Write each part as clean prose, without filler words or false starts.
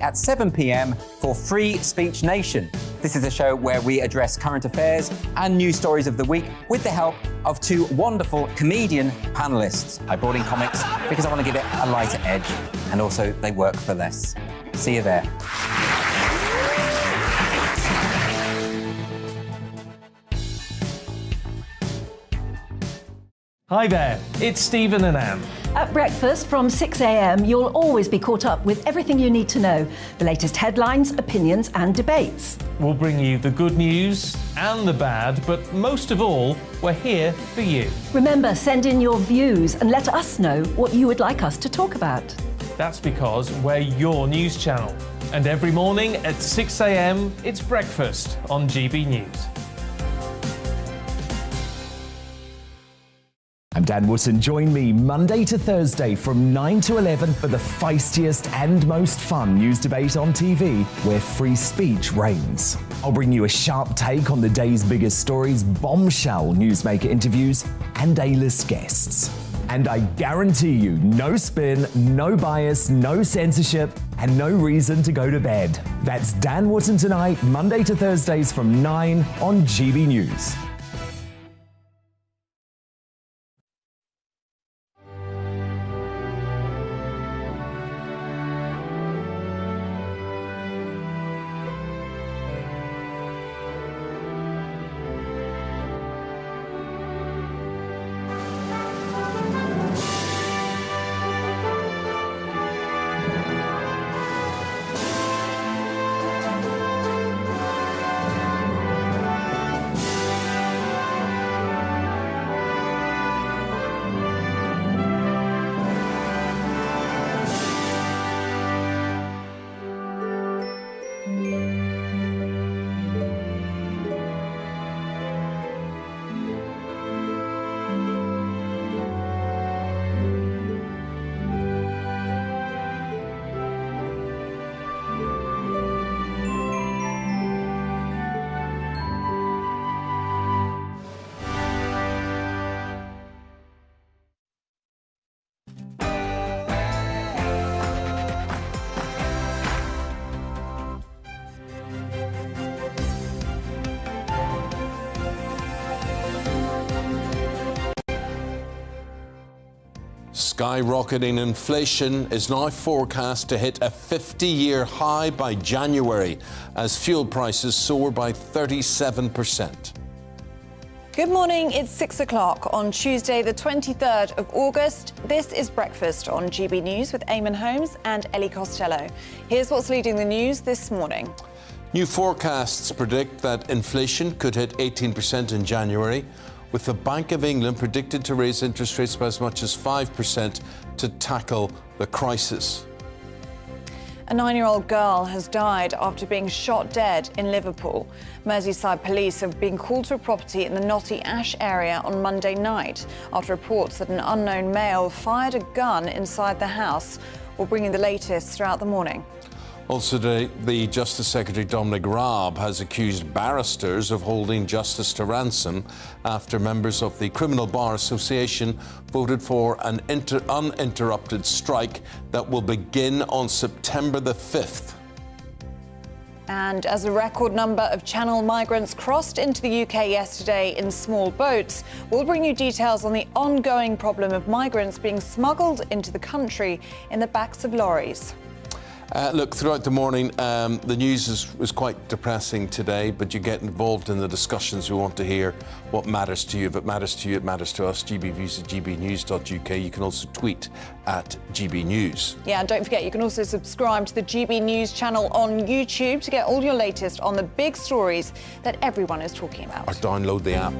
at 7 p.m. for Free Speech Nation. This is a show where we address current affairs and news stories of the week with the help of two wonderful comedian panellists. I brought in comics because I want to give it a lighter edge, and also they work for less. See you there. Hi there, it's Stephen and Anne. At breakfast from 6 a.m, you'll always be caught up with everything you need to know, the latest headlines, opinions and debates. We'll bring you the good news and the bad, but most of all, we're here for you. Remember, send in your views and let us know what you would like us to talk about. That's because we're your news channel. And every morning at 6 a.m, it's breakfast on GB News. I'm Dan Wootton. Join me Monday to Thursday from 9 to 11 for the feistiest and most fun news debate on TV, where free speech reigns. I'll bring you a sharp take on the day's biggest stories, bombshell newsmaker interviews, and A-list guests. And I guarantee you, no spin, no bias, no censorship, and no reason to go to bed. That's Dan Wootton Tonight, Monday to Thursdays from 9 on GB News. Skyrocketing inflation is now forecast to hit a 50-year high by January as fuel prices soar by 37%. Good morning, it's 6 o'clock on Tuesday the 23rd of August. This is Breakfast on GB News with Eamonn Holmes and Ellie Costello. Here's what's leading the news this morning. New forecasts predict that inflation could hit 18% in January, with the Bank of England predicted to raise interest rates by as much as 5% to tackle the crisis. A 9-year-old girl has died after being shot dead in Liverpool. Merseyside police have been called to a property in the Knotty Ash area on Monday night after reports that an unknown male fired a gun inside the house. We'll bring you the latest throughout the morning. Also today, the Justice Secretary Dominic Raab has accused barristers of holding justice to ransom after members of the Criminal Bar Association voted for an uninterrupted strike that will begin on September the 5th. And as a record number of Channel migrants crossed into the UK yesterday in small boats, we'll bring you details on the ongoing problem of migrants being smuggled into the country in the backs of lorries. Look, throughout the morning, the news was quite depressing today, but you get involved in the discussions. We want to hear what matters to you. If it matters to you, it matters to us. gbviews@gbnews.uk. You can also tweet at GB News. Yeah, and don't forget, you can also subscribe to the GB News channel on YouTube to get all your latest on the big stories that everyone is talking about. Or download the app.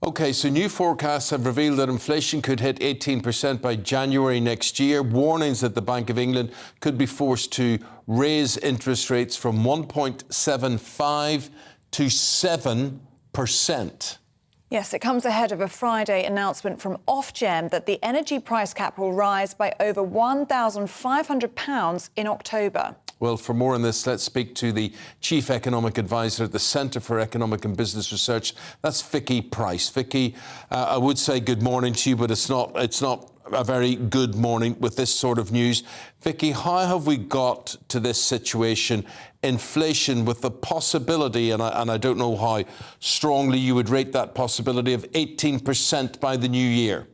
OK, so new forecasts have revealed that inflation could hit 18% by January next year. Warnings that the Bank of England could be forced to raise interest rates from 1.75 to 7%. Yes, it comes ahead of a Friday announcement from Ofgem that the energy price cap will rise by over £1,500 in October. Well, for more on this, let's speak to the Chief Economic Advisor at the Centre for Economic and Business Research. That's Vicky Price. Vicky, I would say good morning to you, but it's not a very good morning with this sort of news. Vicky, how have we got to this situation? Inflation with the possibility, and I don't know how strongly you would rate that possibility, of 18% by the new year.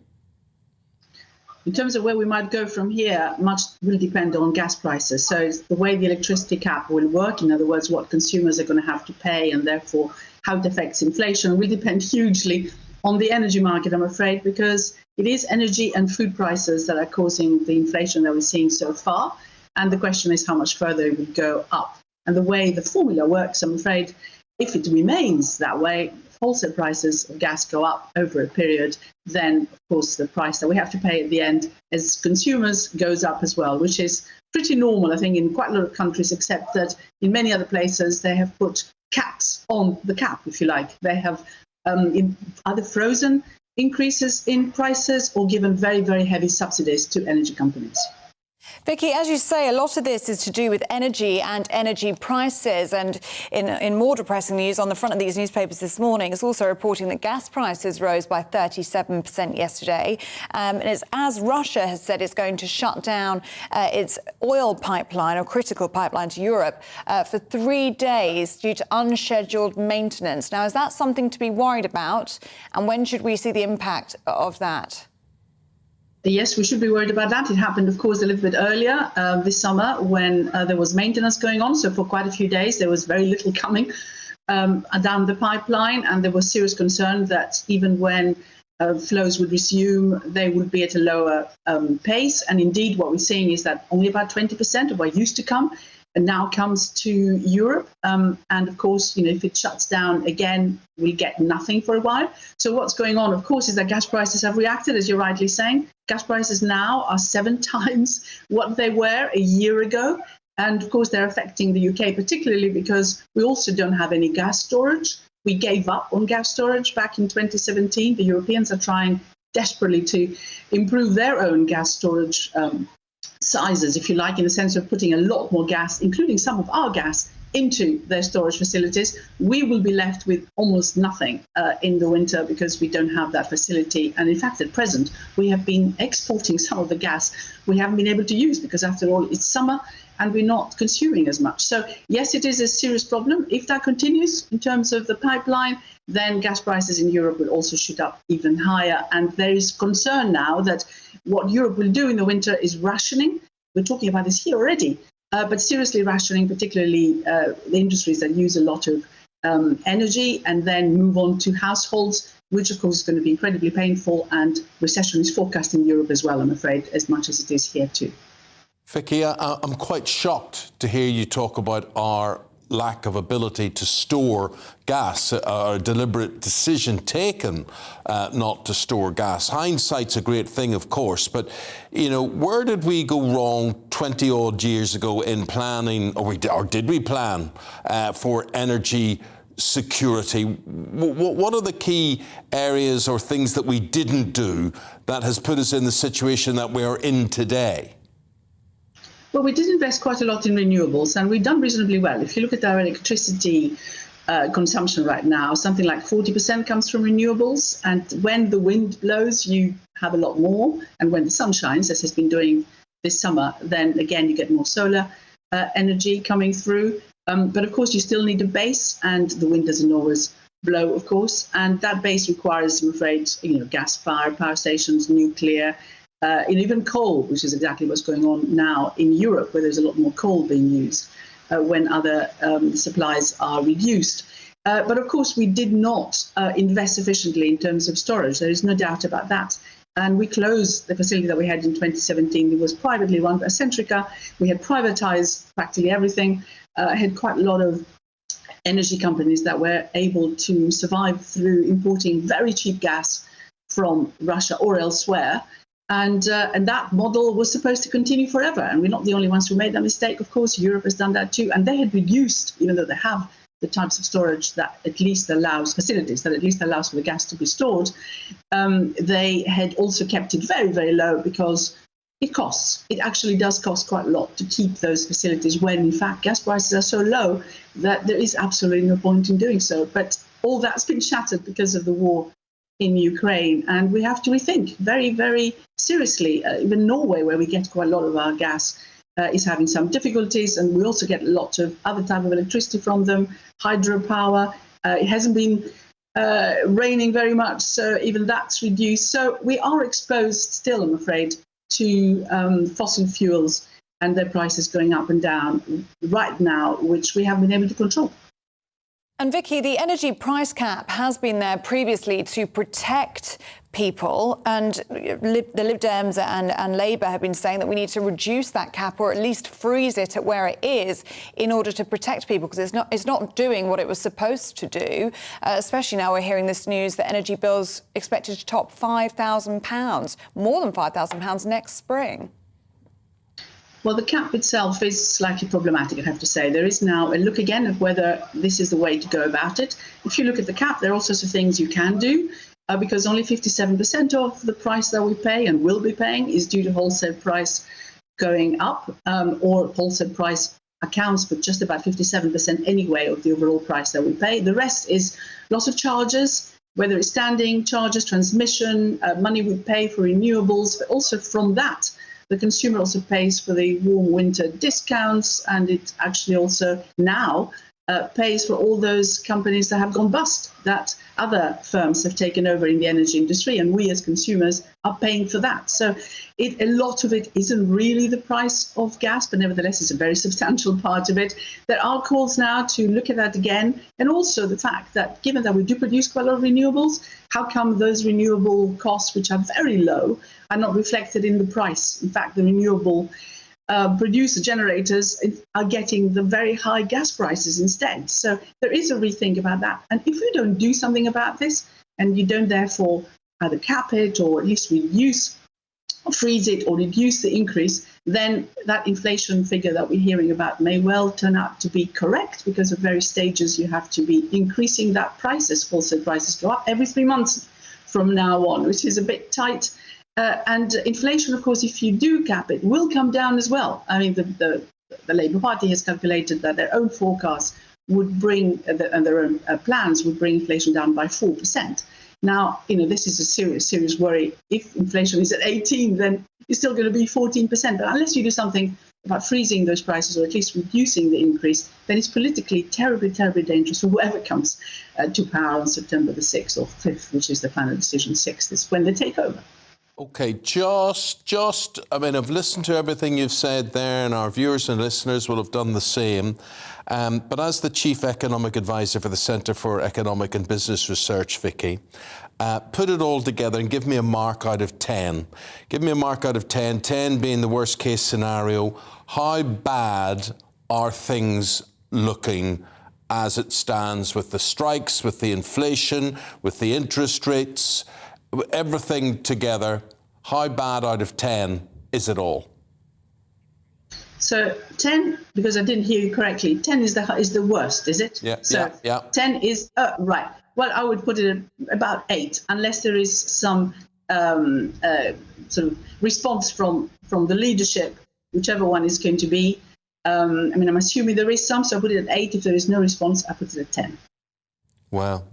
In terms of where we might go from here, much will depend on gas prices. So it's the way the electricity cap will work, in other words, what consumers are going to have to pay, and therefore how it affects inflation, will depend hugely on the energy market, I'm afraid, because it is energy and food prices that are causing the inflation that we're seeing so far. And the question is how much further it will go up. And the way the formula works, I'm afraid, if it remains that way, wholesale prices of gas go up over a period, then, of course, the price that we have to pay at the end as consumers goes up as well, which is pretty normal, I think, in quite a lot of countries, except that in many other places they have put caps on the cap, if you like. They have either frozen increases in prices or given very, very heavy subsidies to energy companies. Vicky, as you say, a lot of this is to do with energy and energy prices. And in more depressing news, on the front of these newspapers this morning, it's also reporting that gas prices rose by 37% yesterday. And it's as Russia has said it's going to shut down its oil pipeline or critical pipeline to Europe for 3 days due to unscheduled maintenance. Now, is that something to be worried about? And when should we see the impact of that? Yes, we should be worried about that. It happened, of course, a little bit earlier this summer when there was maintenance going on. So for quite a few days, there was very little coming down the pipeline. And there was serious concern that even when flows would resume, they would be at a lower pace. And indeed, what we're seeing is that only about 20% of what used to come now comes to Europe. And of course, if it shuts down again, we'll get nothing for a while. So what's going on, of course, is that gas prices have reacted, as you're rightly saying. Gas prices now are 7 times what they were a year ago. And of course, they're affecting the UK particularly because we also don't have any gas storage. We gave up on gas storage back in 2017. The Europeans are trying desperately to improve their own gas storage sizes, if you like, in the sense of putting a lot more gas, including some of our gas, into their storage facilities. We will be left with almost nothing in the winter because we don't have that facility. And in fact, at present, we have been exporting some of the gas we haven't been able to use because, after all, it's summer and we're not consuming as much. So, yes, it is a serious problem. If that continues in terms of the pipeline, then gas prices in Europe will also shoot up even higher. And there is concern now that what Europe will do in the winter is rationing. We're talking about this here already, but seriously rationing, particularly the industries that use a lot of energy, and then move on to households, which of course is going to be incredibly painful. And recession is forecast in Europe as well, I'm afraid, as much as it is here too. Vicky, I'm quite shocked to hear you talk about our lack of ability to store gas, a deliberate decision taken not to store gas. Hindsight's a great thing, of course, but, where did we go wrong 20 odd years ago in planning, or did we plan for energy security? What are the key areas or things that we didn't do that has put us in the situation that we are in today? Well, we did invest quite a lot in renewables, and we've done reasonably well. If you look at our electricity consumption right now, something like 40% comes from renewables. And when the wind blows, you have a lot more. And when the sun shines, as has been doing this summer, then again, you get more solar energy coming through. But of course, you still need a base, and the wind doesn't always blow, of course. And that base requires, I'm afraid, gas-fired power stations, nuclear, and even coal, which is exactly what's going on now in Europe, where there's a lot more coal being used when other supplies are reduced. But of course, we did not invest sufficiently in terms of storage. There is no doubt about that. And we closed the facility that we had in 2017. It was privately run by Centrica. We had privatized practically everything, had quite a lot of energy companies that were able to survive through importing very cheap gas from Russia or elsewhere. And that model was supposed to continue forever. And we're not the only ones who made that mistake. Of course, Europe has done that too. And they had reduced, even though they have the types of storage that at least allows facilities, that at least allows for the gas to be stored. They had also kept it very, very low because it costs. It actually does cost quite a lot to keep those facilities when, in fact, gas prices are so low that there is absolutely no point in doing so. But all that's been shattered because of the war in Ukraine, and we have to rethink very, very seriously. Even Norway, where we get quite a lot of our gas, is having some difficulties, and we also get lots of other type of electricity from them, hydropower. It hasn't been raining very much, so even that's reduced. So we are exposed still, I'm afraid, to fossil fuels and their prices going up and down right now, which we haven't been able to control. And Vicky, the energy price cap has been there previously to protect people, and the Lib Dems and Labour have been saying that we need to reduce that cap or at least freeze it at where it is in order to protect people, because it's not doing what it was supposed to do, especially now we're hearing this news that energy bills expected to top £5,000, more than £5,000 next spring. Well, the cap itself is slightly problematic, I have to say. There is now a look again at whether this is the way to go about it. If you look at the cap, there are all sorts of things you can do, because only 57% of the price that we pay and will be paying is due to wholesale price going up, or wholesale price accounts for just about 57% anyway of the overall price that we pay. The rest is lots of charges, whether it's standing charges, transmission, money we pay for renewables, but also from that, the consumer also pays for the warm winter discounts, and it actually also now pays for all those companies that have gone bust, that other firms have taken over in the energy industry, and we as consumers are paying for that. So a lot of it isn't really the price of gas, but nevertheless it's a very substantial part of it. There are calls now to look at that again, and also the fact that given that we do produce quite a lot of renewables, how come those renewable costs, which are very low, are not reflected in the price? In fact, the renewable producer generators are getting the very high gas prices instead. So there is a rethink about that. And if we don't do something about this, and you don't therefore either cap it or at least reduce, or freeze it or reduce the increase, then that inflation figure that we're hearing about may well turn out to be correct, because at various stages you have to be increasing that price as wholesale prices go up every 3 months from now on, which is a bit tight. And inflation, of course, if you do cap it, will come down as well. I mean, the Labour Party has calculated that their own forecasts would bring, and their own plans would bring inflation down by 4%. Now, this is a serious worry. If inflation is at 18, then it's still going to be 14%. But unless you do something about freezing those prices, or at least reducing the increase, then it's politically terribly, terribly dangerous for whoever comes to power on September the 6th or 5th, which is the final decision. 6th is when they take over. OK, I mean, I've listened to everything you've said there, and our viewers and listeners will have done the same. But as the Chief Economic Advisor for the Centre for Economic and Business Research, Vicky, put it all together and give me a mark out of 10. Give me a mark out of 10, 10 being the worst case scenario. How bad are things looking as it stands with the strikes, with the inflation, with the interest rates? Everything together, how bad out of 10 is it all? So 10, because I didn't hear you correctly, 10 is the worst, is it? Yeah. So yeah. 10 is, right. Well, I would put it at about 8, unless there is some sort of response from the leadership, whichever one is going to be. I'm assuming there is some, so I put it at 8. If there is no response, I put it at 10. Well,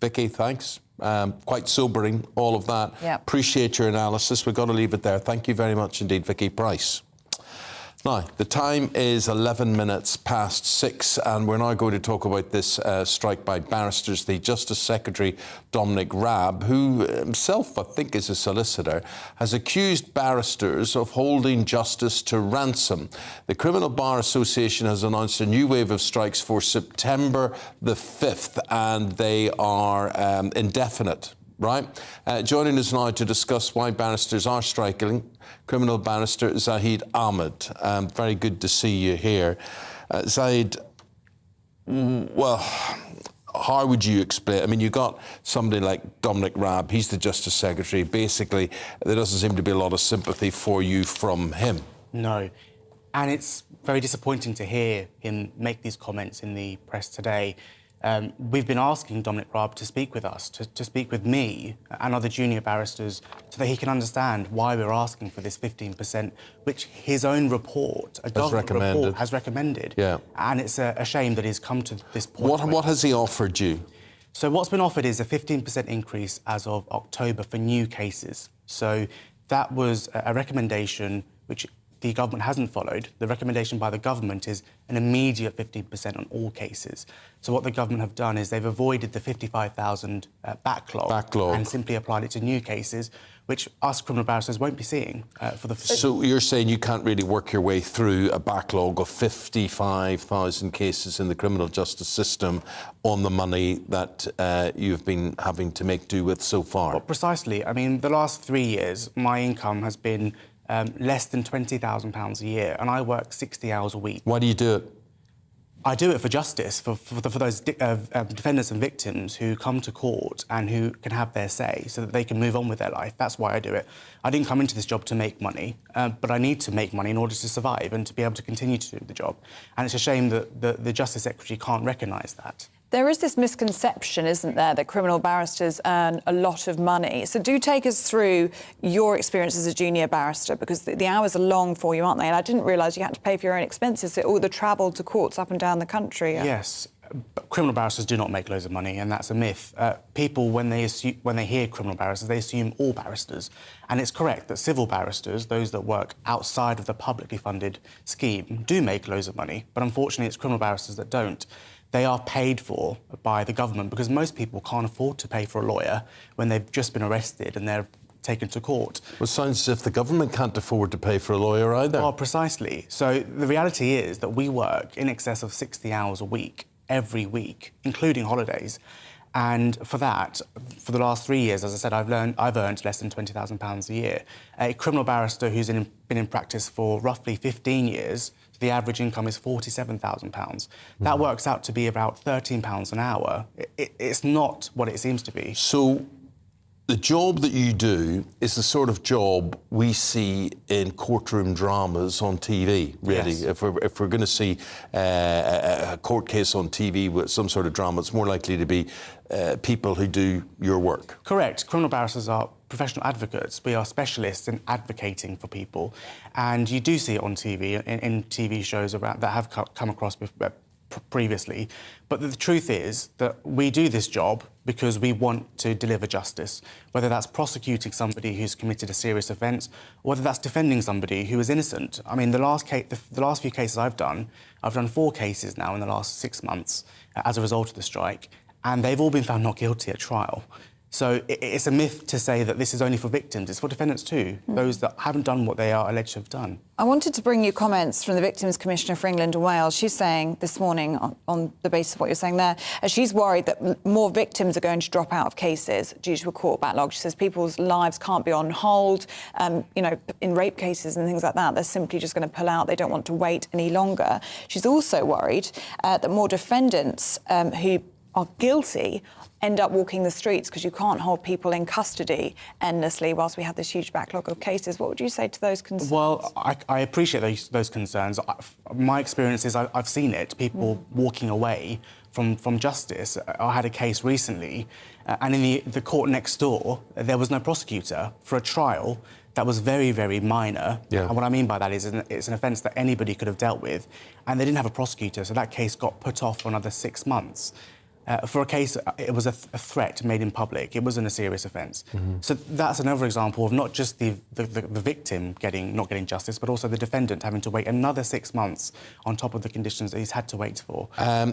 Vicky, thanks. Quite sobering, all of that. Yep. Appreciate your analysis. We've got to leave it there. Thank you very much indeed, Vicky Price. Now, the time is 11 minutes past 6, and we're now going to talk about this strike by barristers. The Justice Secretary, Dominic Raab, who himself, I think, is a solicitor, has accused barristers of holding justice to ransom. The Criminal Bar Association has announced a new wave of strikes for September the 5th, and they are indefinite. Right? Joining us now to discuss why barristers are striking, criminal barrister Zahid Ahmed. Very good to see you here. Zahid, well, how would you explain? I mean, you got somebody like Dominic Raab, he's the Justice Secretary. Basically, there doesn't seem to be a lot of sympathy for you from him. No. And it's very disappointing to hear him make these comments in the press today. we've been asking Dominic Raab to speak with us, to speak with me and other junior barristers so that he can understand why we're asking for this 15%, which his own report, a government report, has recommended. Yeah. And it's a shame that he's come to this point. What has he offered you? So what's been offered is a 15% increase as of October for new cases. So that was a recommendation which the government hasn't followed. The recommendation by the government is an immediate 15% on all cases. So what the government have done is they've avoided the 55,000 backlog and simply applied it to new cases, which us criminal barristers won't be seeing for the... So you're saying you can't really work your way through a backlog of 55,000 cases in the criminal justice system on the money that you've been having to make do with so far? Well, precisely. I mean, the last 3 years, my income has been less than £20,000 a year, and I work 60 hours a week. Why do you do it? I do it for justice, for those defendants and victims who come to court and who can have their say so that they can move on with their life. That's why I do it. I didn't come into this job to make money, but I need to make money in order to survive and to be able to continue to do the job. And it's a shame that the Justice Secretary can't recognise that. There is this misconception, isn't there, that criminal barristers earn a lot of money. So do take us through your experience as a junior barrister, because the hours are long for you, aren't they? And I didn't realise you had to pay for your own expenses, so all the travel to courts up and down the country. Yes. But criminal barristers do not make loads of money, and that's a myth. People, when they hear criminal barristers, they assume all barristers. And it's correct that civil barristers, those that work outside of the publicly funded scheme, do make loads of money. But unfortunately, it's criminal barristers that don't. They are paid for by the government because most people can't afford to pay for a lawyer when they've just been arrested and they're taken to court. Well, it sounds as if the government can't afford to pay for a lawyer either. Well, precisely. So the reality is that we work in excess of 60 hours a week, every week, including holidays. And for that, for the last 3 years, as I said, I've earned less than £20,000 a year. A criminal barrister who's been in practice for roughly 15 years, the average income is £47,000. That works out to be about £13 an hour. It's not what it seems to be. So the job that you do is the sort of job we see in courtroom dramas on TV, really. Yes. If we're going to see a court case on TV with some sort of drama, it's more likely to be people who do your work. Correct. Criminal barristers are professional advocates. We are specialists in advocating for people. And you do see it on TV, in TV shows that have come across previously. But the truth is that we do this job because we want to deliver justice, whether that's prosecuting somebody who's committed a serious offence, or whether that's defending somebody who is innocent. I mean, the last few cases I've done 4 cases now in the last 6 months as a result of the strike, and they've all been found not guilty at trial. So it's a myth to say that this is only for victims. It's for defendants too, those that haven't done what they are alleged to have done. I wanted to bring you comments from the Victims Commissioner for England and Wales. She's saying this morning, on the basis of what you're saying there, she's worried that more victims are going to drop out of cases due to a court backlog. She says people's lives can't be on hold. You know, in rape cases and things like that, they're simply just going to pull out. They don't want to wait any longer. She's also worried that more defendants who are guilty end up walking the streets because you can't hold people in custody endlessly whilst we have this huge backlog of cases. What would you say to those concerns? Well, I appreciate those concerns. My experience is I've seen it, people walking away from justice. I had a case recently, and in the court next door, there was no prosecutor for a trial that was very, very minor. Yeah. And what I mean by that is it's an offence that anybody could have dealt with, and they didn't have a prosecutor, so that case got put off for another 6 months. For a case, it was a threat made in public. It wasn't a serious offence. So that's another example of not just the victim not getting justice, but also the defendant having to wait another 6 months on top of the conditions that he's had to wait for.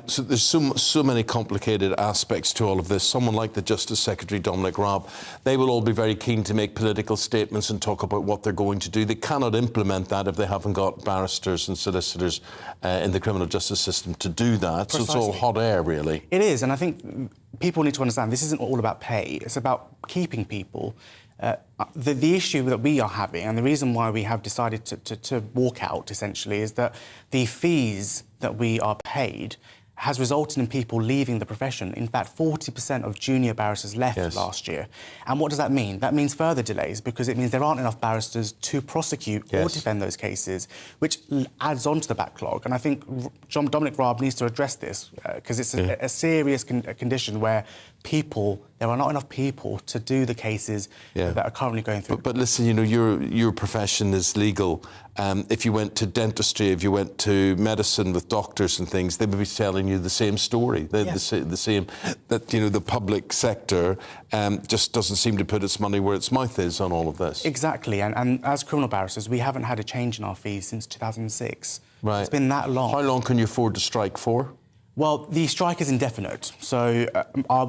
So there's so many complicated aspects to all of this. Someone like the Justice Secretary, Dominic Raab, they will all be very keen to make political statements and talk about what they're going to do. They cannot implement that if they haven't got barristers and solicitors in the criminal justice system to do that. Precisely. So it's all hot air, really. It is, and I think people need to understand this isn't all about pay. It's about keeping people. The issue that we are having, and the reason why we have decided to walk out, essentially, is that the fees that we are paid has resulted in people leaving the profession. In fact, 40% of junior barristers left last year. And what does that mean? That means further delays, because it means there aren't enough barristers to prosecute or defend those cases, which adds on to the backlog. And I think Dominic Raab needs to address this, because it's a serious condition where there are not enough people to do the cases that are currently going through. But listen, you know, your profession is legal. If you went to dentistry, if you went to medicine with doctors and things, they would be telling you the same story. The same, that, you know, the public sector just doesn't seem to put its money where its mouth is on all of this. Exactly, and as criminal barristers, we haven't had a change in our fees since 2006. Right. It's been that long. How long can you afford to strike for? Well, the strike is indefinite. So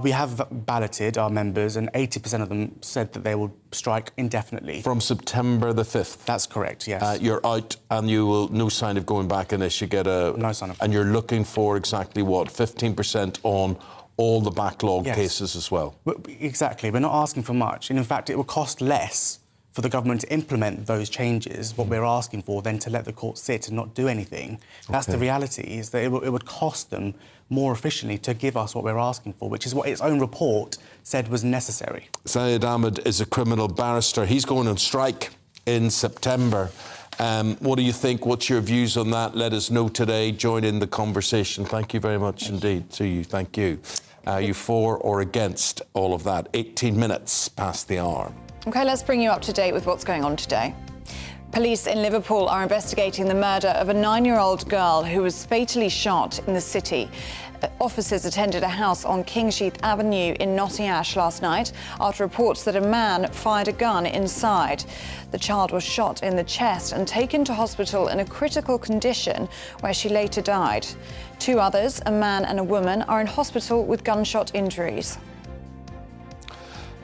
we have balloted our members, and 80% of them said that they will strike indefinitely. From September the 5th? That's correct, yes. You're out and you will, no sign of going back unless you get a... No sign of... And you're looking for exactly what? 15% on all the backlog cases as well? Exactly. We're not asking for much. And in fact, it will cost less for the government to implement those changes, what we're asking for, than to let the court sit and not do anything. That's the reality, is that it would cost them more efficiently to give us what we're asking for, which is what its own report said was necessary. Syed Ahmed is a criminal barrister. He's going on strike in September. What do you think? What's your views on that? Let us know today. Join in the conversation. Thank you very much indeed to you. Thank you. Are you for or against all of that? 18 minutes past the hour. OK, let's bring you up to date with what's going on today. Police in Liverpool are investigating the murder of a 9-year-old girl who was fatally shot in the city. Officers attended a house on Kingsheath Avenue in Notting Ash last night after reports that a man fired a gun inside. The child was shot in the chest and taken to hospital in a critical condition, where she later died. 2 others, a man and a woman, are in hospital with gunshot injuries.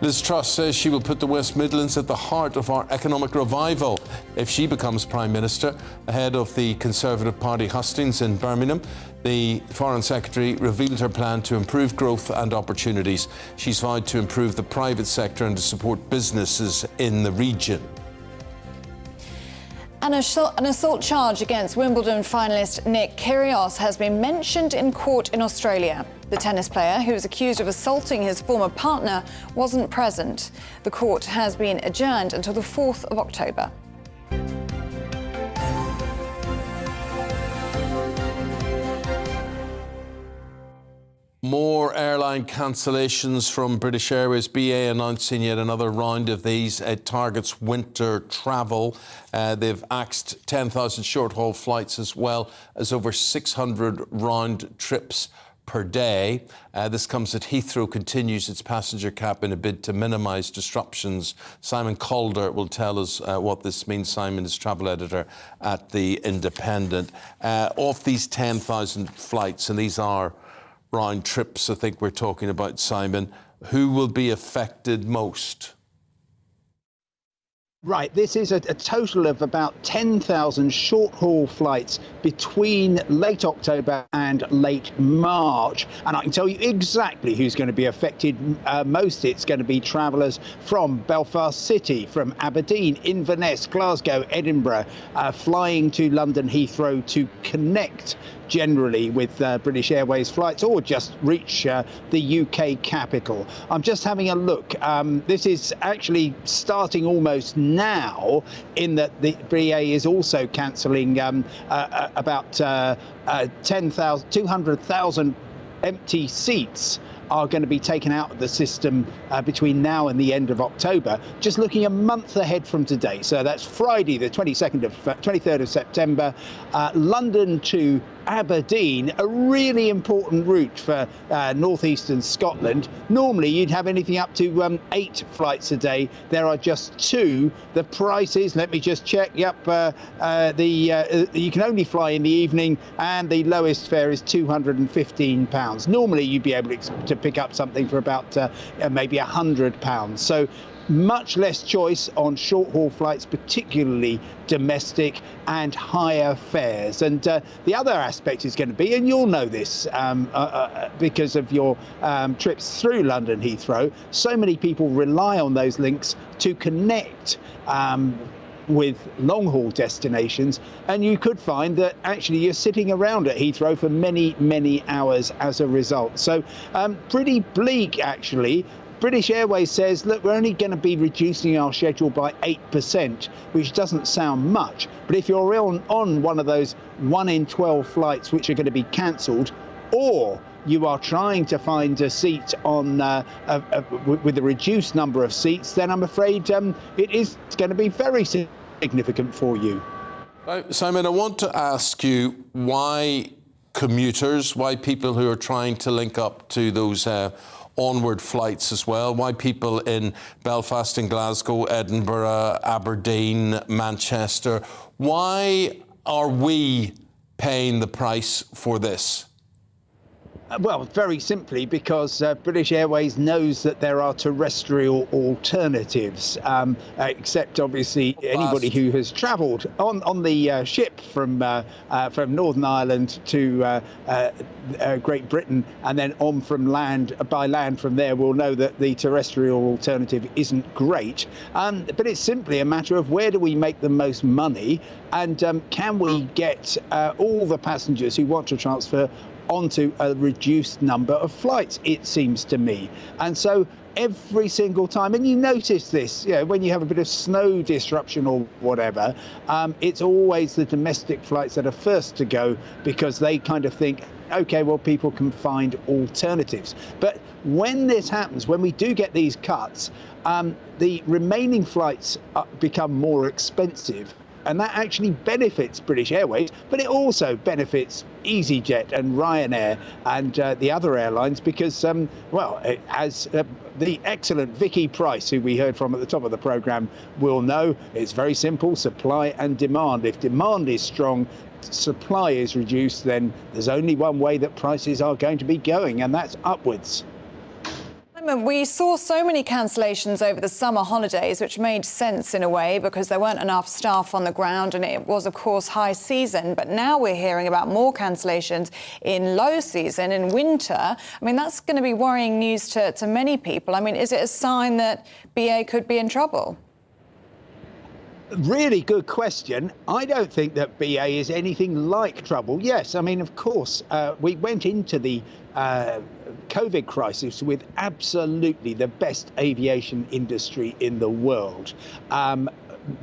Liz Truss says she will put the West Midlands at the heart of our economic revival if she becomes Prime Minister. Ahead of the Conservative Party hustings in Birmingham, the Foreign Secretary revealed her plan to improve growth and opportunities. She's vowed to improve the private sector and to support businesses in the region. An assault charge against Wimbledon finalist Nick Kyrgios has been mentioned in court in Australia. The tennis player, who was accused of assaulting his former partner, wasn't present. The court has been adjourned until the 4th of October. More airline cancellations from British Airways. BA announcing yet another round of these. It targets winter travel. They've axed 10,000 short-haul flights as well as over 600 round trips per day. This comes as Heathrow continues its passenger cap in a bid to minimise disruptions. Simon Calder will tell us what this means. Simon is travel editor at The Independent. Of these 10,000 flights, and these are round trips, I think we're talking about, Simon, who will be affected most? Right, this is a total of about 10,000 short-haul flights between late October and late March. And I can tell you exactly who's going to be affected most. It's going to be travellers from Belfast City, from Aberdeen, Inverness, Glasgow, Edinburgh, flying to London Heathrow to connect generally with British Airways flights or just reach the UK capital. I'm just having a look. This is actually starting almost now, in that the BA is also cancelling about 200,000 empty seats are going to be taken out of the system between now and the end of October. Just looking a month ahead from today, so that's Friday the 23rd of September, London to Aberdeen, a really important route for northeastern Scotland. Normally you'd have anything up to 8 flights a day. There are just 2. The prices, let me just check. Yep, you can only fly in the evening, and the lowest fare is £215. Normally you'd be able to pick up something for about maybe £100. So much less choice on short-haul flights, particularly domestic, and higher fares. And the other aspect is going to be, and you'll know this because of your trips through London Heathrow, so many people rely on those links to connect with long-haul destinations, and you could find that actually you're sitting around at Heathrow for many, many hours as a result. So pretty bleak, actually. British Airways says, look, we're only going to be reducing our schedule by 8%, which doesn't sound much. But if you're on one of those 1 in 12 flights which are going to be cancelled, or you are trying to find a seat on with a reduced number of seats, then I'm afraid it is going to be very significant for you. Simon, I want to ask you why commuters, why people who are trying to link up to those onward flights as well, why people in Belfast and Glasgow, Edinburgh, Aberdeen, Manchester, why are we paying the price for this? Well, very simply because British Airways knows that there are terrestrial alternatives, except obviously anybody who has travelled on the ship from Northern Ireland to Great Britain and then on by land from there will know that the terrestrial alternative isn't great. But it's simply a matter of where do we make the most money, and can we get all the passengers who want to transfer onto a reduced number of flights, it seems to me. And so every single time, and you notice this, when you have a bit of snow disruption or whatever, it's always the domestic flights that are first to go because they kind of think, OK, well, people can find alternatives. But when this happens, when we do get these cuts, the remaining flights become more expensive. And that actually benefits British Airways, but it also benefits EasyJet and Ryanair and the other airlines because, as the excellent Vicky Price, who we heard from at the top of the programme, will know, it's very simple, supply and demand. If demand is strong, supply is reduced, then there's only one way that prices are going to be going, and that's upwards. We saw so many cancellations over the summer holidays, which made sense in a way because there weren't enough staff on the ground and it was, of course, high season. But now we're hearing about more cancellations in low season, in winter. I mean, that's going to be worrying news to many people. I mean, is it a sign that BA could be in trouble? Really good question. I don't think that BA is anything like trouble. Yes, I mean, of course, we went into the COVID crisis with absolutely the best aviation industry in the world.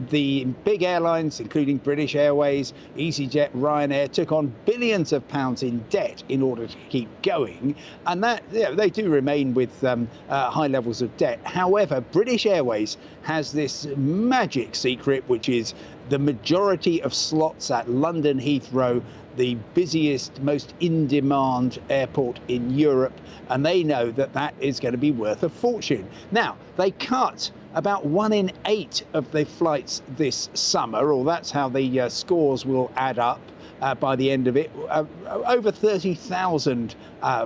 The big airlines, including British Airways, EasyJet, Ryanair, took on billions of pounds in debt in order to keep going, and that they do remain with high levels of debt. However, British Airways has this magic secret, which is the majority of slots at London Heathrow, the busiest, most in-demand airport in Europe, and they know that that is going to be worth a fortune. Now, they cut about 1 in 8 of the flights this summer, or that's how the scores will add up by the end of it, over 30,000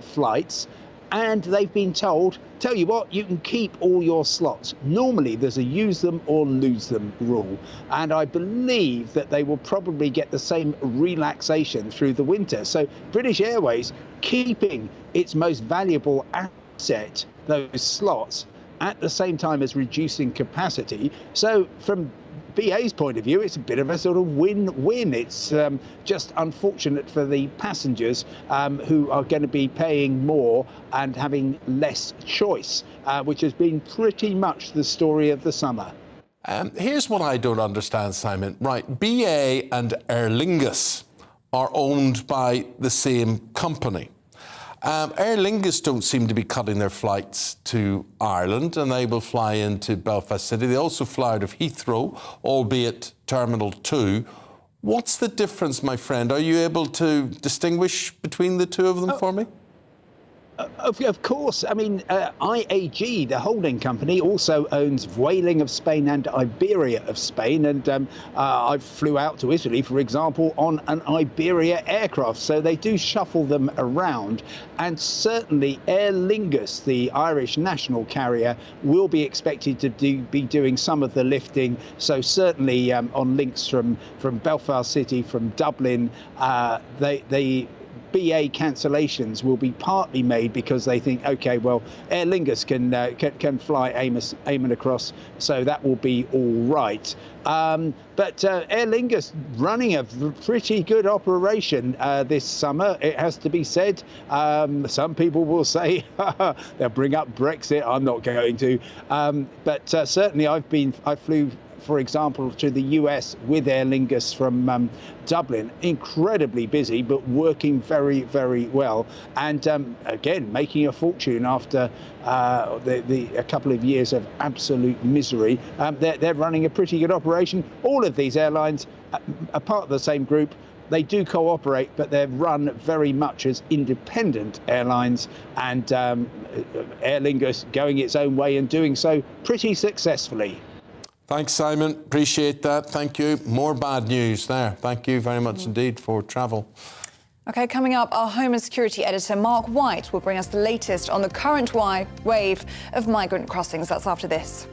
flights. And they've been told, tell you what, you can keep all your slots. Normally, there's a use them or lose them rule. And I believe that they will probably get the same relaxation through the winter. So British Airways keeping its most valuable asset, those slots, at the same time as reducing capacity. So from BA's point of view, it's a bit of a sort of win-win. It's just unfortunate for the passengers who are going to be paying more and having less choice, which has been pretty much the story of the summer. Here's what I don't understand, Simon. Right, BA and Aer Lingus are owned by the same company. Aer Lingus don't seem to be cutting their flights to Ireland, and they will fly into Belfast City. They also fly out of Heathrow, albeit Terminal 2. What's the difference, my friend? Are you able to distinguish between the two of them for me? Of course. I mean, IAG, the holding company, also owns Vueling of Spain and Iberia of Spain. And I flew out to Italy, for example, on an Iberia aircraft. So they do shuffle them around. And certainly Aer Lingus, the Irish national carrier, will be expected to be doing some of the lifting. So certainly on links from Belfast City, from Dublin, they BA cancellations will be partly made because they think, OK, well, Aer Lingus can fly Eamonn across, so that will be all right. But Aer Lingus running a pretty good operation this summer, it has to be said. Some people will say they'll bring up Brexit. I'm not going to. But certainly I flew, for example, to the US with Aer Lingus from Dublin. Incredibly busy, but working very, very well. And again, making a fortune after a couple of years of absolute misery. They're running a pretty good operation. All of these airlines are part of the same group. They do cooperate, but they're run very much as independent airlines, and Aer Lingus going its own way and doing so pretty successfully. Thanks, Simon. Appreciate that. Thank you. More bad news there. Thank you very much indeed for travel. OK, coming up, our Home and Security editor Mark White will bring us the latest on the current wave of migrant crossings. That's after this.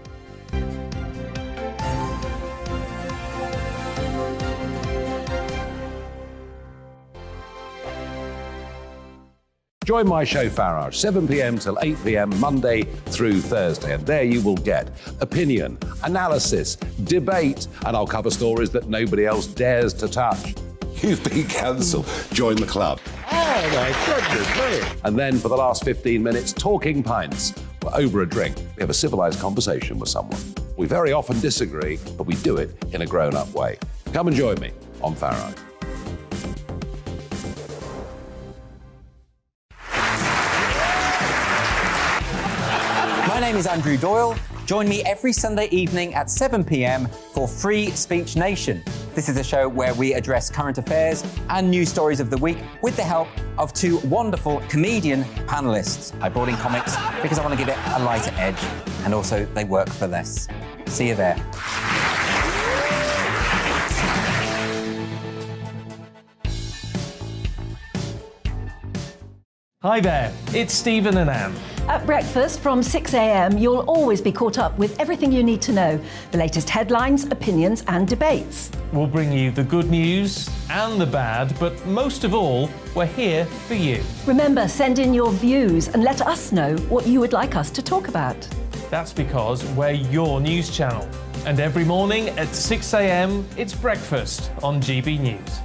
Join my show Farage, 7 p.m. till 8 p.m. Monday through Thursday. And there you will get opinion, analysis, debate, and I'll cover stories that nobody else dares to touch. You've been cancelled. Join the club. Oh my goodness me. And then for the last 15 minutes, talking pints. We're over a drink. We have a civilised conversation with someone. We very often disagree, but we do it in a grown-up way. Come and join me on Farage. My name is Andrew Doyle. Join me every Sunday evening at 7 p.m. for Free Speech Nation. This is a show where we address current affairs and news stories of the week with the help of two wonderful comedian panellists. I brought in comics because I want to give it a lighter edge, and also they work for less. See you there. Hi there, it's Stephen and Anne. At breakfast from 6 a.m, you'll always be caught up with everything you need to know, the latest headlines, opinions and debates. We'll bring you the good news and the bad, but most of all, we're here for you. Remember, send in your views and let us know what you would like us to talk about. That's because we're your news channel. And every morning at 6 a.m, it's breakfast on GB News.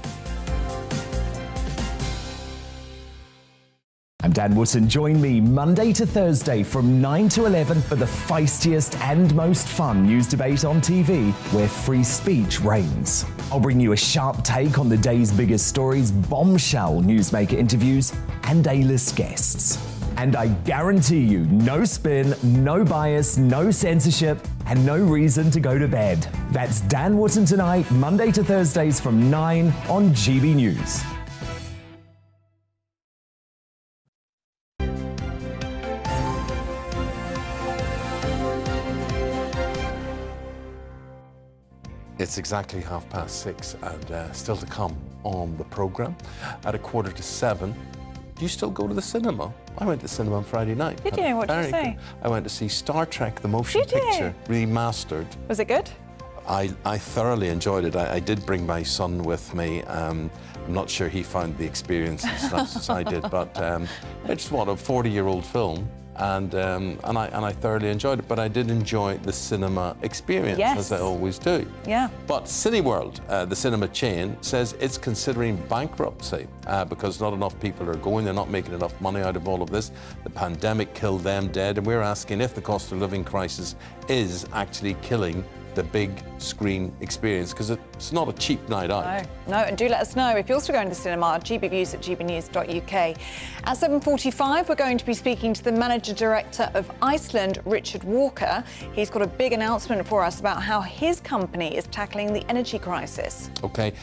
I'm Dan Wootton. Join me Monday to Thursday from 9 to 11 for the feistiest and most fun news debate on TV, where free speech reigns. I'll bring you a sharp take on the day's biggest stories, bombshell newsmaker interviews, and A-list guests. And I guarantee you, no spin, no bias, no censorship, and no reason to go to bed. That's Dan Wootton Tonight, Monday to Thursdays from 9 on GB News. It's exactly 6:30 and still to come on the programme. At 6:45, do you still go to the cinema? I went to the cinema on Friday night. Did you? What did you see? Good. I went to see Star Trek, the motion picture, remastered. Was it good? I thoroughly enjoyed it. I did bring my son with me. I'm not sure he found the experience as much as I did, but it's a 40-year-old film. And I thoroughly enjoyed it, but I did enjoy the cinema experience, as I always do. Yeah. But Cineworld, the cinema chain, says it's considering bankruptcy because not enough people are going. They're not making enough money out of all of this. The pandemic killed them dead, and we're asking if the cost of living crisis is actually killing the big screen experience, because it's not a cheap night out. No, and do let us know if you're still going to the cinema. GBViews at gbnews.uk. At 7:45, we're going to be speaking to the Manager Director of Iceland, Richard Walker. He's got a big announcement for us about how his company is tackling the energy crisis. OK,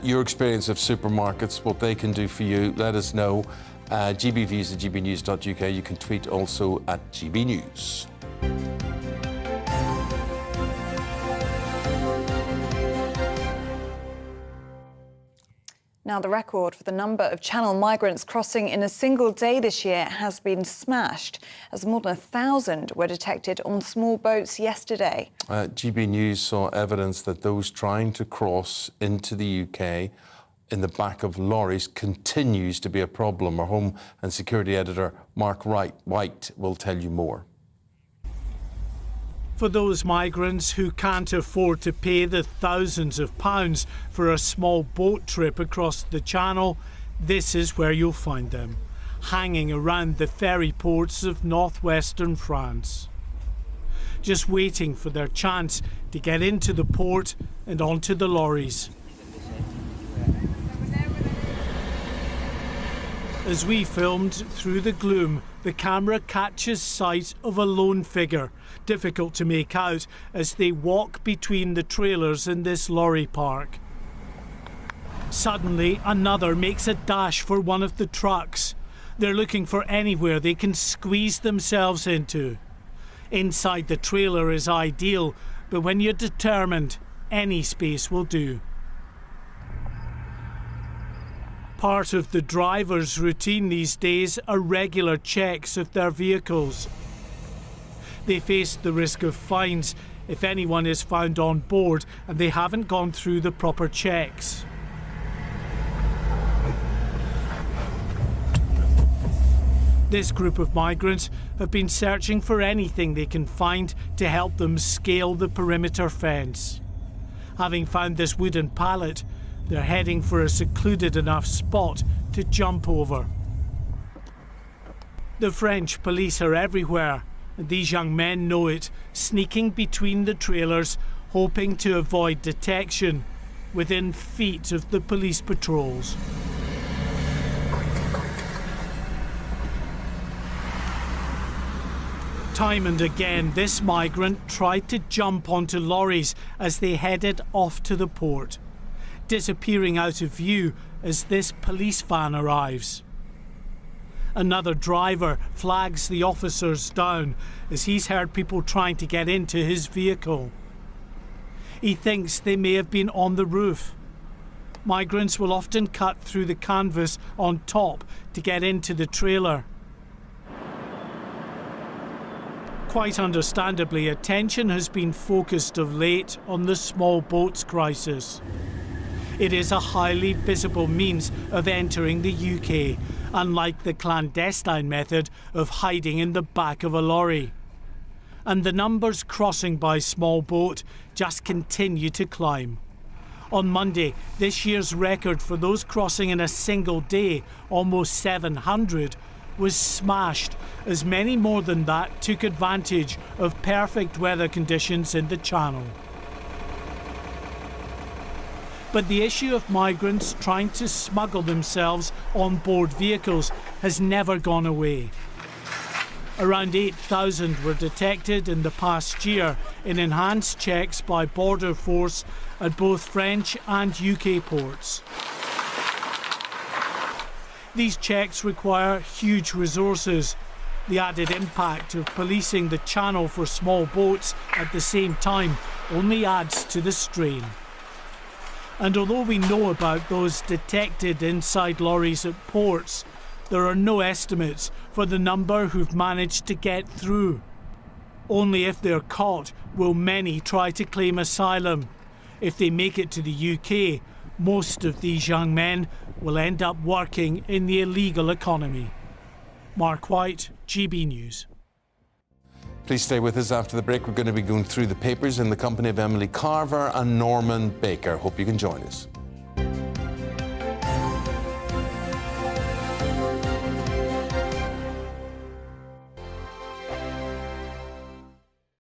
your experience of supermarkets, what they can do for you, let us know. GBViews at gbnews.uk. You can tweet also at gbnews. Now, the record for the number of Channel migrants crossing in a single day this year has been smashed, as more than 1,000 were detected on small boats yesterday. GB News saw evidence that those trying to cross into the UK in the back of lorries continues to be a problem. Our Home and Security Editor Mark White will tell you more. For those migrants who can't afford to pay the thousands of pounds for a small boat trip across the Channel, this is where you'll find them, hanging around the ferry ports of northwestern France, just waiting for their chance to get into the port and onto the lorries. As we filmed through the gloom, the camera catches sight of a lone figure, difficult to make out as they walk between the trailers in this lorry park. Suddenly, another makes a dash for one of the trucks. They're looking for anywhere they can squeeze themselves into. Inside the trailer is ideal, but when you're determined, any space will do. Part of the driver's routine these days are regular checks of their vehicles. They face the risk of fines if anyone is found on board and they haven't gone through the proper checks. This group of migrants have been searching for anything they can find to help them scale the perimeter fence. Having found this wooden pallet, they're heading for a secluded enough spot to jump over. The French police are everywhere, and these young men know it, sneaking between the trailers, hoping to avoid detection, within feet of the police patrols. Time and again, this migrant tried to jump onto lorries as they headed off to the port, disappearing out of view as this police van arrives. Another driver flags the officers down as he's heard people trying to get into his vehicle. He thinks they may have been on the roof. Migrants will often cut through the canvas on top to get into the trailer. Quite understandably, attention has been focused of late on the small boats crisis. It is a highly visible means of entering the UK, unlike the clandestine method of hiding in the back of a lorry. And the numbers crossing by small boat just continue to climb. On Monday, this year's record for those crossing in a single day, almost 700, was smashed, as many more than that took advantage of perfect weather conditions in the Channel. But the issue of migrants trying to smuggle themselves on board vehicles has never gone away. Around 8,000 were detected in the past year in enhanced checks by Border Force at both French and UK ports. These checks require huge resources. The added impact of policing the Channel for small boats at the same time only adds to the strain. And although we know about those detected inside lorries at ports, there are no estimates for the number who've managed to get through. Only if they're caught will many try to claim asylum. If they make it to the UK, most of these young men will end up working in the illegal economy. Mark White, GB News. Please stay with us after the break. We're going to be going through the papers in the company of Emily Carver and Norman Baker. Hope you can join us.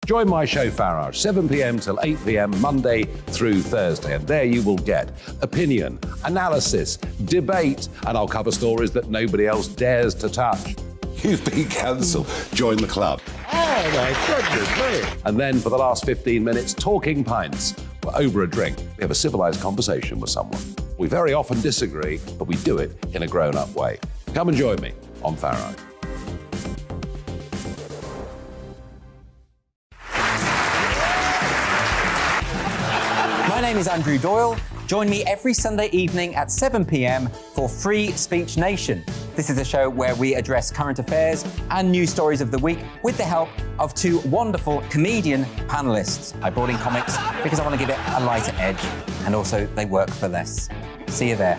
Join my show Farage, 7 p.m. till 8 p.m. Monday through Thursday. And there you will get opinion, analysis, debate, and I'll cover stories that nobody else dares to touch. You've been cancelled. Join the club. Oh, my goodness me. And then for the last 15 minutes, talking pints. We're over a drink. We have a civilised conversation with someone. We very often disagree, but we do it in a grown-up way. Come and join me on Farage. My name is Andrew Doyle. Join me every Sunday evening at 7 p.m. for Free Speech Nation. This is a show where we address current affairs and news stories of the week with the help of two wonderful comedian panellists. I brought in comics because I want to give it a lighter edge, and also they work for less. See you there.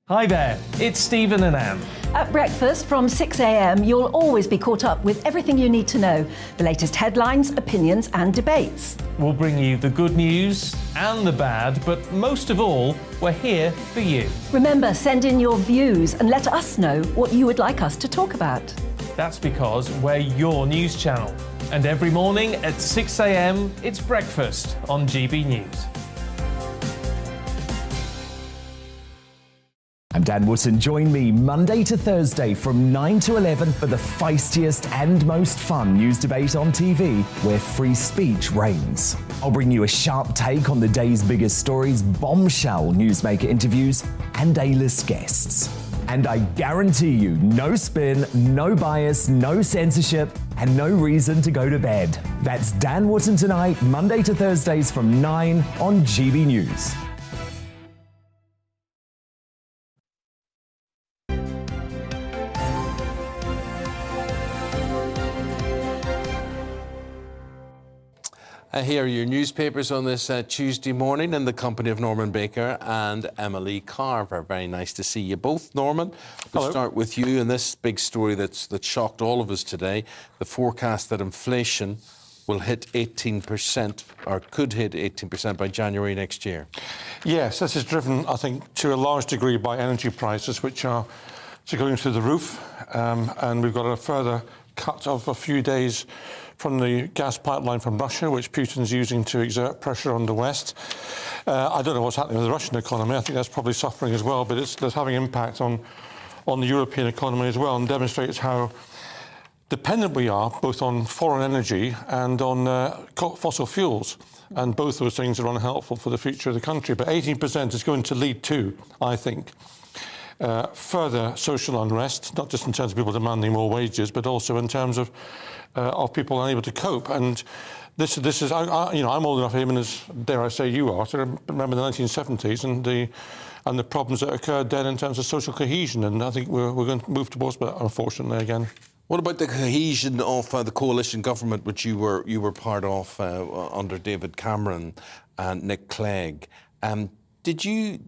Hi there, it's Stephen and Anne. At breakfast from 6 a.m, you'll always be caught up with everything you need to know, the latest headlines, opinions and debates. We'll bring you the good news and the bad, but most of all, we're here for you. Remember, send in your views and let us know what you would like us to talk about. That's because we're your news channel. And every morning at 6 a.m, it's breakfast on GB News. I'm Dan Wootton. Join me Monday to Thursday from 9 to 11 for the feistiest and most fun news debate on TV, where free speech reigns. I'll bring you a sharp take on the day's biggest stories, bombshell newsmaker interviews, and A-list guests. And I guarantee you, no spin, no bias, no censorship, and no reason to go to bed. That's Dan Wootton tonight, Monday to Thursdays from 9 on GB News. Here are your newspapers on this Tuesday morning in the company of Norman Baker and Emily Carver. Very nice to see you both, Norman. We'll start with you and this big story that shocked all of us today. The forecast that inflation will hit 18% or could hit 18% by January next year. Yes, this is driven, I think, to a large degree by energy prices, which are going through the roof. And we've got a further cut of a few days from the gas pipeline from Russia, which Putin's using to exert pressure on the West. I don't know what's happening with the Russian economy. I think that's probably suffering as well, but it's having impact on the European economy as well, and demonstrates how dependent we are both on foreign energy and on fossil fuels. And both those things are unhelpful for the future of the country. But 18% is going to lead to, I think, further social unrest, not just in terms of people demanding more wages, but also in terms of people unable to cope. And this is, I'm old enough, Eamonn, as dare I say you are, to remember the 1970s and the problems that occurred then in terms of social cohesion. And I think we're going to move towards that, unfortunately, again. What about the cohesion of the coalition government, which you were part of under David Cameron and Nick Clegg? Did you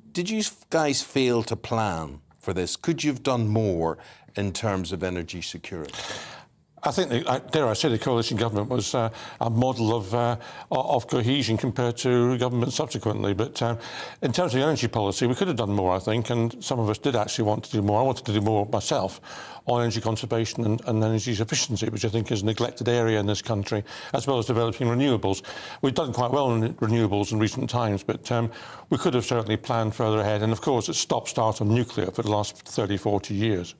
guys fail to plan for this? Could you have done more in terms of energy security? I think, dare I say, the coalition government was a model of cohesion compared to government subsequently. But in terms of energy policy, we could have done more, I think, and some of us did actually want to do more. I wanted to do more myself on energy conservation and energy efficiency, which I think is a neglected area in this country, as well as developing renewables. We've done quite well in renewables in recent times, but we could have certainly planned further ahead. And of course, it's stop-start on nuclear for the last 30, 40 years.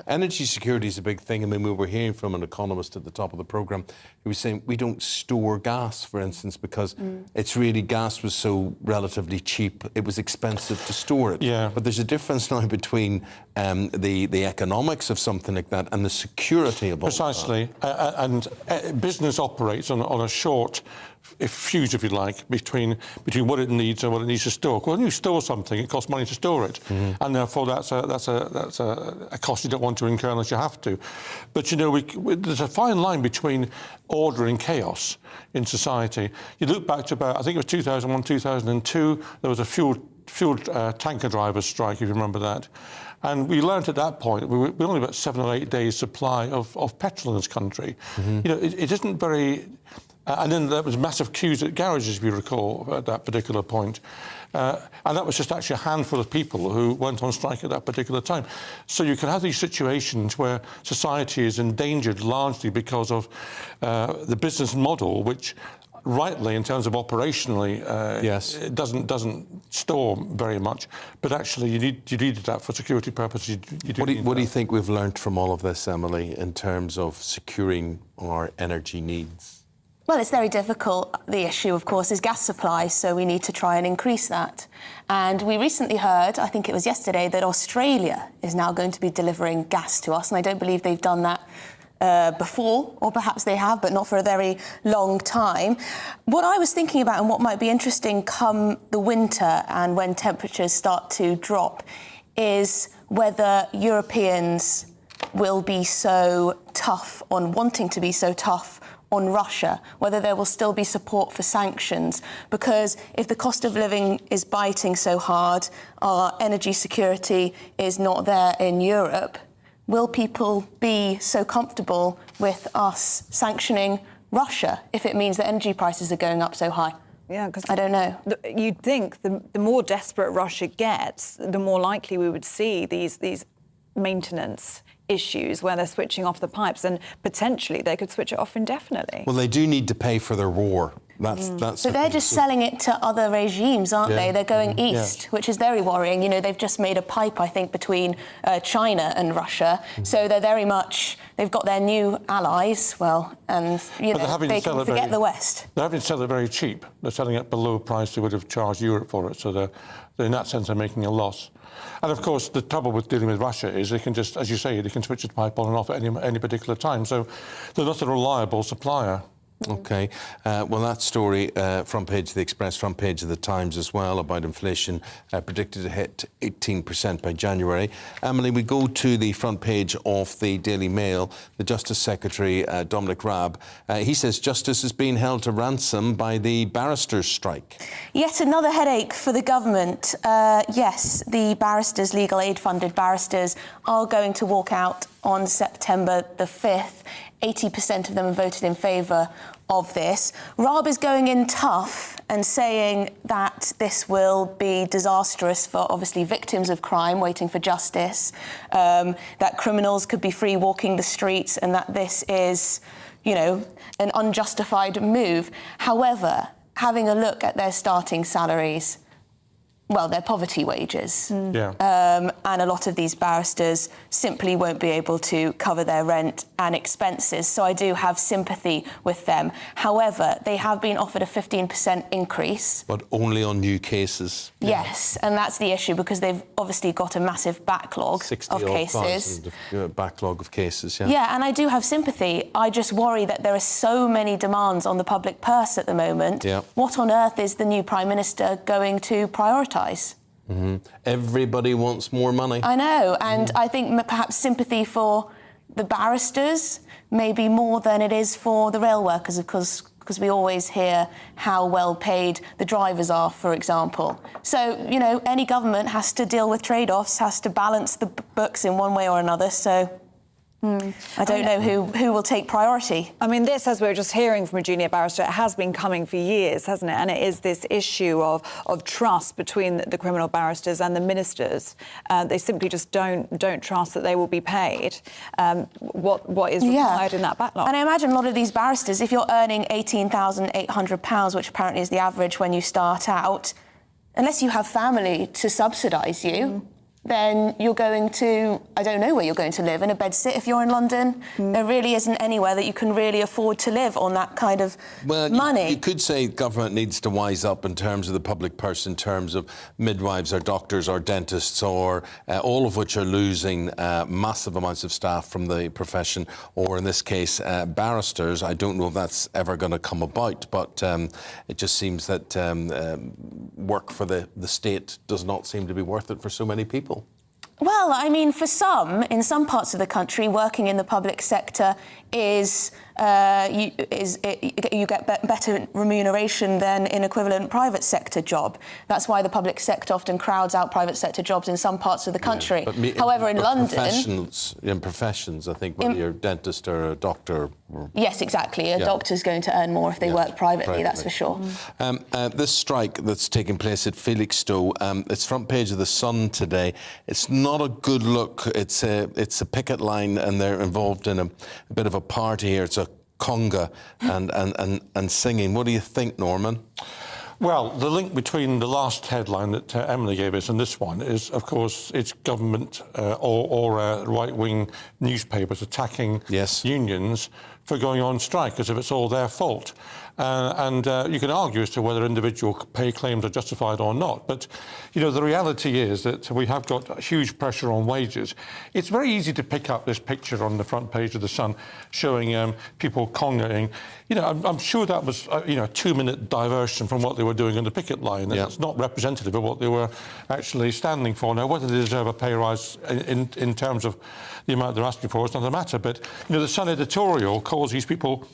Energy security is a big thing. I mean, we were hearing from an economist at the top of the programme who was saying we don't store gas, for instance, because it's really, gas was so relatively cheap, it was expensive to store it. Yeah. But there's a difference now between the economics of something like that and the security of all Precisely. And business operates on a short fuse, if you like, between what it needs and what it needs to store. Well, when you store something, it costs money to store it, and therefore that's a cost you don't want to incur unless you have to. But you know, there's a fine line between order and chaos in society. You look back to about, I think it was 2001, 2002. There was a fuel tanker drivers strike, if you remember that. And we learned at that point we only about 7 or 8 days supply of petrol in this country. You know, it isn't very. And then there was massive queues at garages, if you recall, at that particular point. And that was just actually a handful of people who went on strike at that particular time. So you can have these situations where society is endangered largely because of the business model, which rightly, in terms of operationally, it doesn't store very much, but actually you needed that for security purposes. What do you think we've learned from all of this, Emily, in terms of securing our energy needs? Well, it's very difficult. The issue, of course, is gas supply, so we need to try and increase that. And we recently heard, I think it was yesterday, that Australia is now going to be delivering gas to us, and I don't believe they've done that before, or perhaps they have, but not for a very long time. What I was thinking about, and what might be interesting come the winter and when temperatures start to drop, is whether Europeans will be so tough on wanting to be so tough on Russia, whether there will still be support for sanctions. Because if the cost of living is biting so hard, our energy security is not there in Europe, will people be so comfortable with us sanctioning Russia if it means that energy prices are going up so high? Yeah, because I don't know. You'd think the more desperate Russia gets, the more likely we would see these maintenance issues where they're switching off the pipes, and potentially they could switch it off indefinitely. Well, they do need to pay for their war. That's. So they're just selling it to other regimes, aren't they? They're going east, which is very worrying. You know, they've just made a pipe, I think, between China and Russia. So they're very much, they've got their new allies, and, you know, they can forget the West. They're having to sell it very cheap. They're selling it below a price they would have charged Europe for it. So they're in that sense, they're making a loss. And of course, the trouble with dealing with Russia is they can just, as you say, they can switch the pipe on and off at any particular time. So they're not a reliable supplier. OK. Well, that story, front page of the Express, front page of the Times as well, about inflation predicted to hit 18% by January. Emily, we go to the front page of the Daily Mail. The Justice Secretary, Dominic Raab, he says justice is being held to ransom by the barristers' strike. Yet another headache for the government. Yes, the barristers, legal aid-funded barristers, are going to walk out on September the 5th. 80% of them have voted in favour of this. Raab is going in tough and saying that this will be disastrous for, obviously, victims of crime waiting for justice, that criminals could be free walking the streets, and that this is, you know, an unjustified move. However, having a look at their starting salaries, well, they're poverty wages. And a lot of these barristers simply won't be able to cover their rent and expenses. So I do have sympathy with them. However, they have been offered a 15% increase. But only on new cases. Yes, and that's the issue, because they've obviously got a massive backlog of cases. Backlog of cases, Yeah, and I do have sympathy. I just worry that there are so many demands on the public purse at the moment. What on earth is the new Prime Minister going to prioritise? Everybody wants more money. I know, and I think perhaps sympathy for the barristers may be more than it is for the rail workers, because we always hear how well paid the drivers are, for example. So, you know, any government has to deal with trade-offs, has to balance the books in one way or another, so I don't know who will take priority. I mean, this, as we were just hearing from a junior barrister, it has been coming for years, hasn't it? And it is this issue of trust between the criminal barristers and the ministers. They simply just don't trust that they will be paid what is required in that backlog. And I imagine a lot of these barristers, if you're earning £18,800, which apparently is the average when you start out, unless you have family to subsidise you, then you're going to, I don't know where you're going to live, in a bedsit if you're in London. There really isn't anywhere that you can really afford to live on that kind of money. You could say government needs to wise up in terms of the public purse, in terms of midwives or doctors or dentists, or all of which are losing massive amounts of staff from the profession, or in this case, barristers. I don't know if that's ever going to come about, but it just seems that work for the state does not seem to be worth it for so many people. Well, I mean, for some, in some parts of the country, working in the public sector is you get better remuneration than an equivalent private sector job. That's why the public sector often crowds out private sector jobs in some parts of the country. However, in London... Professions, I think, whether you're a dentist or a doctor... Yes, exactly. A doctor's going to earn more if they work privately, that's for sure. This strike that's taking place at Felixstowe, it's front page of The Sun today. It's not a good look. It's a picket line, and they're involved in a bit of a party here. It's a conga and singing. What do you think, Norman? Well, the link between the last headline that Emily gave us and this one is, of course, it's government or right-wing newspapers attacking unions for going on strike, as if it's all their fault. And you can argue as to whether individual pay claims are justified or not. But, you know, the reality is that we have got huge pressure on wages. It's very easy to pick up this picture on the front page of The Sun showing people congaing. You know, I'm sure that was, a 2-minute diversion from what they were doing on the picket line. And it's not representative of what they were actually standing for. Now, whether they deserve a pay rise in terms of the amount they're asking for is not a matter. But, the Sun editorial calls these people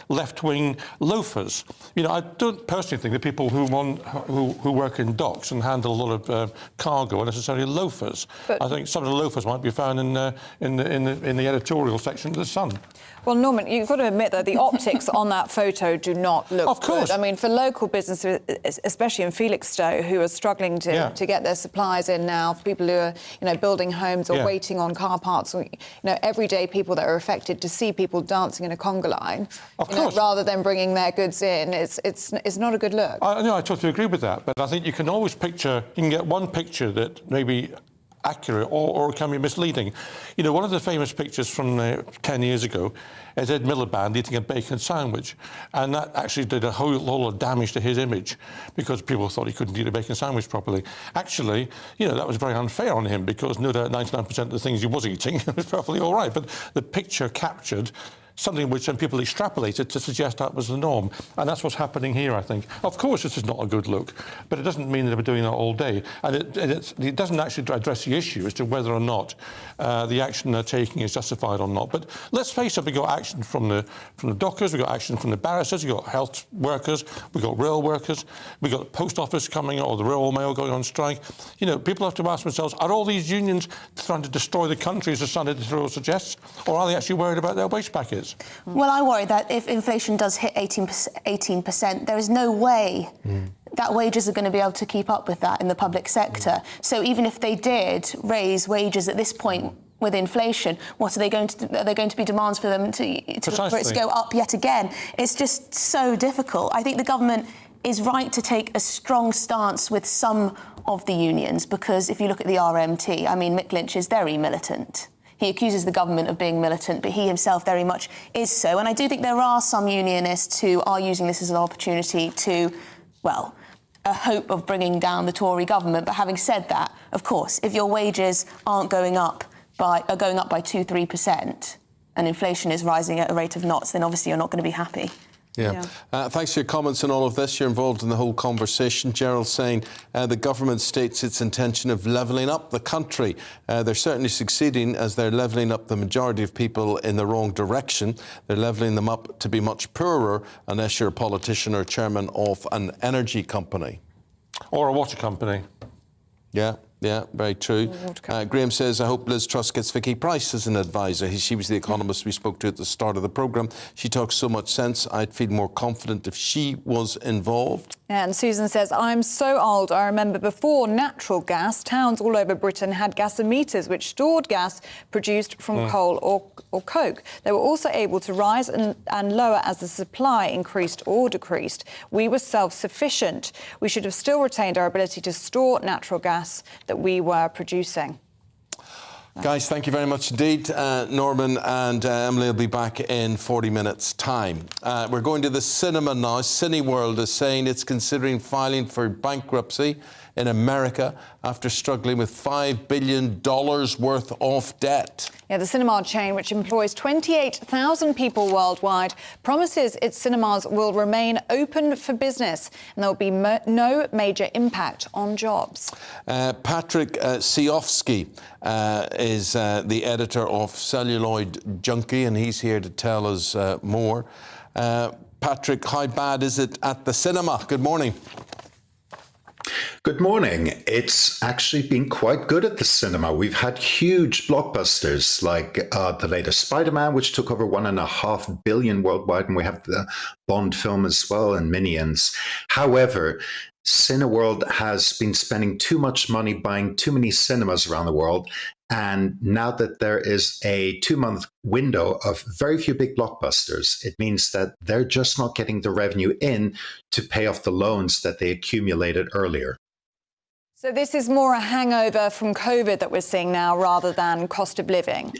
left-wing loafers. I don't personally think the people who work in docks and handle a lot of cargo are necessarily loafers. But I think some of the loafers might be found in the editorial section of the Sun. Well, Norman, you've got to admit that the optics on that photo do not look of course. good. I mean, for local businesses, especially in Felixstowe, who are struggling to get their supplies in now, for people who are, building homes or waiting on car parks, or, everyday people that are affected, to see people dancing in a conga line, rather than bringing their goods in, it's not a good look. I totally agree with that, but I think you can always you can get one picture that maybe accurate or can be misleading. One of the famous pictures from 10 years ago is Ed Miliband eating a bacon sandwich, and that actually did a whole lot of damage to his image because people thought he couldn't eat a bacon sandwich properly. Actually, that was very unfair on him because no doubt 99% of the things he was eating was perfectly all right, but the picture captured something which some people extrapolated to suggest that was the norm. And that's what's happening here, I think. Of course, this is not a good look, but it doesn't mean that we're doing that all day. And it doesn't actually address the issue as to whether or not the action they're taking is justified or not. But let's face it, we've got action from the dockers, we've got action from the barristers, we've got health workers, we've got rail workers, we've got the post office coming, or the Royal Mail going on strike. People have to ask themselves, are all these unions trying to destroy the country, as the Sun editorial suggests, or are they actually worried about their wage packets? Well, I worry that if inflation does hit 18%, there is no way that wages are going to be able to keep up with that in the public sector. So even if they did raise wages at this point with inflation, what are they going to do? Are there going to be demands for them for it to go up yet again? It's just so difficult. I think the government is right to take a strong stance with some of the unions, because if you look at the RMT, Mick Lynch is very militant. He accuses the government of being militant, but he himself very much is so. And I do think there are some unionists who are using this as an opportunity to, a hope of bringing down the Tory government. But having said that, of course, if your wages are going up by 2-3%, and inflation is rising at a rate of knots, then obviously you're not going to be happy. Thanks for your comments on all of this. You're involved in the whole conversation. Gerald saying the government states its intention of levelling up the country. They're certainly succeeding, as they're levelling up the majority of people in the wrong direction. They're levelling them up to be much poorer unless you're a politician or chairman of an energy company. Or a water company. Yeah, very true. Graham says, I hope Liz Truss gets Vicky Pryce as an advisor. She was the economist we spoke to at the start of the programme. She talks so much sense. I'd feel more confident if she was involved. And Susan says, I'm so old. I remember before natural gas, towns all over Britain had gasometers which stored gas produced from coal or coke. They were also able to rise and lower as the supply increased or decreased. We were self-sufficient. We should have still retained our ability to store natural gas that we were producing. Guys, thank you very much indeed. Norman and Emily will be back in 40 minutes' time. We're going to the cinema now. Cineworld is saying it's considering filing for bankruptcy in America after struggling with $5 billion worth of debt. Yeah, the cinema chain, which employs 28,000 people worldwide, promises its cinemas will remain open for business and there will be no major impact on jobs. Patrick Siofsky is the editor of Celluloid Junkie, and he's here to tell us more. Patrick, how bad is it at the cinema? Good morning. Good morning. It's actually been quite good at the cinema. We've had huge blockbusters like the latest Spider-Man, which took over $1.5 billion worldwide, and we have the Bond film as well and Minions. However, Cineworld has been spending too much money buying too many cinemas around the world. And now that there is a 2-month window of very few big blockbusters, it means that they're just not getting the revenue in to pay off the loans that they accumulated earlier. So this is more a hangover from COVID that we're seeing now rather than cost of living?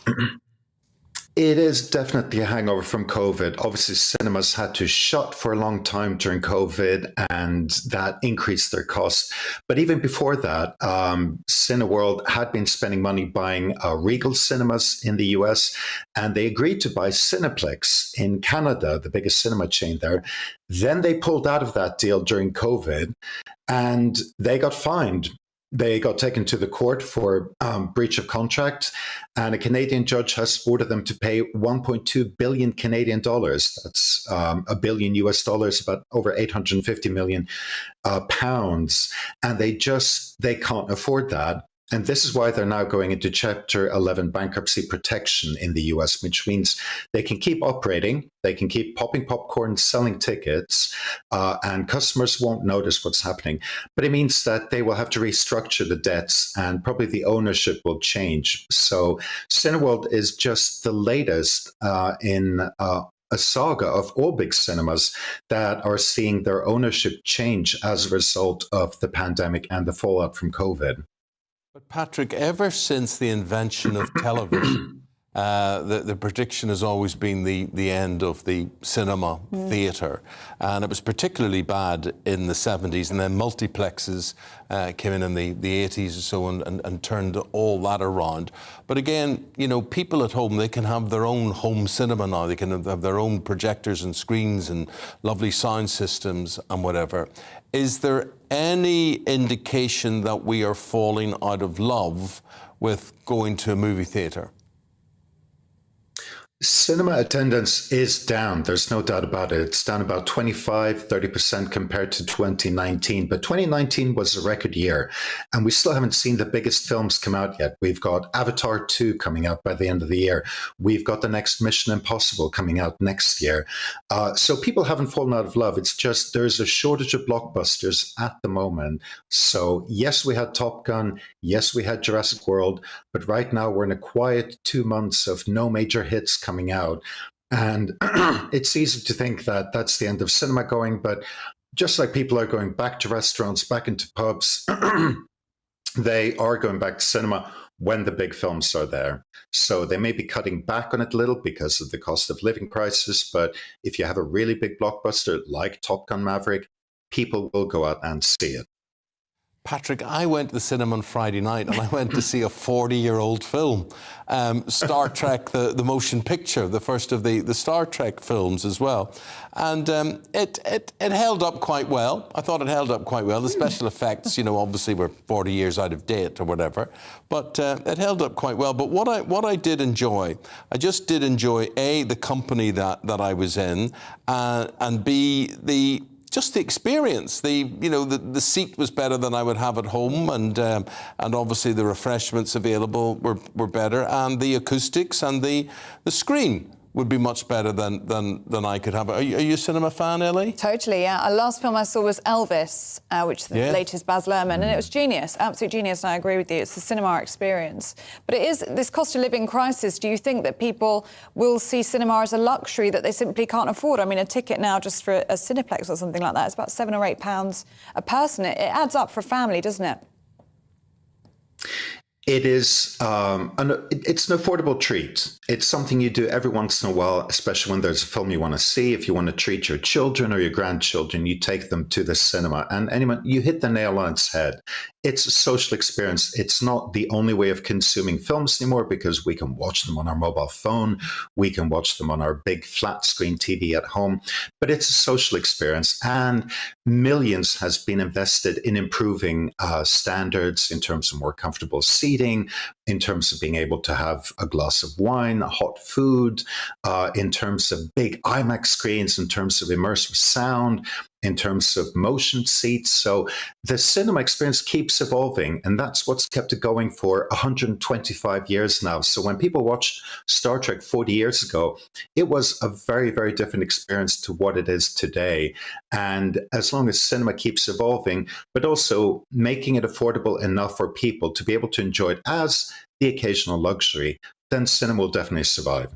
It is definitely a hangover from COVID. Obviously, cinemas had to shut for a long time during COVID, and that increased their costs. But even before that, Cineworld had been spending money buying Regal Cinemas in the US, and they agreed to buy Cineplex in Canada, the biggest cinema chain there. Then they pulled out of that deal during COVID, and they got fined. They got taken to the court for breach of contract, and a Canadian judge has ordered them to pay 1.2 billion Canadian dollars. That's $1 billion US dollars, about over 850 million pounds. And they can't afford that. And this is why they're now going into Chapter 11 bankruptcy protection in the US, which means they can keep operating, they can keep popping popcorn, selling tickets, and customers won't notice what's happening. But it means that they will have to restructure the debts, and probably the ownership will change. So Cineworld is just the latest in a saga of all big cinemas that are seeing their ownership change as a result of the pandemic and the fallout from COVID. But Patrick, ever since the invention of television, the prediction has always been the end of the cinema theatre. And it was particularly bad in the 70s, and then multiplexes came in the 80s or so and turned all that around. But again, you know, people at home, they can have their own home cinema now. They can have their own projectors and screens and lovely sound systems and whatever. Is there any indication that we are falling out of love with going to a movie theatre? Cinema attendance is down. There's no doubt about it. It's down about 25-30% compared to 2019. But 2019 was a record year, and we still haven't seen the biggest films come out yet. We've got Avatar 2 coming out by the end of the year. We've got the next Mission Impossible coming out next year. So people haven't fallen out of love. It's just there's a shortage of blockbusters at the moment. So yes, we had Top Gun. Yes, we had Jurassic World. But right now we're in a quiet 2 months of no major hits coming out. And it's easy to think that that's the end of cinema going, but just like people are going back to restaurants, back into pubs, they are going back to cinema when the big films are there. So they may be cutting back on it a little because of the cost of living crisis, but if you have a really big blockbuster like Top Gun Maverick, people will go out and see it. Patrick, I went to the cinema on Friday night, and I went to see a 40-year-old film, Star Trek, the motion picture, the first of the Star Trek films as well. And it held up quite well. I thought it held up quite well. The special effects, you know, obviously were 40 years out of date or whatever, but it held up quite well. But what I did enjoy, I just did enjoy, A, the company that I was in, and B, just the experience. The seat was better than I would have at home, and obviously the refreshments available were better, and the acoustics and the screen would be much better than I could have. Are you a cinema fan, Ellie? Totally, yeah. The last film I saw was Elvis, which is the latest Baz Luhrmann, and it was genius, absolute genius, and I agree with you. It's the cinema experience. But it is this cost of living crisis. Do you think that people will see cinema as a luxury that they simply can't afford? I mean, a ticket now just for a Cineplex or something like that is about £7 or £8 a person. It adds up for a family, doesn't it? It is, it's an affordable treat. It's something you do every once in a while, especially when there's a film you want to see. If you want to treat your children or your grandchildren, you take them to the cinema. And anyone, you hit the nail on its head. It's a social experience. It's not the only way of consuming films anymore, because we can watch them on our mobile phone. We can watch them on our big flat screen TV at home. But it's a social experience, and millions has been invested in improving standards in terms of more comfortable seating, in terms of being able to have a glass of wine, hot food, in terms of big IMAX screens, in terms of immersive sound, in terms of motion seats. So the cinema experience keeps evolving, and that's what's kept it going for 125 years now. So when people watched Star Trek 40 years ago, it was a very, very different experience to what it is today. And as long as cinema keeps evolving, but also making it affordable enough for people to be able to enjoy it as the occasional luxury, then cinema will definitely survive.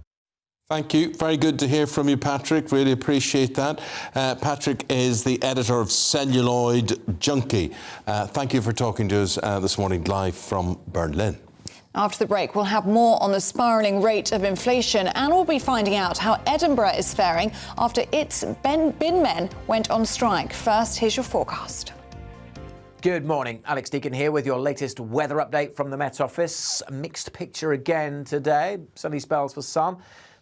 Thank you. Very good to hear from you, Patrick. Really appreciate that. Patrick is the editor of Celluloid Junkie. Thank you for talking to us this morning live from Berlin. After the break, we'll have more on the spiralling rate of inflation, and we'll be finding out how Edinburgh is faring after its bin men went on strike. First, here's your forecast. Good morning, Alex Deacon here with your latest weather update from the Met Office. A mixed picture again today. Sunny spells for some,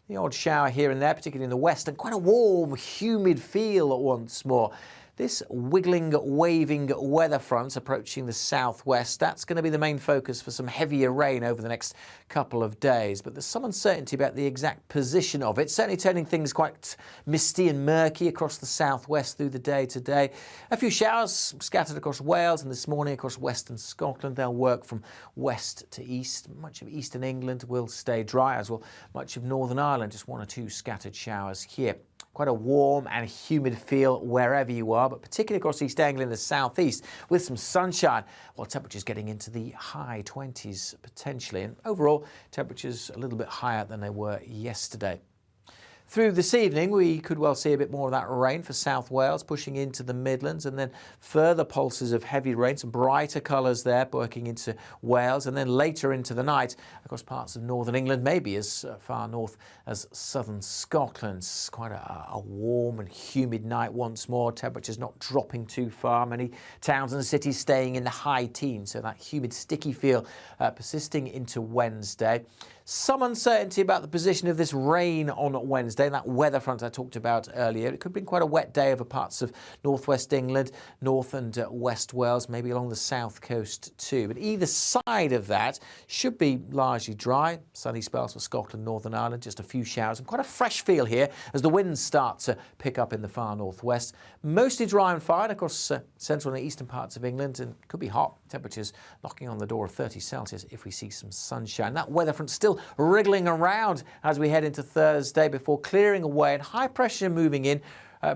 the odd shower here and there, particularly in the west, and quite a warm, humid feel once more. This wiggling, waving weather front approaching the southwest, that's going to be the main focus for some heavier rain over the next couple of days. But there's some uncertainty about the exact position of it, certainly turning things quite misty and murky across the southwest through the day today. A few showers scattered across Wales and this morning across western Scotland. They'll work from west to east. Much of eastern England will stay dry, as will much of Northern Ireland. Just one or two scattered showers here. Quite a warm and humid feel wherever you are, but particularly across East Anglia and the southeast with some sunshine, while temperatures getting into the high 20s potentially. And overall, temperatures a little bit higher than they were yesterday. Through this evening, we could well see a bit more of that rain for South Wales, pushing into the Midlands, and then further pulses of heavy rain, some brighter colours there working into Wales, and then later into the night across parts of northern England, maybe as far north as southern Scotland. Quite a warm and humid night once more, temperatures not dropping too far, many towns and cities staying in the high teens, so that humid, sticky feel persisting into Wednesday. Some uncertainty about the position of this rain on Wednesday, that weather front I talked about earlier. It could bring quite a wet day over parts of northwest England, north and west Wales, maybe along the south coast too. But either side of that should be largely dry. Sunny spells for Scotland, Northern Ireland, just a few showers and quite a fresh feel here as the winds start to pick up in the far northwest. Mostly dry and fine across central and eastern parts of England, and could be hot. Temperatures knocking on the door of 30 Celsius if we see some sunshine. That weather front still wriggling around as we head into Thursday before clearing away and high pressure moving in,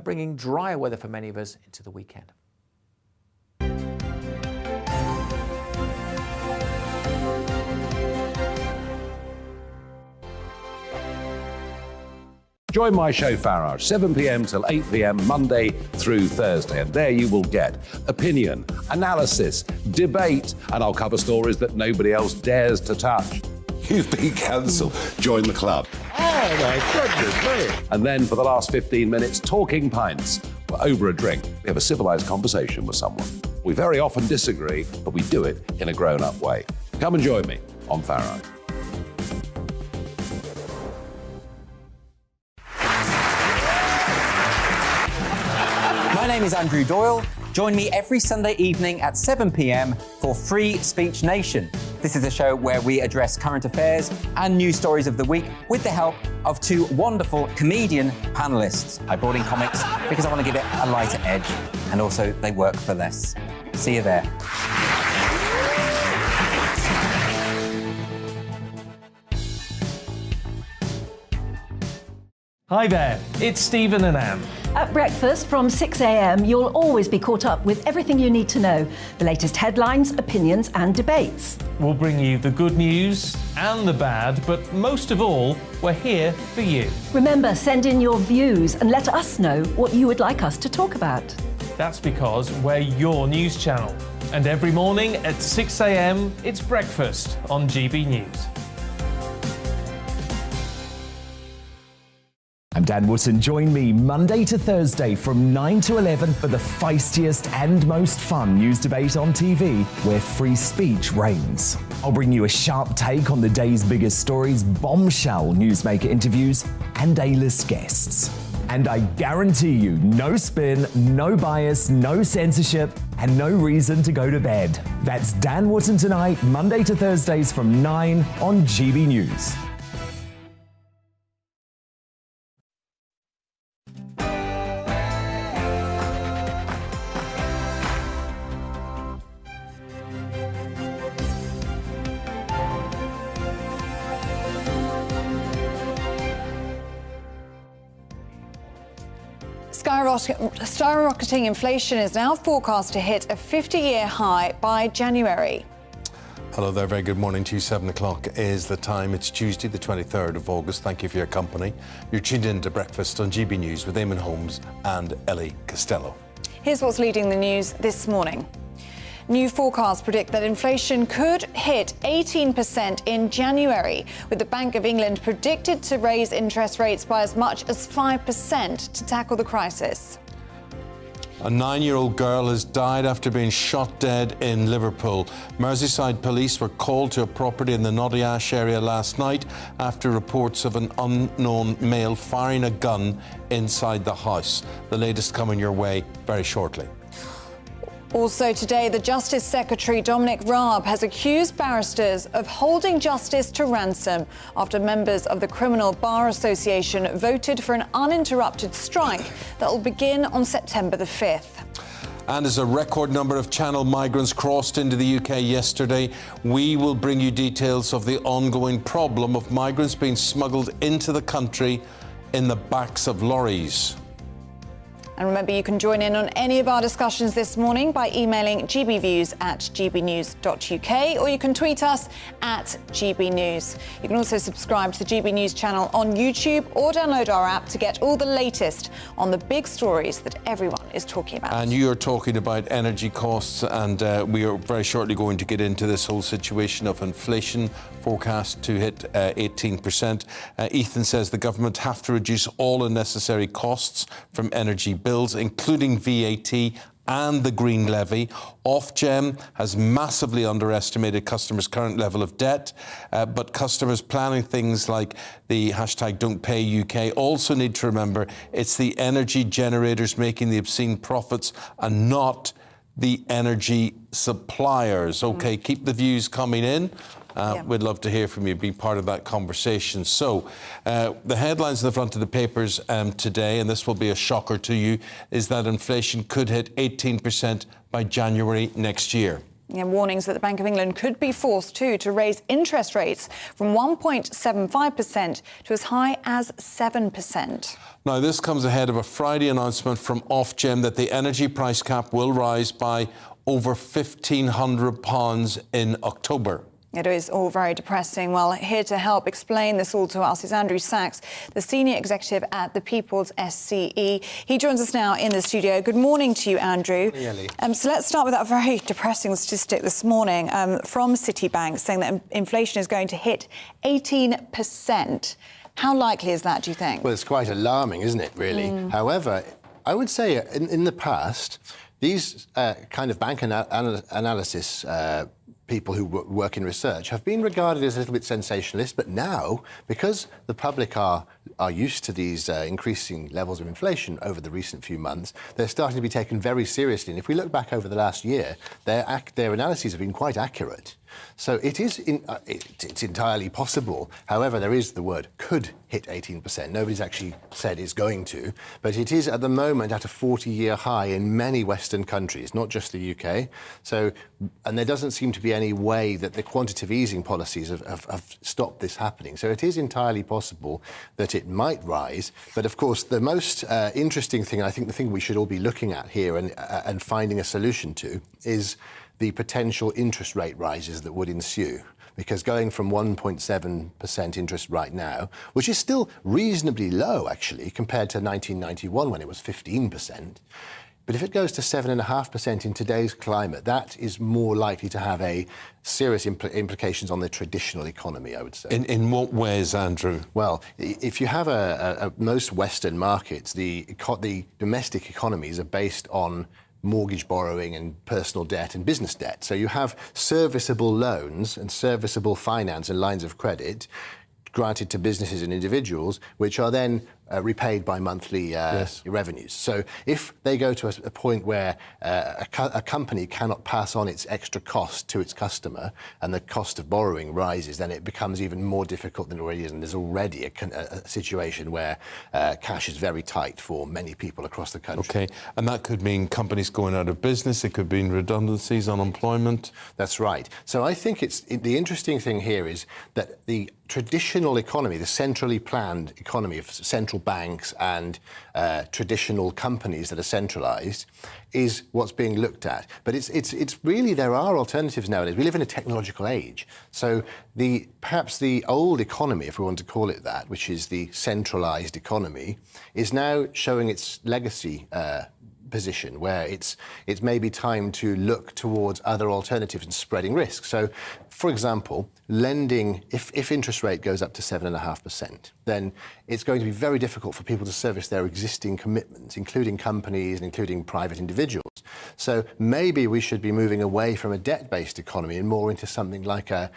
bringing drier weather for many of us into the weekend. Join my show Farage, 7 p.m. till 8 p.m. Monday through Thursday. And there you will get opinion, analysis, debate, and I'll cover stories that nobody else dares to touch. You've been cancelled. Join the club. Oh my goodness me. And then for the last 15 minutes, talking pints. We're over a drink. We have a civilised conversation with someone. We very often disagree, but we do it in a grown-up way. Come and join me on Farage. My name is Andrew Doyle. Join me every Sunday evening at 7 p.m. for Free Speech Nation. This is a show where we address current affairs and news stories of the week with the help of two wonderful comedian panellists. I brought in comics because I want to give it a lighter edge, and also they work for less. See you there. Hi there, it's Stephen and Anne. At breakfast from 6 a.m, you'll always be caught up with everything you need to know, the latest headlines, opinions and debates. We'll bring you the good news and the bad, but most of all, we're here for you. Remember, send in your views and let us know what you would like us to talk about. That's because we're your news channel. And every morning at 6 a.m, it's breakfast on GB News. I'm Dan Wootton. Join me Monday to Thursday from 9 to 11 for the feistiest and most fun news debate on TV, where free speech reigns. I'll bring you a sharp take on the day's biggest stories, bombshell newsmaker interviews, and A-list guests. And I guarantee you, no spin, no bias, no censorship, and no reason to go to bed. That's Dan Wootton Tonight, Monday to Thursdays from 9 on GB News. Skyrocketing inflation is now forecast to hit a 50-year high by January. Hello there, very good morning to you. 7 o'clock is the time. It's Tuesday, the 23rd of August. Thank you for your company. You're tuned in to Breakfast on GB News with Eamonn Holmes and Ellie Costello. Here's what's leading the news this morning. New forecasts predict that inflation could hit 18% in January, with the Bank of England predicted to raise interest rates by as much as 5% to tackle the crisis. A 9-year-old girl has died after being shot dead in Liverpool. Merseyside police were called to a property in the Notty Ash area last night after reports of an unknown male firing a gun inside the house. The latest coming your way very shortly. Also today, the Justice Secretary Dominic Raab has accused barristers of holding justice to ransom after members of the Criminal Bar Association voted for an uninterrupted strike that will begin on September the 5th. And as a record number of Channel migrants crossed into the UK yesterday, we will bring you details of the ongoing problem of migrants being smuggled into the country in the backs of lorries. And remember, you can join in on any of our discussions this morning by emailing gbviews@gbnews.uk, or you can tweet us at gbnews. You can also subscribe to the GB News channel on YouTube or download our app to get all the latest on the big stories that everyone is talking about. And you're talking about energy costs, and we are very shortly going to get into this whole situation of inflation forecast to hit 18%. Ethan says the government have to reduce all unnecessary costs from energy bills, including VAT and the Green Levy. Ofgem has massively underestimated customers' current level of debt, but customers planning things like the hashtag Don't Pay UK also need to remember it's the energy generators making the obscene profits and not the energy suppliers. OK, keep the views coming in. We'd love to hear from you, be part of that conversation. So, the headlines in the front of the papers today, and this will be a shocker to you, is that inflation could hit 18% by January next year. Warnings that the Bank of England could be forced to raise interest rates from 1.75% to as high as 7%. Now, this comes ahead of a Friday announcement from Ofgem that the energy price cap will rise by over £1,500 in October. It is all very depressing. Well, here to help explain this all to us is Andrew Sachs, the Senior Executive at the People's SCE. He joins us now in the studio. Good morning to you, Andrew. So let's start with that very depressing statistic this morning from Citibank saying that inflation is going to hit 18%. How likely is that, do you think? Well, it's quite alarming, isn't it, really? However, I would say in the past, these kind of bank analysis people who work in research have been regarded as a little bit sensationalist, but now, because the public are used to these increasing levels of inflation over the recent few months, they're starting to be taken very seriously. And if we look back over the last year, their analyses have been quite accurate. So it is it's entirely possible. However, there is the word could hit 18%. Nobody's actually said it's going to, but it is at the moment at a 40-year high in many Western countries, not just the UK. So, and there doesn't seem to be any way that the quantitative easing policies have stopped this happening. So it is entirely possible that it might rise. But of course, the most interesting thing, I think the thing we should all be looking at here and finding a solution to, is the potential interest rate rises that would ensue. Because going from 1.7% interest right now, which is still reasonably low, actually, compared to 1991 when it was 15%, but if it goes to 7.5% in today's climate, that is more likely to have a serious implications on the traditional economy, I would say. In what ways, Andrew? Well, if you have most Western markets, the domestic economies are based on mortgage borrowing and personal debt and business debt. So you have serviceable loans and serviceable finance and lines of credit granted to businesses and individuals, which are then repaid by monthly revenues. So if they go to a point where a company cannot pass on its extra cost to its customer and the cost of borrowing rises, then it becomes even more difficult than it already is. And there's already a situation where cash is very tight for many people across the country. OK, and that could mean companies going out of business. It could mean redundancies, unemployment. That's right. So I think the interesting thing here is that the traditional economy, the centrally planned economy of central banks and traditional companies that are centralised, is what's being looked at. But it's really, there are alternatives nowadays. We live in a technological age. So perhaps the old economy, if we want to call it that, which is the centralised economy, is now showing its legacy position where it's maybe time to look towards other alternatives and spreading risk. So, for example, lending, if interest rate goes up to 7.5%, then it's going to be very difficult for people to service their existing commitments, including companies and including private individuals. So maybe we should be moving away from a debt-based economy and more into something like an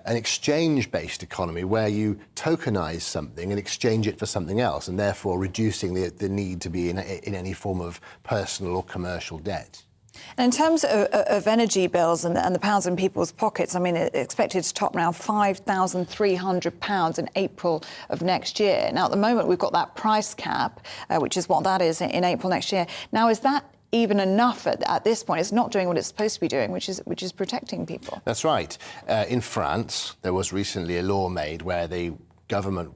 exchange-based economy where you tokenize something and exchange it for something else, and therefore reducing the need to be in any form of personal or commercial debt. And in terms of energy bills and the pounds in people's pockets, I mean, it's expected to top around £5,300 in April of next year. Now, at the moment, we've got that price cap, which is what that is in April next year. Now, is that even enough at this point? It's not doing what it's supposed to be doing, which is protecting people. That's right. In France, there was recently a law made where the government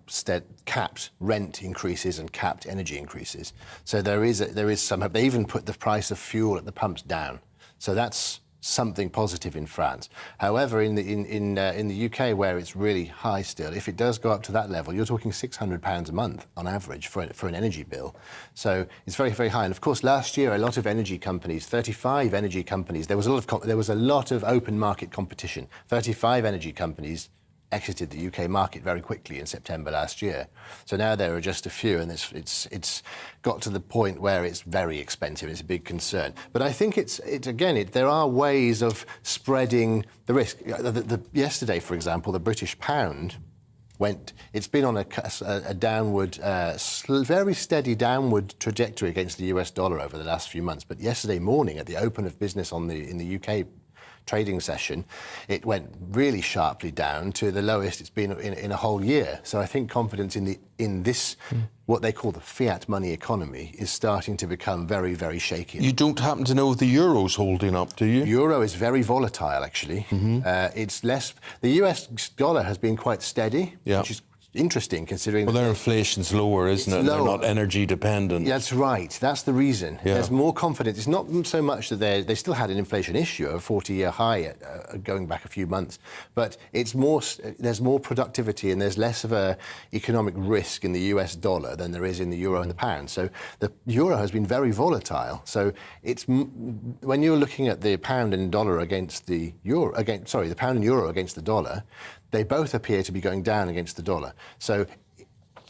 capped rent increases and capped energy increases. So there is some. They even put the price of fuel at the pumps down. So that's something positive in France. However, in the UK, where it's really high still, if it does go up to that level, you're talking £600 a month on average for an energy bill. So it's very, very high. And of course, last year, a lot of energy companies, 35 energy companies, there was a lot of open market competition. 35 energy companies exited the UK market very quickly in September last year. So now there are just a few, and it's got to the point where it's very expensive. It's a big concern. But I think there are ways of spreading the risk. Yesterday, for example, the British pound it's been on a downward, very steady downward trajectory against the US dollar over the last few months. But yesterday morning, at the open of business in the UK trading session, it went really sharply down to the lowest it's been in a whole year. So I think confidence in this, what they call the fiat money economy, is starting to become very, very shaky. You don't happen to know if the euro's holding up, do you? Euro is very volatile, actually. It's less. The US dollar has been quite steady, which is interesting considering. Well, their inflation's lower, isn't it? They're not energy dependent. That's right. That's the reason. Yeah. There's more confidence. It's not so much that they still had an inflation issue, a 40-year high going back a few months, but it's more. There's more productivity and there's less of a economic risk in the US dollar than there is in the euro and the pound. So the euro has been very volatile. So it's when you're looking at the pound and dollar against the euro, the pound and euro against the dollar, they both appear to be going down against the dollar. So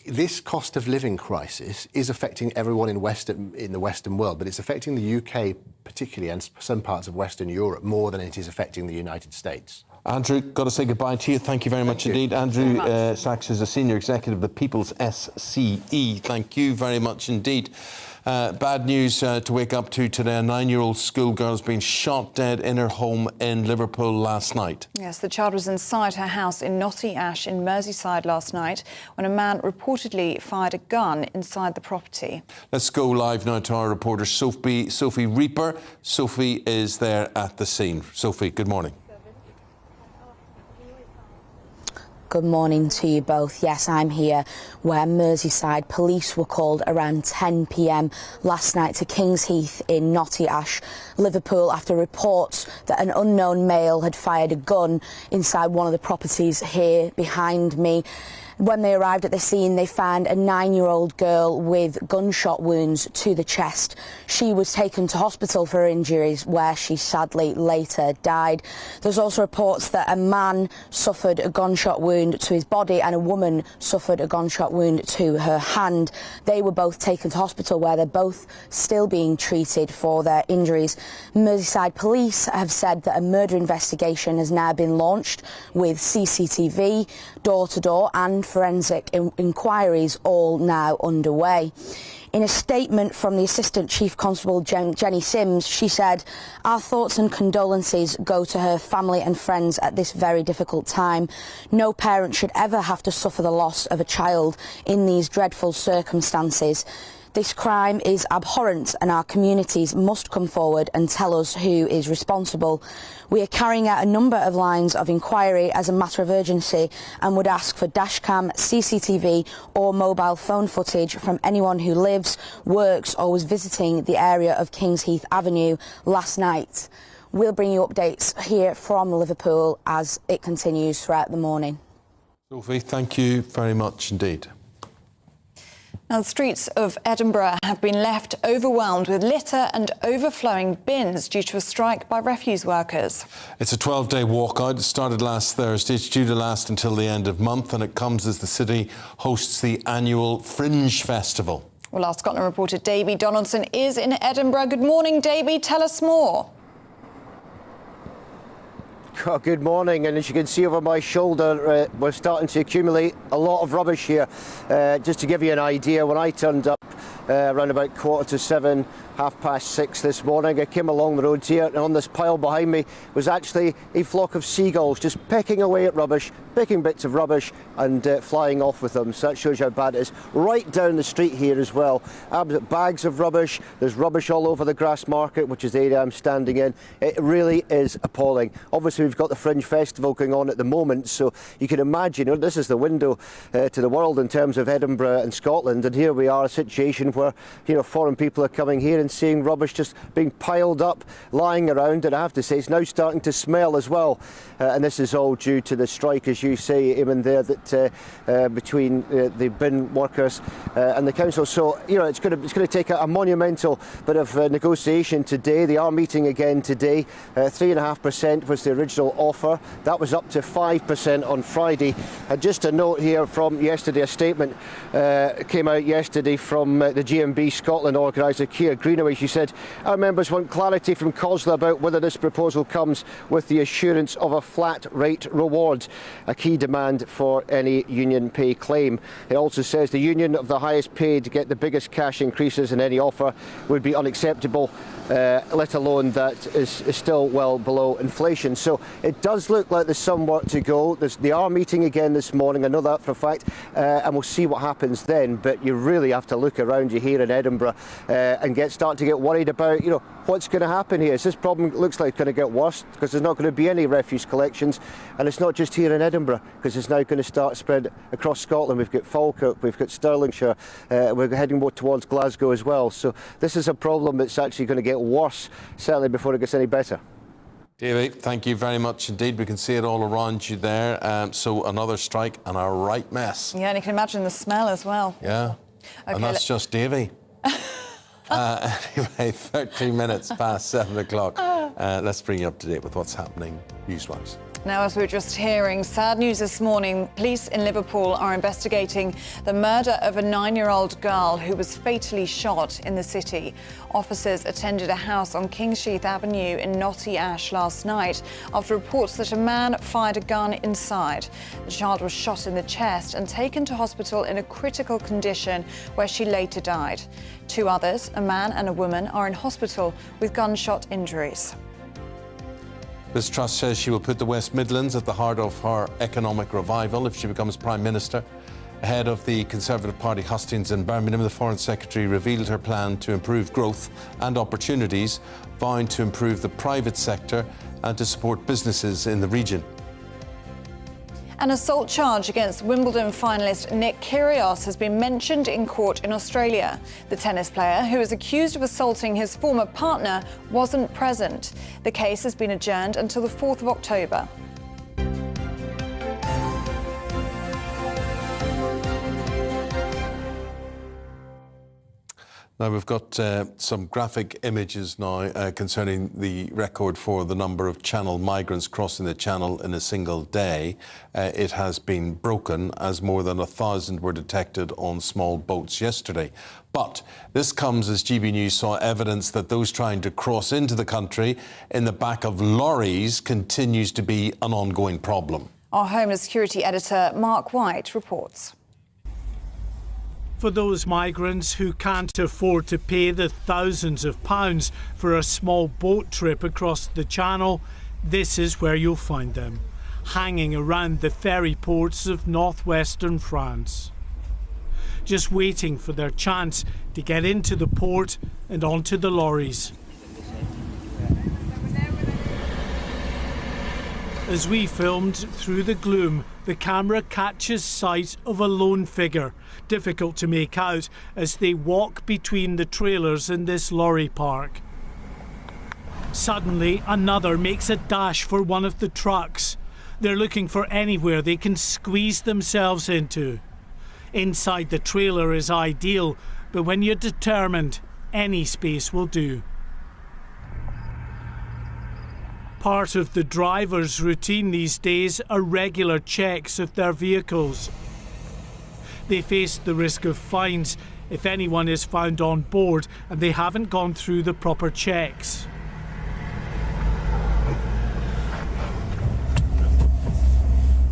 this cost of living crisis is affecting everyone in the Western world, but it's affecting the UK particularly and some parts of Western Europe more than it is affecting the United States. Andrew, got to say goodbye to you. Thank you very much indeed. Andrew Sachs is a senior executive of the People's SCE. Thank you very much indeed. Bad news to wake up to today. A 9-year-old schoolgirl has been shot dead in her home in Liverpool last night. Yes, the child was inside her house in Knotty Ash in Merseyside last night when a man reportedly fired a gun inside the property. Let's go live now to our reporter Sophie Reaper. Sophie is there at the scene. Sophie, good morning. Good morning to you both. Yes, I'm here where Merseyside police were called around 10 p.m. last night to King's Heath in Knotty Ash, Liverpool, after reports that an unknown male had fired a gun inside one of the properties here behind me. When they arrived at the scene, they found a 9-year-old girl with gunshot wounds to the chest. She was taken to hospital for her injuries, where she sadly later died. There's also reports that a man suffered a gunshot wound to his body and a woman suffered a gunshot wound to her hand. They were both taken to hospital, where they're both still being treated for their injuries. Merseyside police have said that a murder investigation has now been launched with CCTV, door-to-door and forensic inquiries all now underway. In a statement from the Assistant Chief Constable Jenny Sims, she said, "Our thoughts and condolences go to her family and friends at this very difficult time. No parent should ever have to suffer the loss of a child in these dreadful circumstances. This crime is abhorrent and our communities must come forward and tell us who is responsible. We are carrying out a number of lines of inquiry as a matter of urgency and would ask for dashcam, CCTV or mobile phone footage from anyone who lives, works or was visiting the area of King's Heath Avenue last night." We'll bring you updates here from Liverpool as it continues throughout the morning. Sophie, thank you very much indeed. Now, the streets of Edinburgh have been left overwhelmed with litter and overflowing bins due to a strike by refuse workers. It's a 12-day walkout. It started last Thursday. It's due to last until the end of month, and it comes as the city hosts the annual Fringe Festival. Well, our Scotland reporter Davy Donaldson is in Edinburgh. Good morning, Davy. Tell us more. Oh, good morning, and as you can see over my shoulder, we're starting to accumulate a lot of rubbish here. Just to give you an idea, when I turned up around about 7:15, 6:30 this morning, I came along the road here, and on this pile behind me was actually a flock of seagulls just pecking away at rubbish, picking bits of rubbish and flying off with them. So that shows you how bad it is. Right down the street here as well, bags of rubbish. There's rubbish all over the Grass Market, which is the area I'm standing in. It really is appalling. Obviously, we've got the Fringe Festival going on at the moment, so you can imagine, this is the window to the world in terms of Edinburgh and Scotland, and here we are, a situation where foreign people are coming here and seeing rubbish just being piled up, lying around, and I have to say it's now starting to smell as well. And this is all due to the strike, as you say, Eamonn, there, that between the bin workers and the council. So it's going to take a monumental bit of negotiation today. They are meeting again today. 3.5% was the original offer. That was up to 5% on Friday. And just a note here from yesterday, a statement came out yesterday from the GMB Scotland organiser, Keir Greenaway. She said, "Our members want clarity from COSLA about whether this proposal comes with the assurance of a flat rate reward, a key demand for any union pay claim." It also says the union of the highest paid get the biggest cash increases in any offer would be unacceptable, let alone that is still well below inflation. So it does look like there's some work to go. They are meeting again this morning, I know that for a fact, and we'll see what happens then. But you really have to look around you here in Edinburgh and start to get worried about, what's going to happen here. This problem looks like it's going to get worse because there's not going to be any refuse collections, and it's not just here in Edinburgh because it's now going to start spread across Scotland. We've got Falkirk, we've got Stirlingshire, we're heading more towards Glasgow as well. So this is a problem that's actually going to get worse, certainly before it gets any better. David, thank you very much indeed. We can see it all around you there. So another strike and a right mess. Yeah, and you can imagine the smell as well. Yeah, okay, and that's just Davy. Anyway, 13 minutes past 7 o'clock. Let's bring you up to date with what's happening news-wise. Now, as we were just hearing, sad news this morning. Police in Liverpool are investigating the murder of a 9-year-old girl who was fatally shot in the city. Officers attended a house on Kingsheath Avenue in Knotty Ash last night after reports that a man fired a gun inside. The child was shot in the chest and taken to hospital in a critical condition where she later died. 2 others, a man and a woman, are in hospital with gunshot injuries. Liz Truss says she will put the West Midlands at the heart of her economic revival if she becomes Prime Minister. Ahead of the Conservative Party hustings in Birmingham, the Foreign Secretary revealed her plan to improve growth and opportunities, vowing to improve the private sector and to support businesses in the region. An assault charge against Wimbledon finalist Nick Kyrgios has been mentioned in court in Australia. The tennis player, who is accused of assaulting his former partner, wasn't present. The case has been adjourned until the 4th of October. Now, we've got some graphic images now concerning the record for the number of Channel migrants crossing the Channel in a single day. It has been broken as more than 1,000 were detected on small boats yesterday. But this comes as GB News saw evidence that those trying to cross into the country in the back of lorries continues to be an ongoing problem. Our Home and Security editor Mark White reports. For those migrants who can't afford to pay the thousands of pounds for a small boat trip across the Channel, this is where you'll find them, hanging around the ferry ports of northwestern France, just waiting for their chance to get into the port and onto the lorries. As we filmed through the gloom, the camera catches sight of a lone figure, difficult to make out as they walk between the trailers in this lorry park. Suddenly, another makes a dash for one of the trucks. They're looking for anywhere they can squeeze themselves into. Inside the trailer is ideal, but when you're determined, any space will do. Part of the driver's routine these days are regular checks of their vehicles. They face the risk of fines if anyone is found on board and they haven't gone through the proper checks.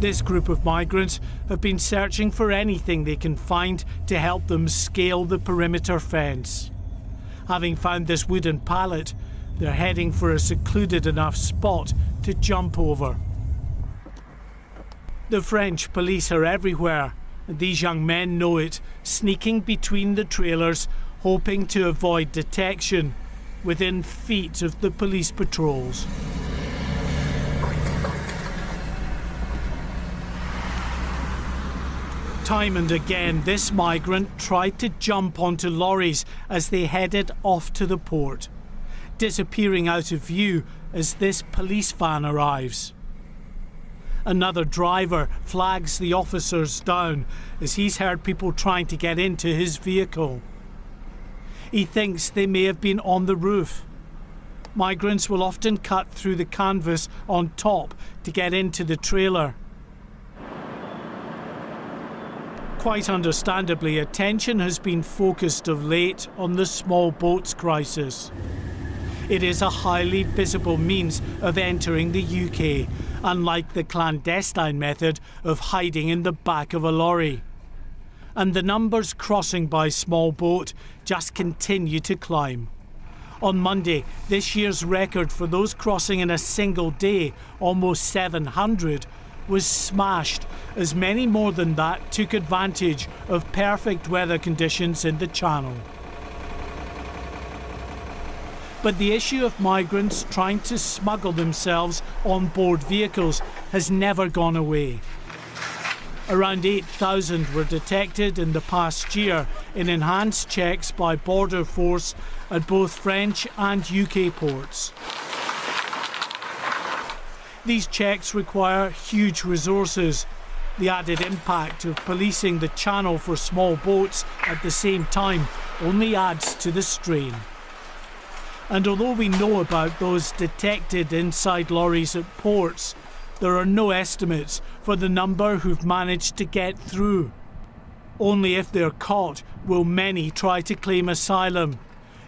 This group of migrants have been searching for anything they can find to help them scale the perimeter fence. Having found this wooden pallet, they're heading for a secluded enough spot to jump over. The French police are everywhere, and these young men know it, sneaking between the trailers, hoping to avoid detection, within feet of the police patrols. Time and again, this migrant tried to jump onto lorries as they headed off to the port, disappearing out of view as this police van arrives. Another driver flags the officers down as he's heard people trying to get into his vehicle. He thinks they may have been on the roof. Migrants will often cut through the canvas on top to get into the trailer. Quite understandably, attention has been focused of late on the small boats crisis. It is a highly visible means of entering the UK, unlike the clandestine method of hiding in the back of a lorry. And the numbers crossing by small boat just continue to climb. On Monday, this year's record for those crossing in a single day, almost 700, was smashed, as many more than that took advantage of perfect weather conditions in the Channel. But the issue of migrants trying to smuggle themselves on board vehicles has never gone away. Around 8,000 were detected in the past year in enhanced checks by Border Force at both French and UK ports. These checks require huge resources. The added impact of policing the Channel for small boats at the same time only adds to the strain. And although we know about those detected inside lorries at ports, there are no estimates for the number who've managed to get through. Only if they're caught will many try to claim asylum.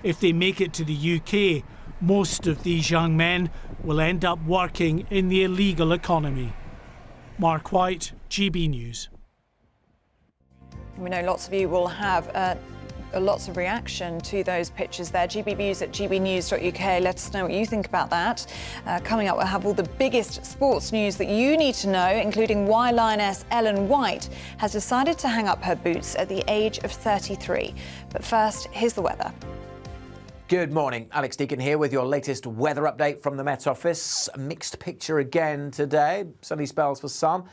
If they make it to the UK, most of these young men will end up working in the illegal economy. Mark White, GB News. We know lots of you will have lots of reaction to those pictures there. GBViews at gbnews.uk. Let us know what you think about that. Coming up, we'll have all the biggest sports news that you need to know, including why Lioness Ellen White has decided to hang up her boots at the age of 33. But first, here's the weather. Good morning, Alex Deakin here with your latest weather update from the Met Office. A mixed picture again today. Sunny spells for some.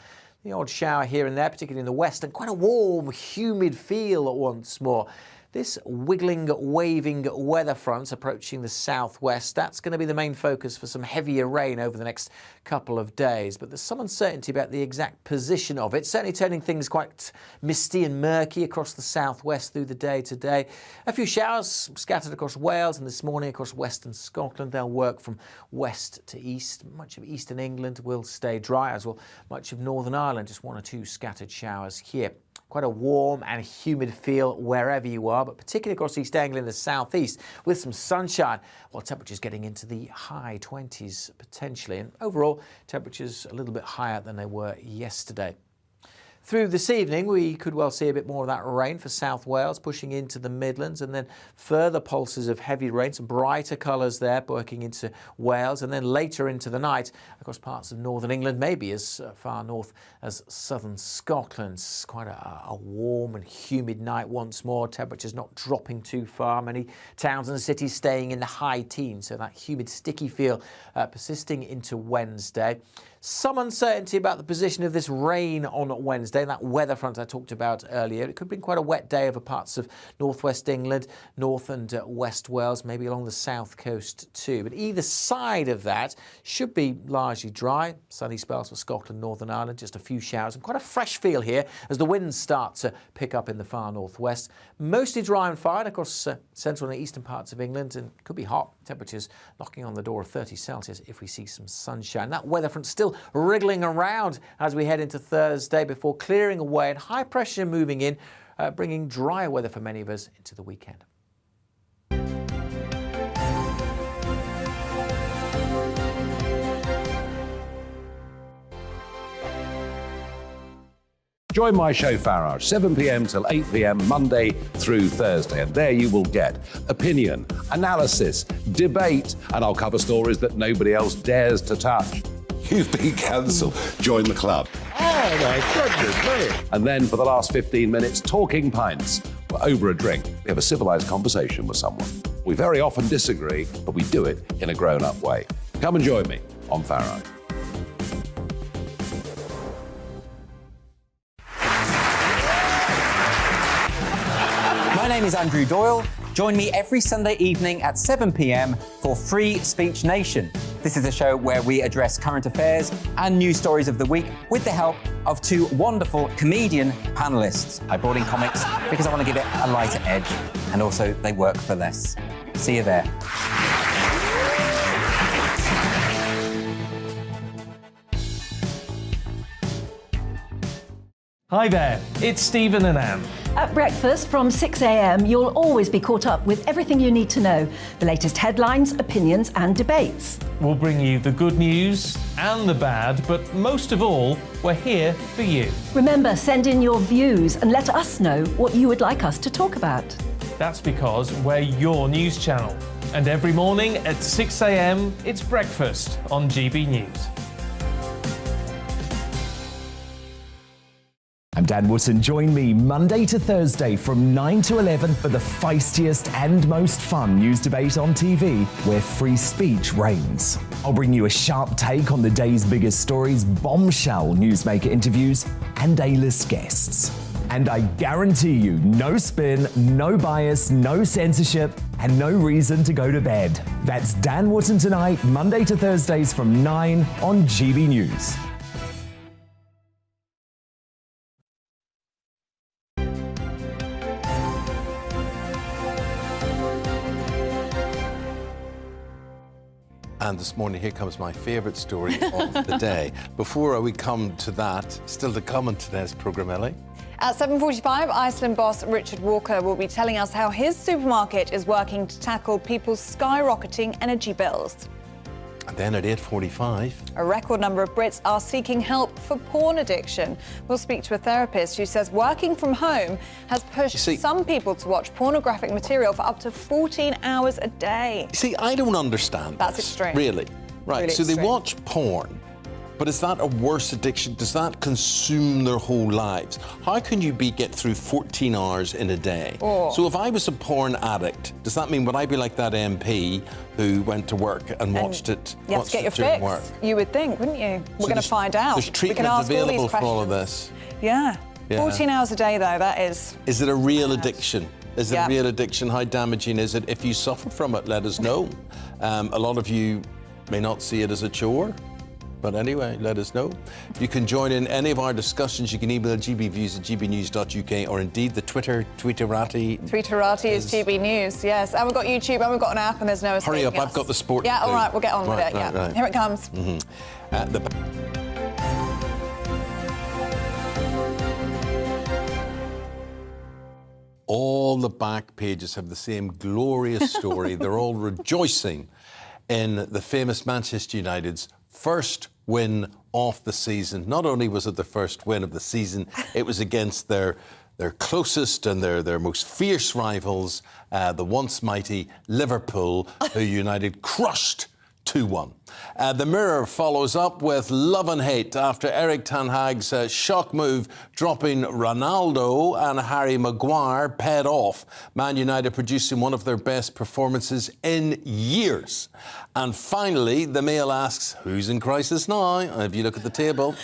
The odd shower here and there, particularly in the west, and quite a warm, humid feel once more. This wiggling, waving weather front approaching the southwest, that's going to be the main focus for some heavier rain over the next couple of days. But there's some uncertainty about the exact position of it, certainly turning things quite misty and murky across the southwest through the day today. A few showers scattered across Wales and this morning across western Scotland. They'll work from west to east. Much of eastern England will stay dry, as will much of Northern Ireland. Just one or two scattered showers here. Quite a warm and humid feel wherever you are, but particularly across East Anglia and the southeast with some sunshine, while temperatures getting into the high 20s potentially. And overall, temperatures a little bit higher than they were yesterday. Through this evening, we could well see a bit more of that rain for South Wales, pushing into the Midlands, and then further pulses of heavy rain, some brighter colours there, working into Wales, and then later into the night across parts of northern England, maybe as far north as southern Scotland. Quite a warm and humid night once more, temperatures not dropping too far, many towns and cities staying in the high teens, so that humid, sticky feel persisting into Wednesday. Some uncertainty about the position of this rain on Wednesday, that weather front I talked about earlier. It could bring quite a wet day over parts of northwest England, north and west Wales, maybe along the south coast too. But either side of that should be largely dry. Sunny spells for Scotland, Northern Ireland, just a few showers and quite a fresh feel here as the winds start to pick up in the far northwest. Mostly dry and fine across central and eastern parts of England, and could be hot. Temperatures knocking on the door of 30 Celsius if we see some sunshine. That weather front still wriggling around as we head into Thursday before clearing away and high pressure moving in, bringing drier weather for many of us into the weekend. Join my show Farage, 7 p.m. till 8 p.m. Monday through Thursday. And there you will get opinion, analysis, debate, and I'll cover stories that nobody else dares to touch. You've been cancelled. Join the club. Oh my goodness me. And then for the last 15 minutes, talking pints. Over a drink, we have a civilised conversation with someone. We very often disagree, but we do it in a grown-up way. Come and join me on Farage. My name is Andrew Doyle. Join me every Sunday evening at 7 p.m. for Free Speech Nation. This is a show where we address current affairs and news stories of the week with the help of two wonderful comedian panellists. I brought in comics because I want to give it a lighter edge, and also they work for less. See you there. Hi there, it's Stephen and Anne. At breakfast from 6 a.m, you'll always be caught up with everything you need to know, the latest headlines, opinions and debates. We'll bring you the good news and the bad, but most of all, we're here for you. Remember, send in your views and let us know what you would like us to talk about. That's because we're your news channel. And every morning at 6 a.m, it's breakfast on GB News. I'm Dan Wootton. Join me Monday to Thursday from 9 to 11 for the feistiest and most fun news debate on TV, where free speech reigns. I'll bring you a sharp take on the day's biggest stories, bombshell newsmaker interviews, and A-list guests. And I guarantee you, no spin, no bias, no censorship, and no reason to go to bed. That's Dan Wootton Tonight, Monday to Thursdays from 9 on GB News. And this morning, here comes my favourite story of the day. Before we come to that, still to come on today's programme, Ellie. At 7:45, Iceland boss Richard Walker will be telling us how his supermarket is working to tackle people's skyrocketing energy bills. And then at 8:45... a record number of Brits are seeking help for porn addiction. We'll speak to a therapist who says working from home has pushed some people to watch pornographic material for up to 14 hours a day. You see, I don't understand That's this, extreme. Really. Right, Really so extreme. they watch porn, but is that a worse addiction? Does that consume their whole lives? How can you get through 14 hours in a day? Oh. So if I was a porn addict, does that mean would I be like that MP who went to work and watched it? You have to get your during fix. work? You would think, wouldn't you? We're going to there's- find out. There's We can treatment ask all these available for all of questions. this. Yeah. Yeah. 14 hours a day, though, that is... Is it a real addiction? Is it Yeah. a real addiction? How damaging is it? If you suffer from it, let us know. A lot of you may not see it as a chore, but anyway, let us know. You can join in any of our discussions. You can email gbviews@gbnews.uk, or indeed the Twitterati. Twitterati is GB News, yes. And we've got YouTube, and we've got an app, and there's no escaping Hurry up, us. I've got the sport. Yeah, to all do. right, we'll get on with it, yeah. Right. Here it comes. All the back pages have the same glorious story. They're all rejoicing in the famous Manchester United's first win of the season. Not only was it the first win of the season, it was against their closest and their most fierce rivals, the once mighty Liverpool, who United crushed 2-1. The Mirror follows up with love and hate after Erik ten Hag's shock move, dropping Ronaldo and Harry Maguire paid off. Man United producing one of their best performances in years. And finally, the Mail asks, who's in crisis now? If you look at the table,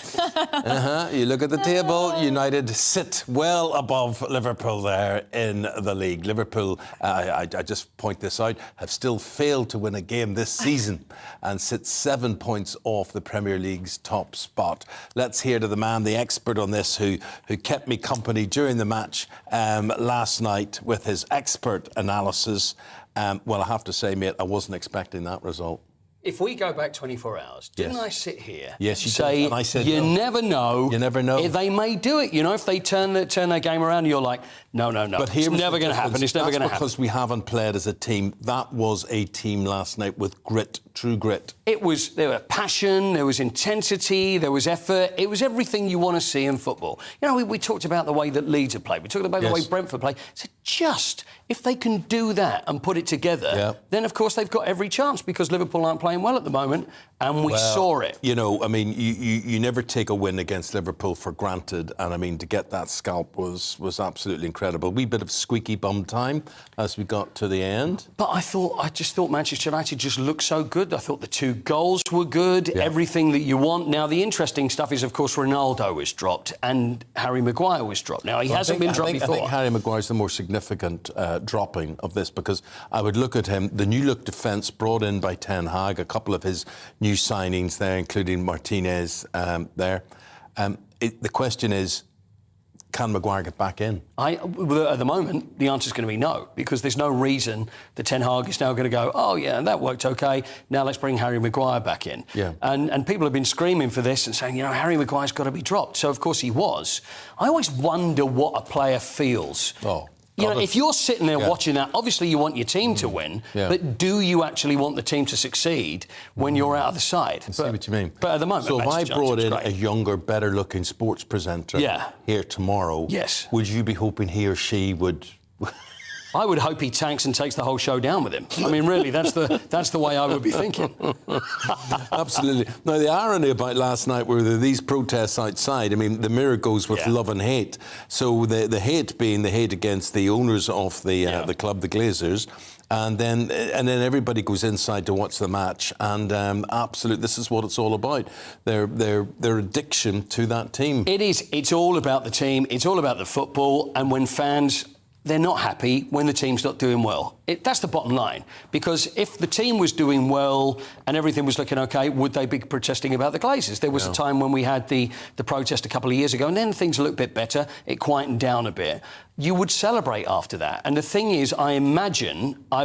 you look at the table, United sit well above Liverpool there in the league. Liverpool, I just point this out, have still failed to win a game this season and sit 7 points off the Premier League's top spot. Let's hear to the man, the expert on this, who kept me company during the match last night with his expert analysis. Well, I have to say, mate, I wasn't expecting that result. If we go back 24 hours, didn't I sit here you say, did, and I said you no. never know. You never know. If they may do it, you know, if they turn their game around, you're like, no. But It's never going to happen. It's never going to happen. Because we haven't played as a team. That was a team last night with grit, true grit. There was passion, there was intensity, there was effort. It was everything you want to see in football. You know, we talked about the way that Leeds have played. We talked about the way Brentford played. So just, if they can do that and put it together, then, of course, they've got every chance because Liverpool aren't playing well at the moment, and we saw it. You know, I mean, you never take a win against Liverpool for granted, and, I mean, to get that scalp was absolutely incredible. Wee bit of squeaky bum time as we got to the end. But I just thought Manchester United just looked so good. I thought the 2 goals were good, everything that you want. Now, the interesting stuff is, of course, Ronaldo was dropped and Harry Maguire was dropped. Now, he hasn't been dropped before. I think Harry Maguire's the more significant dropping of this, because I would look at him, the new look defence brought in by Ten Hag, a couple of his new signings there, including Martinez there. The question is, can Maguire get back in? At the moment, the answer's going to be no, because there's no reason that Ten Hag is now going to go, oh, yeah, that worked OK, now let's bring Harry Maguire back in. Yeah. And people have been screaming for this and saying, you know, Harry Maguire's got to be dropped. So, of course, he was. I always wonder what a player feels. Oh. You know, if you're sitting there watching that, obviously you want your team to win, but do you actually want the team to succeed when you're out of the side? I see what you mean. But at the moment, so if I brought in a younger, better-looking sports presenter here tomorrow, would you be hoping he or she would... I would hope he tanks and takes the whole show down with him. I mean, really, that's the way I would be thinking. Absolutely. Now, the irony about last night were these protests outside. I mean, the Mirror goes with love and hate. So the hate being the hate against the owners of the club, the Glazers. And then everybody goes inside to watch the match, and absolutely, this is what it's all about. Their addiction to that team. It is. It's all about the team. It's all about the football. And when fans, they're not happy when the team's not doing well. That's the bottom line. Because if the team was doing well and everything was looking OK, would they be protesting about the Glazers? There was a time when we had the protest a couple of years ago, and then things looked a bit better. It quietened down a bit. You would celebrate after that. And the thing is, I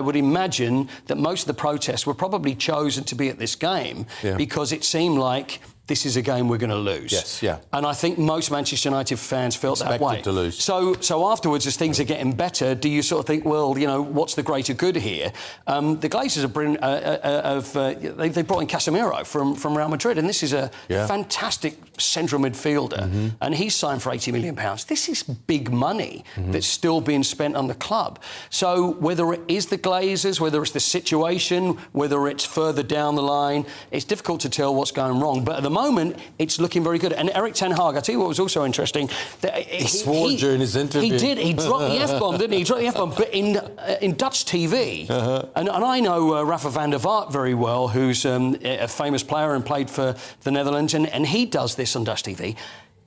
would imagine that most of the protests were probably chosen to be at this game because it seemed like this is a game we're going to lose. Yes, yeah. And I think most Manchester United fans felt that way. Expected to lose. So afterwards, as things are getting better, do you sort of think, well, you know, what's the greater good here? The Glazers they've brought in Casemiro from Real Madrid, and this is a fantastic central midfielder, and he's signed for £80 million. This is big money that's still being spent on the club. So whether it is the Glazers, whether it's the situation, whether it's further down the line, it's difficult to tell what's going wrong. But at the moment, it's looking very good. And Erik ten Hag, I tell you what was also interesting. He swore during his interview. He did. He dropped the F-bomb, didn't he? He dropped the F-bomb. But in Dutch TV, and I know Rafa van der Vaart very well, who's a famous player and played for the Netherlands, and he does this on Dutch TV.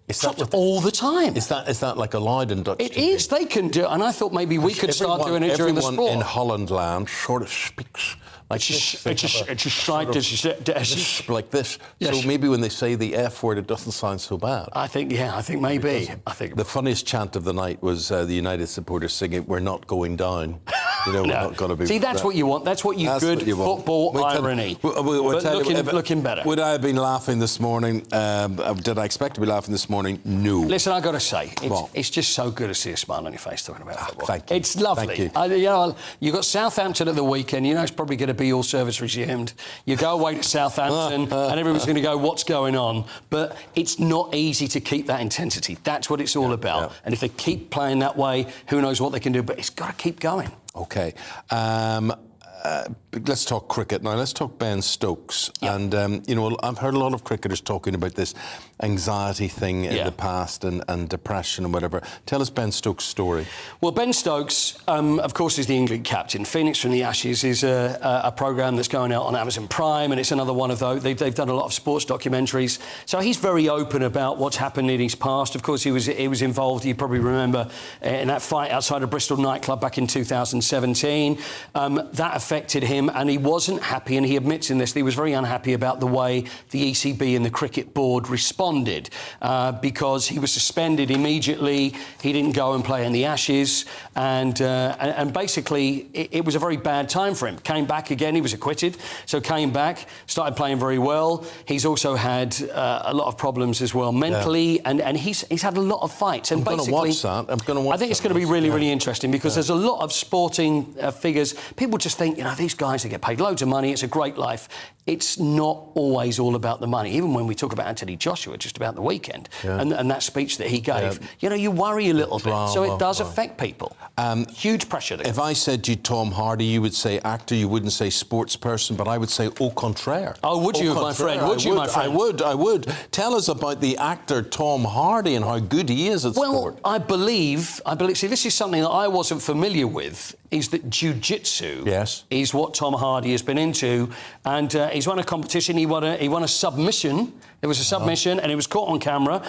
It's all the time. Is that like allowed in Dutch TV? It is. They can do it, and I thought maybe we could start doing it during the sport. Everyone in Hollandland sort of speaks like like this. Yes. So maybe when they say the F word, it doesn't sound so bad. I think maybe. The funniest chant of the night was the United supporters singing, "We're not going down." You know, we're not going to be... See, that's what you want. That's what you football irony. But looking better. Would I have been laughing this morning? Did I expect to be laughing this morning? No. Listen, I've got to say, it's just so good to see a smile on your face talking about football. Thank you. It's lovely. Thank you. You got Southampton at the weekend. You know it's probably going to be all service resumed. You go away to Southampton and everyone's going to go, what's going on? But it's not easy to keep that intensity. That's what it's all about. And if they keep playing that way, who knows what they can do. But it's got to keep going. OK. Let's talk cricket now. Let's talk Ben Stokes. And, I've heard a lot of cricketers talking about this anxiety thing in the past and depression and whatever. Tell us Ben Stokes' story. Well, Ben Stokes, of course, is the England captain. Phoenix from the Ashes is a programme that's going out on Amazon Prime, and it's another one of those. They've done a lot of sports documentaries. So he's very open about what's happened in his past. Of course, he was involved, you probably remember, in that fight outside a Bristol nightclub back in 2017. That affected him, and he wasn't happy, and he admits in this that he was very unhappy about the way the ECB and the Cricket Board responded, because he was suspended immediately. He didn't go and play in the Ashes, and basically it was a very bad time for him. Came back again, he was acquitted, so came back, started playing very well. He's also had a lot of problems as well mentally, and he's had a lot of fights. And I'm going to watch that. I think it's going to be really, really interesting, because there's a lot of sporting figures. People just think, these guys, they get paid loads of money, it's a great life. It's not always all about the money. Even when we talk about Anthony Joshua just about the weekend and that speech that he gave, you worry a little bit. So it does affect people. Huge pressure. If I said to you Tom Hardy, you would say actor, you wouldn't say sports person, but I would say au contraire. Oh, would you, my friend? Would you, my friend? I would. Tell us about the actor Tom Hardy and how good he is at sport. Well, I believe, see, this is something that I wasn't familiar with, is that jiu-jitsu is what Tom Hardy has been into, and he's won a competition. He won a submission. There was a submission, and it was caught on camera.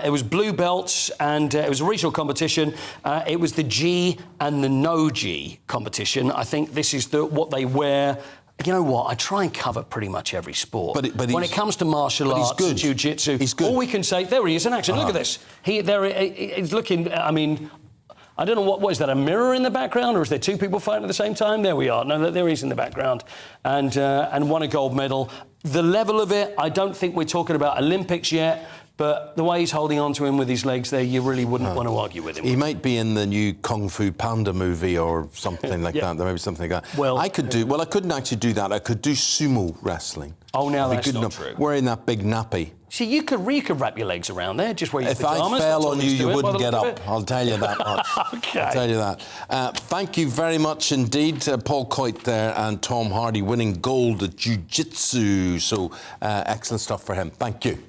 It was blue belts, and it was a regional competition. It was the G and the no G competition. I think this is what they wear. You know what? I try and cover pretty much every sport. But when it comes to martial arts and jiu-jitsu, all we can say, there he is in action. Look at this. He's looking, I don't know, what is that, a mirror in the background, or is there two people fighting at the same time? There we are. No, there he is in the background. And won a gold medal. The level of it, I don't think we're talking about Olympics yet, but the way he's holding on to him with his legs there, you really wouldn't want to argue with him. He might be in the new Kung Fu Panda movie or something like that. There may be something like that. Well, I couldn't actually do that. I could do sumo wrestling. Oh, now that's not true. Wearing that big nappy. See, you could wrap your legs around there, just wear your pajamas. pyjamas. If I fell on you, you wouldn't get up. I'll tell you that much. Okay. I'll tell you that. Thank you very much indeed, Paul Coit there and Tom Hardy winning gold at jiu-jitsu. So excellent stuff for him. Thank you.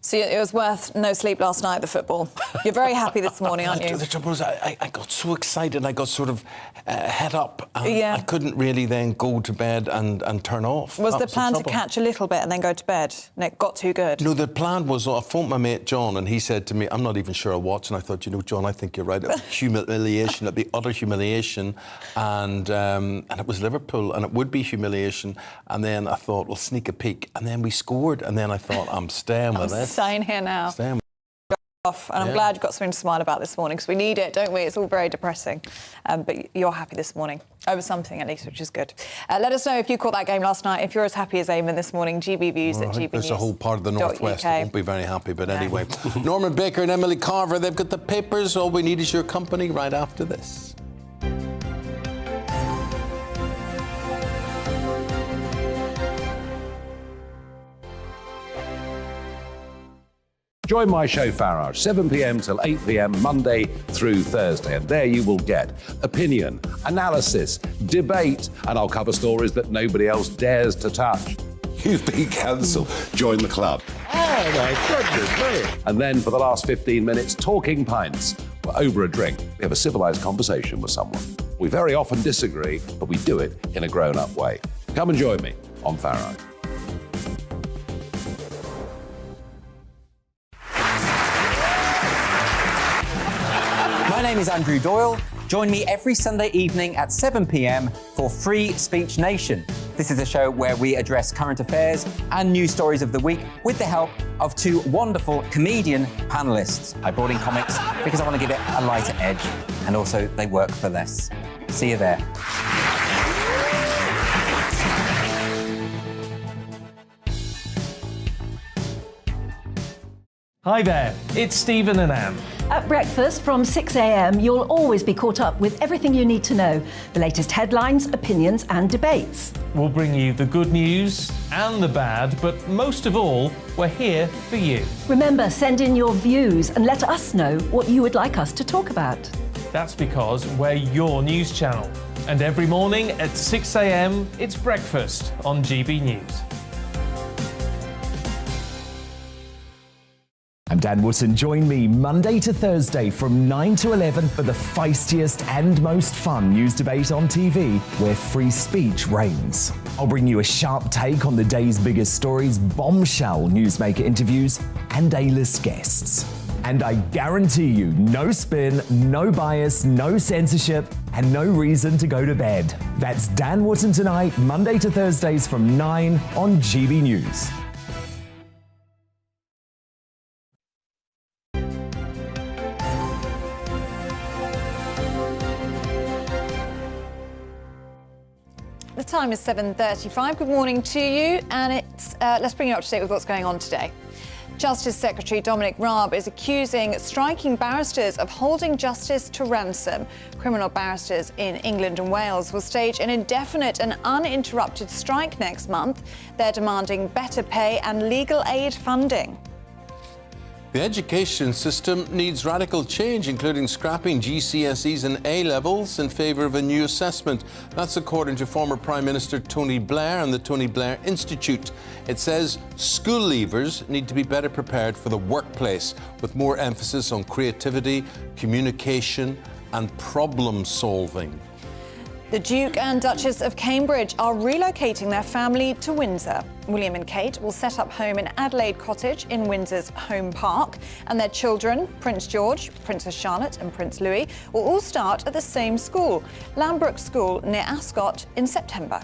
So it was worth no sleep last night, the football. You're very happy this morning, aren't you? The trouble was I got so excited, I got sort of head up, and I couldn't really then go to bed and turn off. Was the plan to catch a little bit and then go to bed, and it got too good? No, the plan was, I phoned my mate John, and he said to me, I'm not even sure I'll watch, and I thought, John, I think you're right. It'd be humiliation, it'd be utter humiliation, and it was Liverpool, and it would be humiliation, and then I thought, we'll sneak a peek, and then we scored, and then I thought, I'm staying with it. Staying here now. Off, and I'm glad you've got something to smile about this morning, because we need it, don't we? It's all very depressing. But you're happy this morning, over something at least, which is good. Let us know if you caught that game last night, if you're as happy as Eamonn this morning. GB Views at GB News. There's a whole part of the Northwest that won't be very happy, but anyway. Norman Baker and Emily Carver, they've got the papers. All we need is your company right after this. Join my show Farage, 7 p.m. till 8 p.m. Monday through Thursday, and there you will get opinion, analysis, debate, and I'll cover stories that nobody else dares to touch. You've been cancelled. Join the club. Oh my goodness me! And then for the last 15 minutes, talking pints. We're over a drink. We have a civilised conversation with someone. We very often disagree, but we do it in a grown-up way. Come and join me on Farage. My name is Andrew Doyle. Join me every Sunday evening at 7 p.m. for Free Speech Nation. This is a show where we address current affairs and news stories of the week with the help of two wonderful comedian panellists. I brought in comics because I want to give it a lighter edge, and also they work for less. See you there. Hi there, it's Stephen and Anne. At breakfast from 6 a.m, you'll always be caught up with everything you need to know, the latest headlines, opinions and debates. We'll bring you the good news and the bad, but most of all, we're here for you. Remember, send in your views and let us know what you would like us to talk about. That's because we're your news channel. And every morning at 6 a.m, it's breakfast on GB News. I'm Dan Wootton. Join me Monday to Thursday from 9 to 11 for the feistiest and most fun news debate on TV, where free speech reigns. I'll bring you a sharp take on the day's biggest stories, bombshell newsmaker interviews, and A-list guests. And I guarantee you, no spin, no bias, no censorship, and no reason to go to bed. That's Dan Wootton tonight, Monday to Thursdays from 9 on GB News. The time is 7:35. Good morning to you, and let's bring you up to date with what's going on today. Justice Secretary Dominic Raab is accusing striking barristers of holding justice to ransom. Criminal barristers in England and Wales will stage an indefinite and uninterrupted strike next month. They're demanding better pay and legal aid funding. The education system needs radical change, including scrapping GCSEs and A-levels in favour of a new assessment. That's according to former Prime Minister Tony Blair and the Tony Blair Institute. It says school leavers need to be better prepared for the workplace, with more emphasis on creativity, communication and problem solving. The Duke and Duchess of Cambridge are relocating their family to Windsor. William and Kate will set up home in Adelaide Cottage in Windsor's Home Park, and their children, Prince George, Princess Charlotte and Prince Louis, will all start at the same school, Lambrook School near Ascot, in September.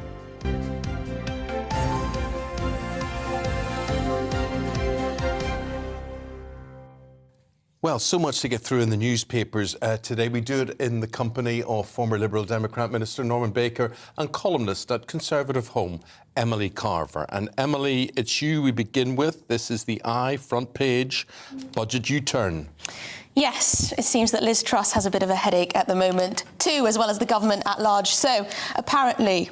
Well, so much to get through in the newspapers today. We do it in the company of former Liberal Democrat Minister Norman Baker and columnist at Conservative Home, Emily Carver. And Emily, it's you we begin with. This is the front page, budget U-turn. Yes, it seems that Liz Truss has a bit of a headache at the moment too, as well as the government at large. So apparently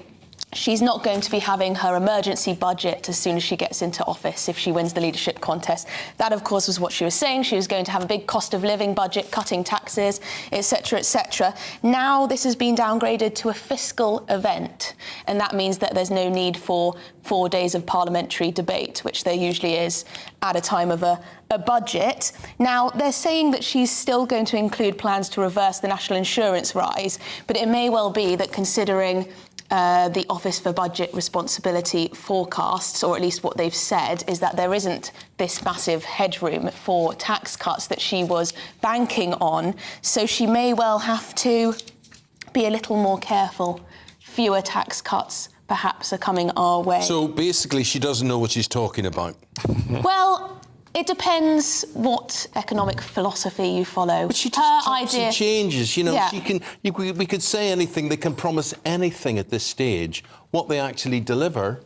she's not going to be having her emergency budget as soon as she gets into office if she wins the leadership contest. That, of course, was what she was saying. She was going to have a big cost of living budget, cutting taxes, etc., etc. Now this has been downgraded to a fiscal event, and that means that there's no need for 4 days of parliamentary debate, which there usually is at a time of a budget. Now, they're saying that she's still going to include plans to reverse the national insurance rise, but it may well be that, considering the Office for Budget Responsibility forecasts, or at least what they've said, is that there isn't this massive headroom for tax cuts that she was banking on. So she may well have to be a little more careful. Fewer tax cuts perhaps are coming our way. So basically she doesn't know what she's talking about. Well, it depends what economic philosophy you follow. But she just changes, you know. Yeah. We could say anything, they can promise anything at this stage. What they actually deliver.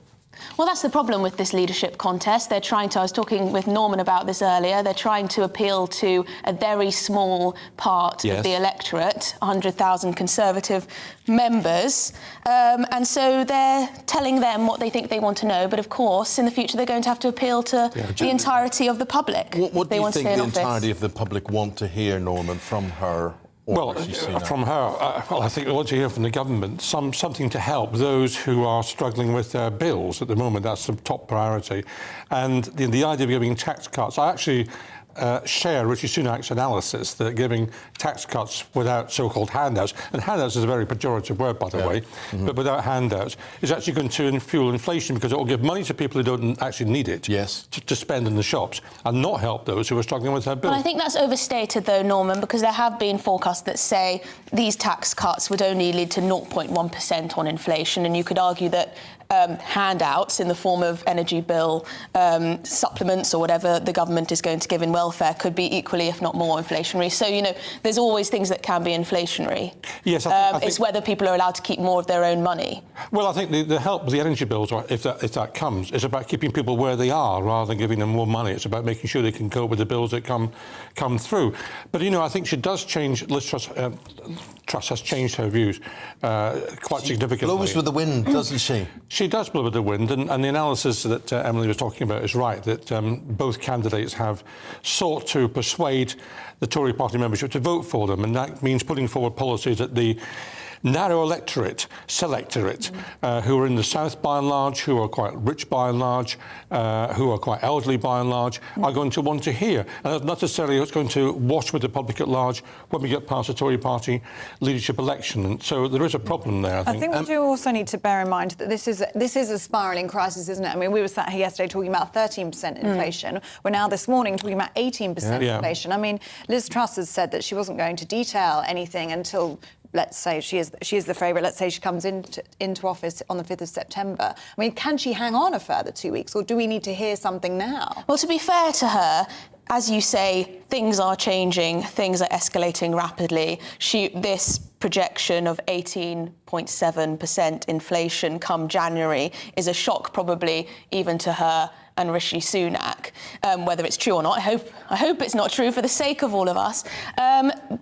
Well, that's the problem with this leadership contest. They're trying to, I was talking with Norman about this earlier, they're trying to appeal to a very small part of the electorate, 100,000 Conservative members. And so they're telling them what they think they want to know. But of course, in the future, they're going to have to appeal to the entirety of the public. What do you think the entirety of the public want to hear, Norman, from her? Well, from her, I think we want to hear from the government something to help those who are struggling with their bills at the moment. That's the top priority. And the idea of giving tax cuts, I actually share Rishi Sunak's analysis that giving tax cuts without so-called handouts, and handouts is a very pejorative word, by the way, but without handouts, is actually going to fuel inflation, because it will give money to people who don't actually need it to spend in the shops, and not help those who are struggling with their bills. Well, I think that's overstated, though, Norman, because there have been forecasts that say these tax cuts would only lead to 0.1% on inflation, and you could argue that handouts in the form of energy bill supplements or whatever the government is going to give in welfare could be equally, if not more, inflationary. So, you know, there's always things that can be inflationary. Yes, I think it's whether people are allowed to keep more of their own money. Well, I think the help with the energy bills, if that comes, is about keeping people where they are rather than giving them more money. It's about making sure they can cope with the bills that come through. But, you know, I think she does change. Liz Truss has changed her views quite significantly. Blows with the wind, doesn't she? She does blow with the wind, and the analysis that Emily was talking about is right, that both candidates have sought to persuade the Tory party membership to vote for them, and that means putting forward policies that the narrow selectorate, who are in the south by and large, who are quite rich by and large, who are quite elderly by and large, are going to want to hear. And that's not necessarily what's going to wash with the public at large when we get past the Tory party leadership election. And so there is a problem there, I think. I think we do also need to bear in mind that this is a spiralling crisis, isn't it? I mean, we were sat here yesterday talking about 13% inflation. We're now this morning talking about 18% inflation. I mean, Liz Truss has said that she wasn't going to detail anything until, let's say, she is the favourite. Let's say she comes into office on the 5th of September. I mean, can she hang on a further 2 weeks, or do we need to hear something now? Well, to be fair to her, as you say, things are changing, things are escalating rapidly. This projection of 18.7% inflation come January is a shock probably even to her and Rishi Sunak. Whether it's true or not, I hope it's not true for the sake of all of us.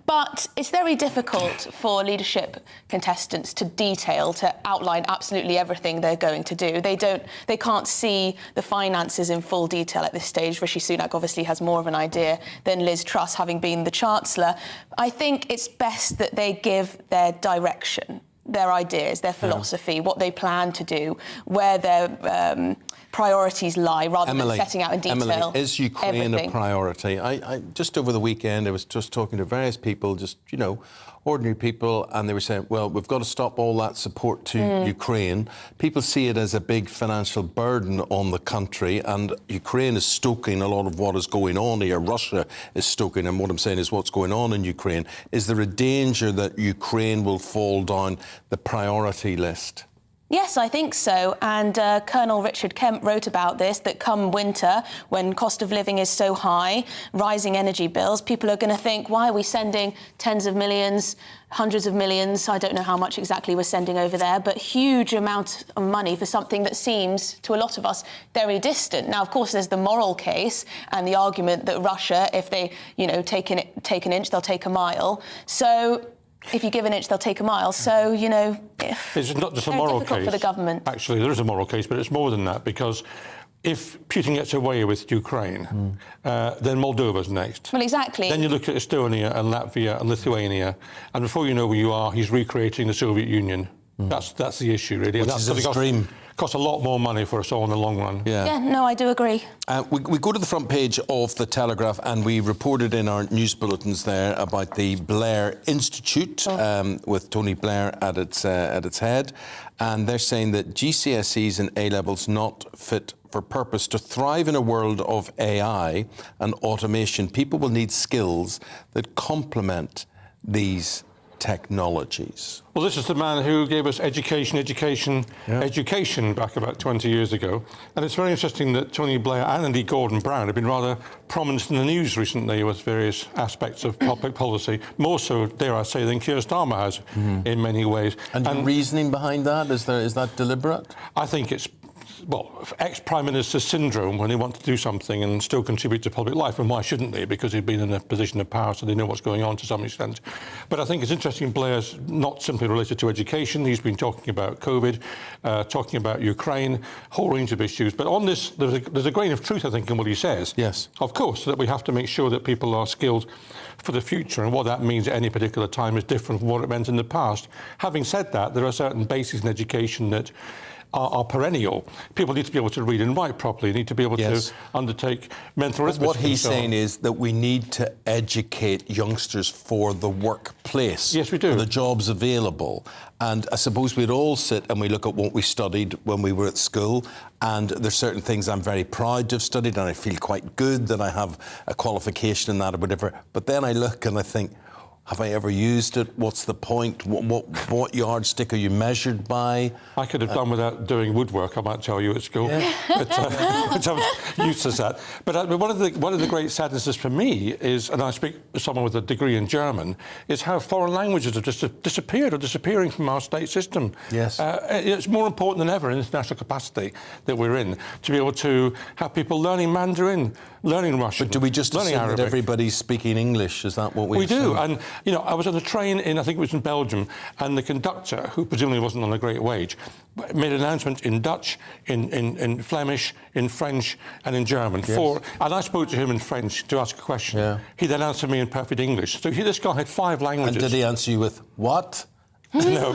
But it's very difficult for leadership contestants to outline absolutely everything they're going to do. They can't see the finances in full detail at this stage. Rishi Sunak obviously has more of an idea than Liz Truss, having been the Chancellor. I think it's best that they give their direction, their ideas, their philosophy, what they plan to do, where their priorities lie, rather than setting out in detail. Emily, is Ukraine a priority? I just over the weekend, I was just talking to various people, just, ordinary people, and they were saying, well, we've got to stop all that support to Ukraine. People see it as a big financial burden on the country, and Ukraine is stoking a lot of what is going on here. Russia is stoking, and what I'm saying is what's going on in Ukraine. Is there a danger that Ukraine will fall down the priority list? Yes, I think so. And Colonel Richard Kemp wrote about this, that come winter, when cost of living is so high, rising energy bills, people are going to think, why are we sending tens of millions, hundreds of millions, I don't know how much exactly we're sending over there, but huge amount of money for something that seems, to a lot of us, very distant. Now, of course, there's the moral case and the argument that Russia, if they, take an inch, they'll take a mile. So if you give an inch, they'll take a mile. So, it's not just a moral case for the government. Actually, there is a moral case, but it's more than that, because if Putin gets away with Ukraine, then Moldova's next. Well, exactly. Then you look at Estonia and Latvia and Lithuania, and before you know where you are, he's recreating the Soviet Union. That's the issue, really. Which is extreme. Costs a lot more money for us all in the long run. Yeah, no, I do agree. We go to the front page of the Telegraph, and we reported in our news bulletins there about the Blair Institute with Tony Blair at its head, and they're saying that GCSEs and A-levels not fit for purpose. To thrive in a world of AI and automation, people will need skills that complement these technologies. Well, this is the man who gave us education back about 20 years ago. And it's very interesting that Tony Blair and indeed Gordon Brown have been rather prominent in the news recently with various aspects of public policy, more so, dare I say, than Keir Starmer has in many ways. And the reasoning behind that, is that deliberate? I think it's ex-Prime Minister syndrome, when they want to do something and still contribute to public life. And why shouldn't they? Because they've been in a position of power, so they know what's going on to some extent. But I think it's interesting, Blair's not simply related to education. He's been talking about COVID, talking about Ukraine, a whole range of issues. But on this, there's a grain of truth, I think, in what he says. Yes. Of course, that we have to make sure that people are skilled for the future, and what that means at any particular time is different from what it meant in the past. Having said that, there are certain basics in education that are perennial. People need to be able to read and write properly, need to be able to undertake mental arithmetic. What he's saying is that we need to educate youngsters for the workplace. Yes, we do. For the jobs available. And I suppose we'd all sit and we look at what we studied when we were at school, and there's certain things I'm very proud to have studied, and I feel quite good that I have a qualification in that or whatever. But then I look and I think, have I ever used it? What's the point? What yardstick are you measured by? I could have done without doing woodwork, I might tell you, at school. Yeah. But I was useless at. But one of the great sadnesses for me is, and I speak to someone with a degree in German, is how foreign languages have just disappeared or disappearing from our state system. Yes. It's more important than ever in this national capacity that we're in to be able to have people learning Mandarin, learning Russian. But do we just assume Arabic. That everybody's speaking English? Is that what we do? And I was on a train I think it was in Belgium, and the conductor, who presumably wasn't on a great wage, made an announcement in Dutch, in Flemish, in French, and in German. Yes. And I spoke to him in French to ask a question. Yeah. He then answered me in perfect English. So this guy had 5 languages. And did he answer you with what? No.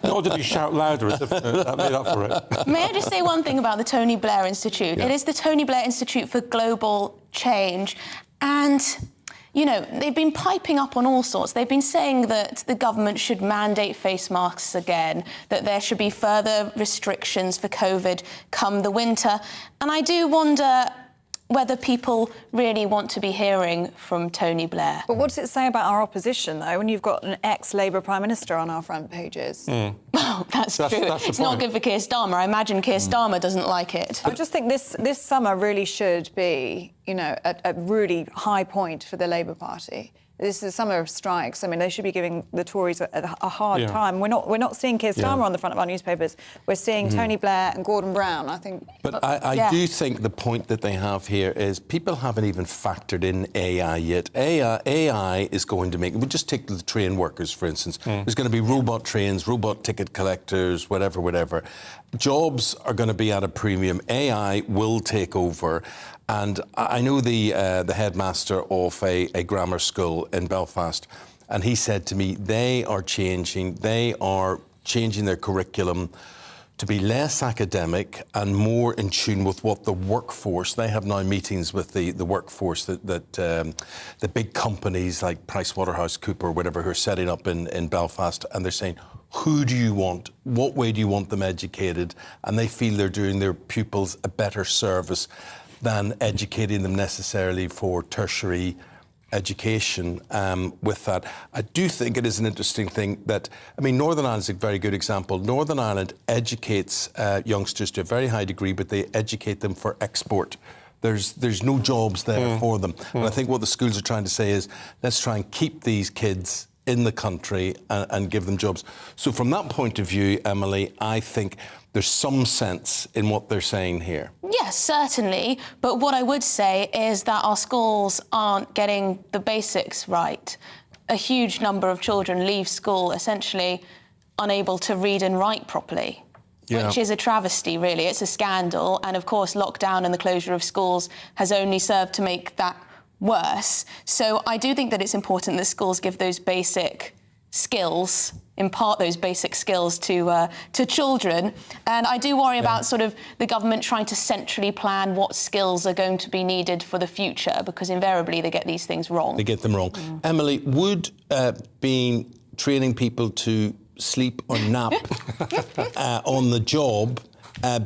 Nor did he shout louder as if that made up for it. May I just say one thing about the Tony Blair Institute? Yeah. It is the Tony Blair Institute for Global Change, and you know, they've been piping up on all sorts. They've been saying that the government should mandate face masks again, that there should be further restrictions for COVID come the winter. And I do wonder whether people really want to be hearing from Tony Blair. But what does it say about our opposition, though, when you've got an ex-Labour Prime Minister on our front pages? Well, that's true. It's not good for Keir Starmer. I imagine Keir Starmer doesn't like it. I just think this summer really should be, you know, a really high point for the Labour Party. This is a summer of strikes. I mean, they should be giving the Tories a hard time. We're not seeing Keir Starmer on the front of our newspapers. We're seeing Tony Blair and Gordon Brown, I think. But I do think the point that they have here is people haven't even factored in AI yet. AI is going to make... We'll just take the train workers, for instance. There's going to be robot trains, robot ticket collectors, whatever. Jobs are going to be at a premium. AI will take over. And I know the headmaster of a grammar school in Belfast, and he said to me, they are changing their curriculum to be less academic and more in tune with what the workforce... They have now meetings with the workforce that the big companies like PricewaterhouseCoopers, whatever, who are setting up in Belfast, and they're saying, who do you want? What way do you want them educated? And they feel they're doing their pupils a better service than educating them necessarily for tertiary education. With that, I do think it is an interesting thing that, I mean, Northern Ireland is a very good example. Northern Ireland educates youngsters to a very high degree, but they educate them for export. There's no jobs there for them. And I think what the schools are trying to say is, let's try and keep these kids in the country and give them jobs. So from that point of view, Emily, I think there's some sense in what they're saying here. Yes, certainly. But what I would say is that our schools aren't getting the basics right. A huge number of children leave school essentially unable to read and write properly. Yeah. Which is a travesty, really. It's a scandal. And of course, lockdown and the closure of schools has only served to make that worse. So I do think that it's important that schools give those basic skills, impart those basic skills to children. And I do worry about sort of the government trying to centrally plan what skills are going to be needed for the future, because invariably they get these things wrong. They get them wrong. Emily, would being training people to sleep or nap on the job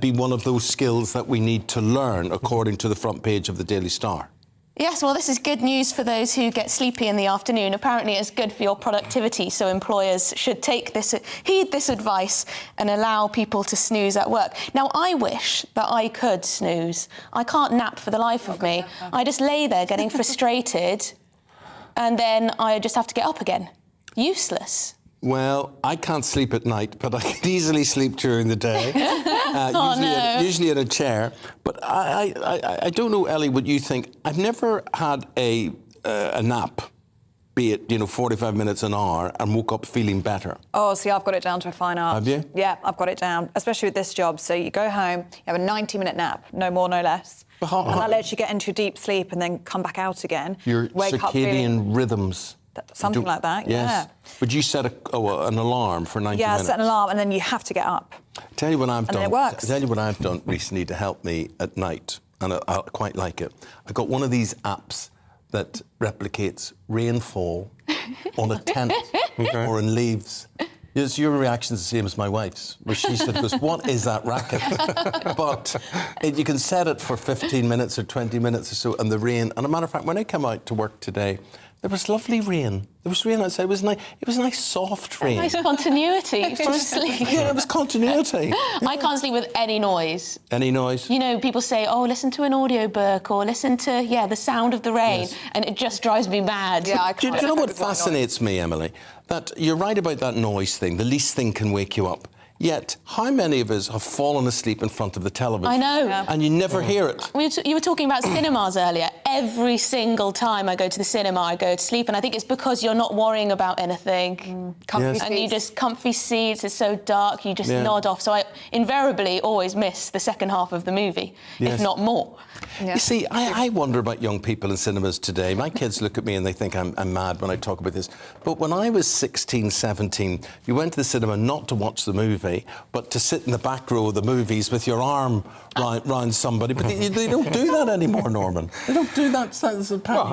be one of those skills that we need to learn, according to the front page of the Daily Star? Yes, well, this is good news for those who get sleepy in the afternoon. Apparently, it's good for your productivity, so employers should heed this advice and allow people to snooze at work. Now, I wish that I could snooze. I can't nap for the life of me. I just lay there getting frustrated, and then I just have to get up again. Useless. Well, I can't sleep at night, but I can easily sleep during the day. Usually in a chair. But I don't know, Ellie, what you think. I've never had a nap, be it 45 minutes, an hour, and woke up feeling better. Oh, see, I've got it down to a fine art. Have you? Yeah, I've got it down, especially with this job. So you go home, you have a 90-minute nap, no more, no less. And that lets you get into deep sleep and then come back out again. Your wake up circadian rhythms. Something like that, yes. yeah. Would you set an alarm for 90 minutes? Yeah, set an alarm, and then you have to get up. Tell you what I've done. And it works. Tell you what I've done recently to help me at night, and I quite like it. I got one of these apps that replicates rainfall on a tent or in leaves. Yes, your reaction's the same as my wife's, where she said, what is that racket? But you can set it for 15 minutes or 20 minutes or so, and the rain. And a matter of fact, when I came out to work today, there was lovely rain. There was rain outside. It was nice, soft rain. Nice continuity for sleep. Yeah, it was continuity. I can't sleep with any noise. Any noise? People say, oh, listen to an audiobook or listen to, the sound of the rain, and it just drives me mad. Yeah, I can't. Do you know what fascinates me, Emily? That you're right about that noise thing. The least thing can wake you up. Yet, how many of us have fallen asleep in front of the television? I know. Yeah. And you never hear it. You were talking about cinemas earlier. every single time I go to the cinema, I go to sleep, and I think it's because you're not worrying about anything. Comfy And you just, comfy seats, it's so dark, you just Yeah. nod off. So I invariably always miss the second half of the movie, Yes. if not more. You see, I wonder about young people in cinemas today. My kids look at me and they think I'm mad when I talk about this. But when I was 16, 17, you went to the cinema not to watch the movie, but to sit in the back row of the movies with your arm round somebody. But they don't do that anymore, Norman. They don't do that.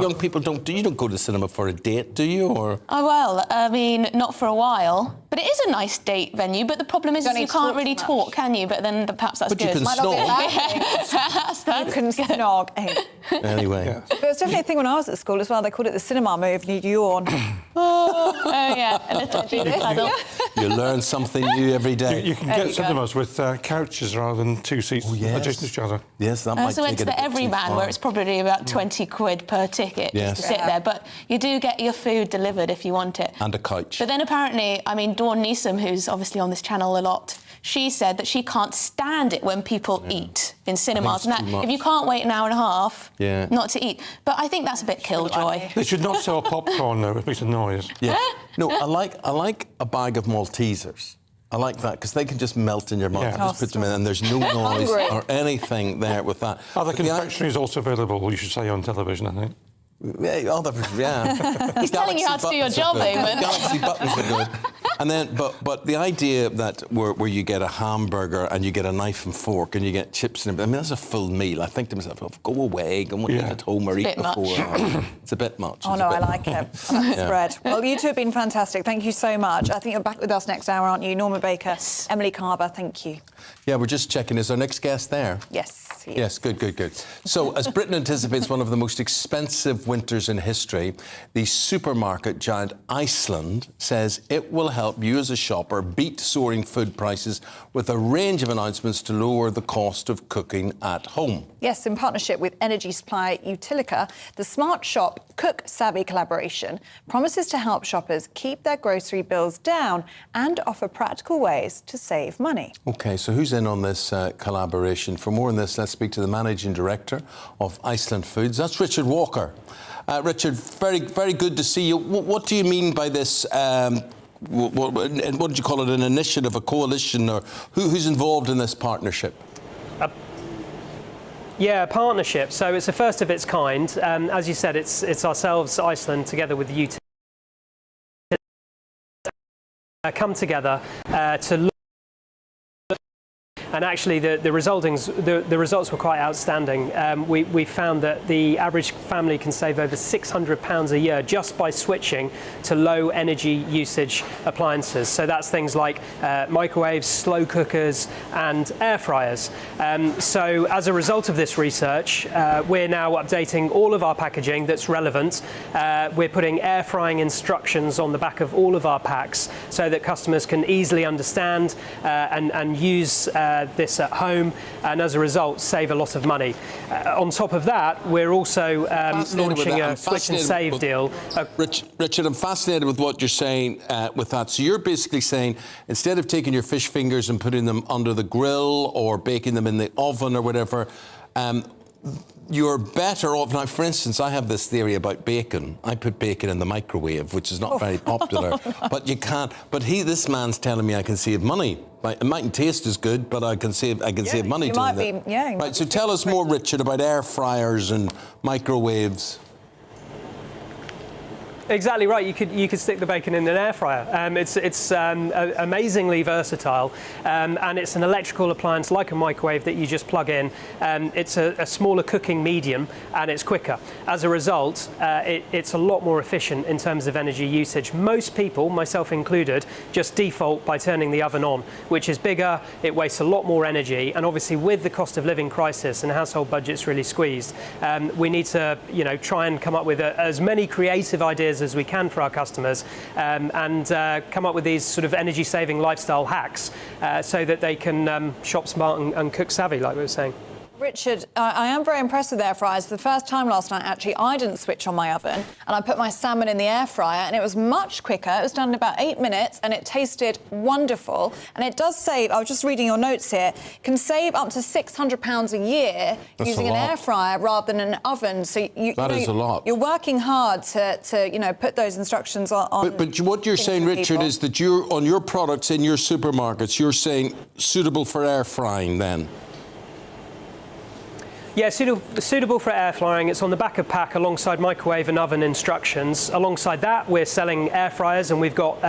Young people don't do. You don't go to the cinema for a date, do you? Or Oh, well, I mean, not for a while. But it is a nice date venue, but the problem is you can't really talk, can you? But then perhaps that's But you good. can Might not be a snog. bad thing. You can snog. anyway. But it was definitely a thing when I was at school as well. They called it the cinema move, and you yawn. Oh, yeah, a little cuddle. You learn something new every day. You can get cinemas with couches rather than two seats adjacent to each other. Yes, that might I also went take to it the a bit too Everyman, far. where it's probably about 20 quid per ticket Yes. just to sit there. But you do get your food delivered if you want it. And a couch. But then apparently, I mean, Dawn Neeson, who's obviously on this channel a lot, she said that she can't stand it when people eat in cinemas. And it's that too much. if you can't wait an hour and a half Yeah. not to eat. But I think that's a bit killjoy. They should not sell popcorn, though. It makes a noise. Yeah. No, I like a bag of Maltesers. I like that because they can just melt in your mouth. Yeah. You just put them in and there's no noise Hungry. or anything there with that. Other But the confectionery is also available, you should say, on television, I think. Yeah. He's telling you how to do your job, Eamonn. Galaxy buttons are good. And then, but the idea that where you get a hamburger and you get a knife and fork and you get chips and everything, I mean, that's a full meal. I think to myself, oh, go away, go and eat at home or It's a eat bit much. before. It's a bit much. Oh, It's no, a I bit like much. it. I like the spread. Well, you two have been fantastic. Thank you so much. I think you're back with us next hour, aren't you? Norma Baker, Emily Carver, thank you. Yeah, we're just checking. Is our next guest there? Yes. he is. Yes, good. So, as Britain anticipates one of the most expensive winters in history, the supermarket giant Iceland says it will help you as a shopper beat soaring food prices with a range of announcements to lower the cost of cooking at home. Yes, in partnership with energy supplier Utilica, the Smart Shop Cook Savvy collaboration promises to help shoppers keep their grocery bills down and offer practical ways to save money. OK, so who's in on this collaboration? For more on this, let's speak to the Managing Director of Iceland Foods. That's Richard Walker. Richard, very good to see you. What do you mean by this? What did you call it? An initiative, a coalition, or who's involved in this partnership? Yeah, partnership. So it's the first of its kind. As you said, it's ourselves, Iceland, together with the Utilica, come together to look. And actually, the results were quite outstanding. We found that the average family can save over £600 a year just by switching to low energy usage appliances. So that's things like microwaves, slow cookers, and air fryers. So as a result of this research, we're now updating all of our packaging that's relevant. We're putting air frying instructions on the back of all of our packs so that customers can easily understand and use this at home, and as a result save a lot of money. On top of that, we're also launching a switch and save deal. Richard, I'm fascinated with what you're saying with that. So you're basically saying instead of taking your fish fingers and putting them under the grill or baking them in the oven or whatever, you're better off. Now, for instance, I have this theory about bacon. I put bacon in the microwave, which is not very popular. But you can't. But this man's telling me I can save money. It mightn't taste as good, but I can save money doing that. Right. So tell us more, Richard, about air fryers and microwaves. Exactly right. You could stick the bacon in an air fryer. It's amazingly versatile, and it's an electrical appliance like a microwave that you just plug in. It's a smaller cooking medium, and it's quicker. As a result, it's a lot more efficient in terms of energy usage. Most people, myself included, just default by turning the oven on, which is bigger. It wastes a lot more energy, and obviously with the cost of living crisis and household budgets really squeezed, we need to try and come up with as many creative ideas as we can for our customers, and come up with these sort of energy-saving lifestyle hacks so that they can shop smart and cook savvy, like we were saying. Richard, I am very impressed with air fryers. For the first time last night, actually, I didn't switch on my oven and I put my salmon in the air fryer and it was much quicker. It was done in about 8 minutes and it tasted wonderful. And it does save, I was just reading your notes here, can save up to £600 a year using an air fryer rather than an oven. So that is a lot. You're working hard to put those instructions on. But what you're saying, Richard, is that you're on your products in your supermarkets, you're saying suitable for air frying then? Yeah, suitable for air frying. It's on the back of pack alongside microwave and oven instructions. Alongside that, we're selling air fryers and we've got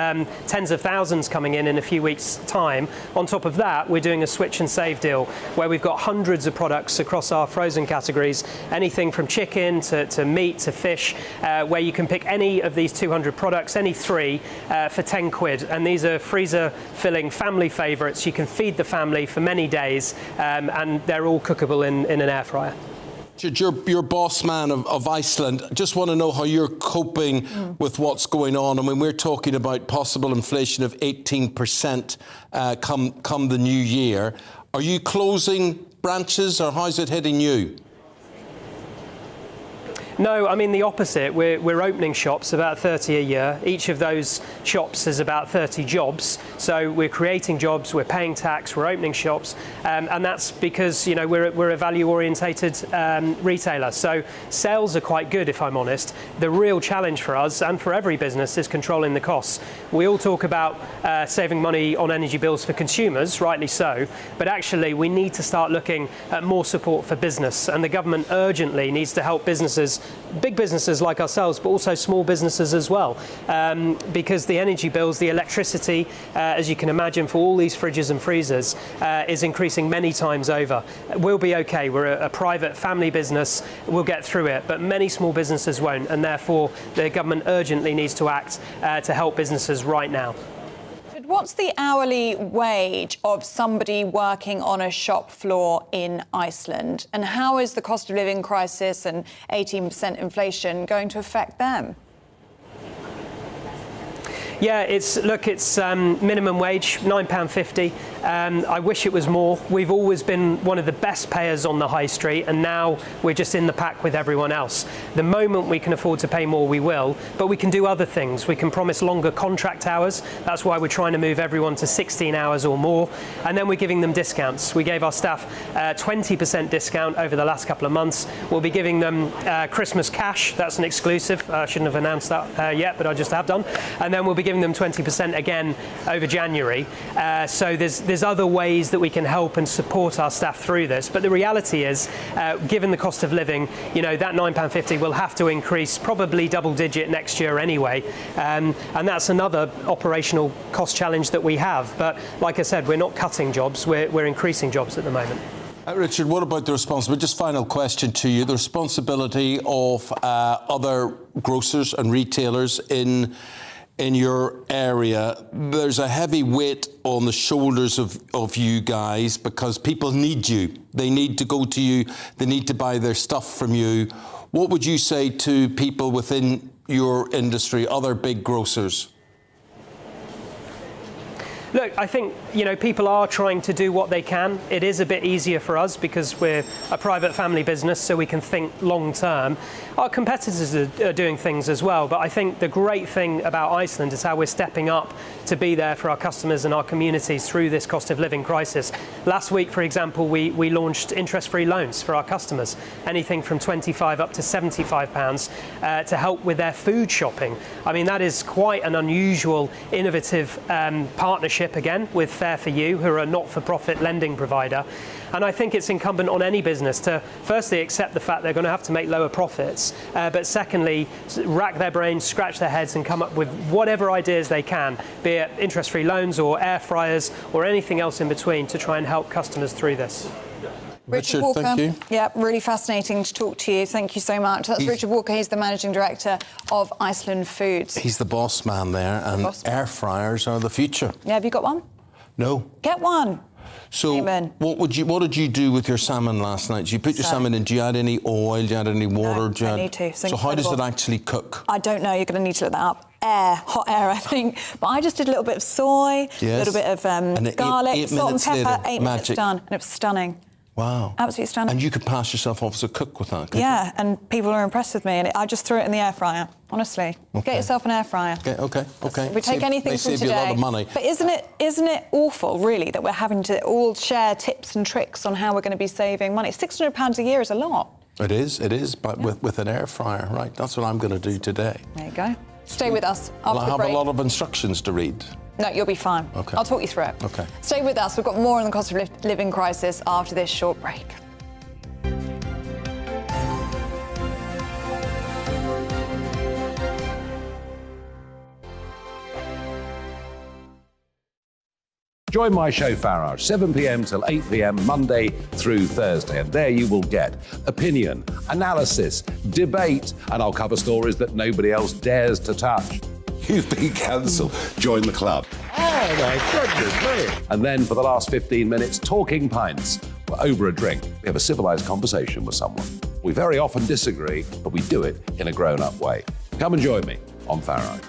tens of thousands coming in a few weeks' time. On top of that, we're doing a switch and save deal where we've got hundreds of products across our frozen categories, anything from chicken to meat to fish, where you can pick any of these 200 products, any three, for 10 quid. And these are freezer-filling family favourites. You can feed the family for many days and they're all cookable in an air fryer. You're boss man of Iceland. Just want to know how you're coping with what's going on. I mean, we're talking about possible inflation of 18% come the new year. Are you closing branches or how's it hitting you? No, I mean the opposite. We're opening shops, about 30 a year. Each of those shops is about 30 jobs. So we're creating jobs, we're paying tax, we're opening shops, and that's because we're a value-orientated retailer. So sales are quite good, if I'm honest. The real challenge for us and for every business is controlling the costs. We all talk about saving money on energy bills for consumers, rightly so, but actually we need to start looking at more support for business, and the government urgently needs to help businesses, big businesses like ourselves, but also small businesses as well, because the energy bills, the electricity, as you can imagine, for all these fridges and freezers is increasing many times over. We'll be okay. We're a private family business. We'll get through it, but many small businesses won't, and therefore the government urgently needs to act to help businesses right now. What's the hourly wage of somebody working on a shop floor in Iceland? And how is the cost of living crisis and 18% inflation going to affect them? Yeah, it's minimum wage, £9.50. I wish it was more. We've always been one of the best payers on the high street, and now we're just in the pack with everyone else. The moment we can afford to pay more, we will, but we can do other things. We can promise longer contract hours. That's why we're trying to move everyone to 16 hours or more, and then we're giving them discounts. We gave our staff 20% discount over the last couple of months. We'll be giving them Christmas cash. That's an exclusive. I shouldn't have announced that yet, but I just have done. And then we'll be giving them 20% again over January. So there's other ways that we can help and support our staff through this. But the reality is, given the cost of living, that £9.50 will have to increase, probably double digit next year anyway. And that's another operational cost challenge that we have. But like I said, we're not cutting jobs, we're increasing jobs at the moment. Richard, what about the responsibility? Just final question to you. The responsibility of other grocers and retailers in your area. There's a heavy weight on the shoulders of you guys because people need you. They need to go to you. They need to buy their stuff from you. What would you say to people within your industry, other big grocers? Look, I think, people are trying to do what they can. It is a bit easier for us because we're a private family business, so we can think long term. Our competitors are doing things as well, but I think the great thing about Iceland is how we're stepping up to be there for our customers and our communities through this cost of living crisis. Last week, for example, we launched interest-free loans for our customers, anything from £25 up to £75 to help with their food shopping. I mean, that is quite an unusual, innovative partnership again with Fair For You, who are a not-for-profit lending provider. And I think it's incumbent on any business to firstly accept the fact they're going to have to make lower profits, but secondly rack their brains, scratch their heads and come up with whatever ideas they can, be it interest-free loans or air fryers or anything else in between, to try and help customers through this. Richard Walker, thank you. Yeah, really fascinating to talk to you. Thank you so much. That's Richard Walker. He's the Managing Director of Iceland Foods. He's the boss man there, and air fryers are the future. Yeah, have you got one? No. Get one. So Eamonn. what did you do with your salmon last night? Did you put your salmon in? Do you add any oil? Do you add any water? No, I need to. So how does it actually cook? I don't know. You're going to need to look that up. Hot air, I think. But I just did a little bit of soy, a little bit of garlic, salt and pepper. 8 minutes done, and it was stunning. Wow. Absolutely stunning. And you could pass yourself off as a cook with that, couldn't Yeah, and people are impressed with me, and I just threw it in the air fryer. Honestly, get yourself an air fryer. Okay. We take anything they from save today. you a lot of money. But isn't it awful, really, that we're having to all share tips and tricks on how we're going to be saving money? £600 a year is a lot. It is, but with an air fryer, right? That's what I'm going to do today. There you go. Stay with us after Well, I the have break. a lot of instructions to read. No, you'll be fine. Okay. I'll talk you through it. Okay. Stay with us. We've got more on the cost of living crisis after this short break. Join my show Farage, 7 p.m. till 8 p.m. Monday through Thursday. And there you will get opinion, analysis, debate, and I'll cover stories that nobody else dares to touch. You've been cancelled. Join the club. Oh my goodness me. And then for the last 15 minutes, talking pints. We're over a drink. We have a civilized conversation with someone. We very often disagree, but we do it in a grown-up way. Come and join me on Farage.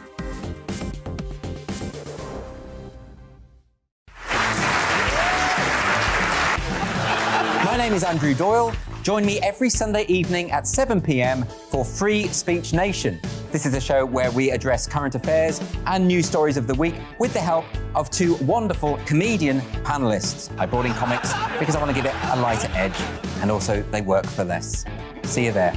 My name is Andrew Doyle. Join me every Sunday evening at 7 p.m. for Free Speech Nation. This is a show where we address current affairs and news stories of the week with the help of two wonderful comedian panellists. I brought in comics because I want to give it a lighter edge, and also they work for less. See you there.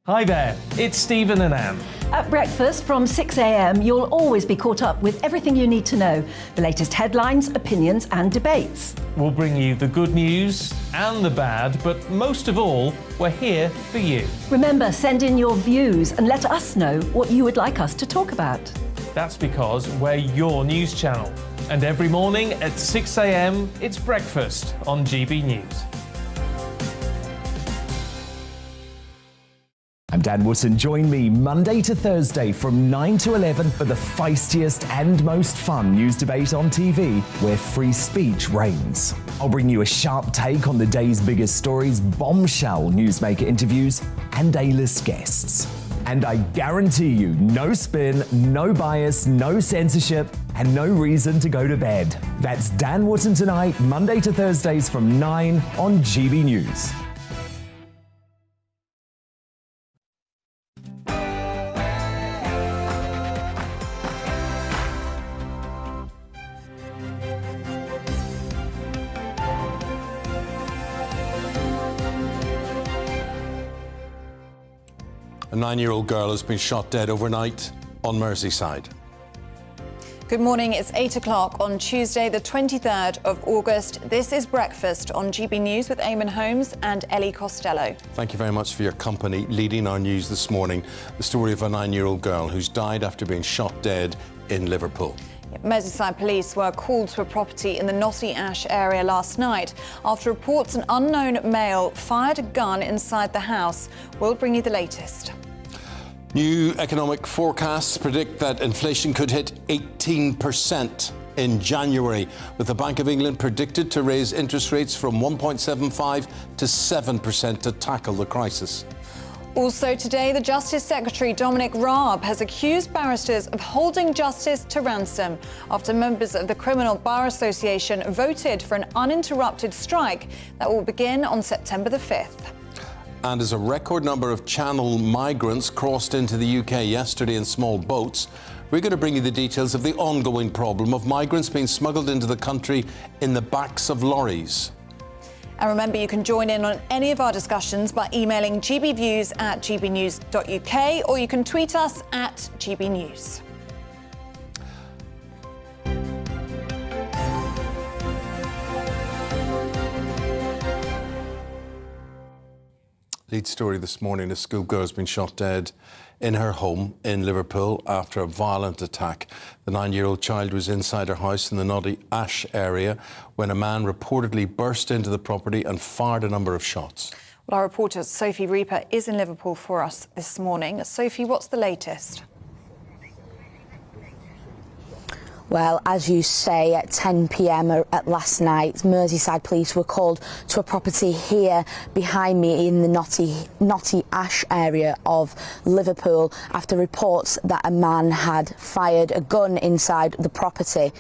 Hi there, it's Stephen and Anne. At breakfast from 6 a.m, you'll always be caught up with everything you need to know, the latest headlines, opinions and debates. We'll bring you the good news and the bad, but most of all, we're here for you. Remember, send in your views and let us know what you would like us to talk about. That's because we're your news channel. And every morning at 6 a.m, it's breakfast on GB News. I'm Dan Wootton. Join me Monday to Thursday from 9 to 11 for the feistiest and most fun news debate on TV, where free speech reigns. I'll bring you a sharp take on the day's biggest stories, bombshell newsmaker interviews, and A-list guests. And I guarantee you, no spin, no bias, no censorship, and no reason to go to bed. That's Dan Wootton tonight, Monday to Thursdays from 9 on GB News. A 9-year-old girl has been shot dead overnight on Merseyside. Good morning. It's 8 o'clock on Tuesday, the 23rd of August. This is Breakfast on GB News with Eamonn Holmes and Ellie Costello. Thank you very much for your company. Leading our news this morning, the story of a 9-year-old girl who's died after being shot dead in Liverpool. Merseyside police were called to a property in the Knotty Ash area last night after reports an unknown male fired a gun inside the house. We'll bring you the latest. New economic forecasts predict that inflation could hit 18% in January, with the Bank of England predicted to raise interest rates from 1.75 to 7% to tackle the crisis. Also today, the Justice Secretary, Dominic Raab, has accused barristers of holding justice to ransom after members of the Criminal Bar Association voted for an uninterrupted strike that will begin on September the 5th. And as a record number of Channel migrants crossed into the UK yesterday in small boats, we're going to bring you the details of the ongoing problem of migrants being smuggled into the country in the backs of lorries. And remember, you can join in on any of our discussions by emailing gbviews@gbnews.uk, or you can tweet us at gbnews. Lead story this morning, a schoolgirl has been shot dead in her home in Liverpool after a violent attack. The 9-year-old child was inside her house in the Knotty Ash area when a man reportedly burst into the property and fired a number of shots. Well, our reporter Sophie Reaper is in Liverpool for us this morning. Sophie, what's the latest? Well, as you say, at 10 p.m. at last night, Merseyside police were called to a property here behind me in the Knotty Ash area of Liverpool after reports that a man had fired a gun inside the property.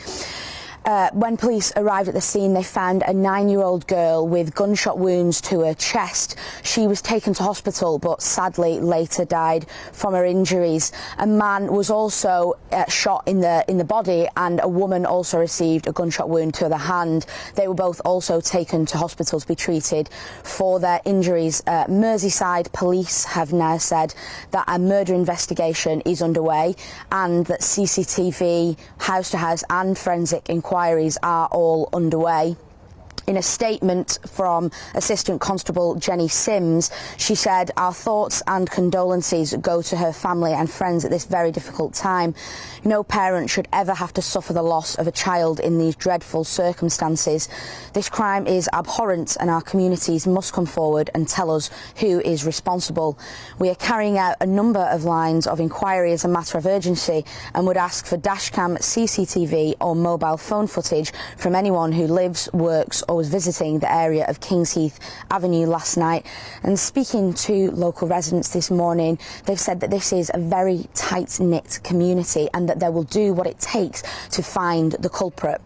When police arrived at the scene, they found a 9-year-old girl with gunshot wounds to her chest. She was taken to hospital, but sadly later died from her injuries. A man was also shot in the body, and a woman also received a gunshot wound to the hand. They were both also taken to hospital to be treated for their injuries. Merseyside police have now said that a murder investigation is underway and that CCTV, house-to-house and forensic inquiries are all underway. In a statement from Assistant Constable Jenny Sims, she said, "Our thoughts and condolences go to her family and friends at this very difficult time. No parent should ever have to suffer the loss of a child in these dreadful circumstances. This crime is abhorrent and our communities must come forward and tell us who is responsible. We are carrying out a number of lines of inquiry as a matter of urgency and would ask for dashcam, CCTV or mobile phone footage from anyone who lives, works or was visiting the area of Kingsheath Avenue last night." And speaking to local residents this morning, they've said that this is a very tight-knit community and that they will do what it takes to find the culprit.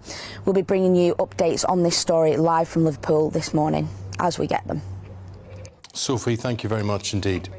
We'll be bringing you updates on this story live from Liverpool this morning as we get them. Sophie, thank you very much indeed.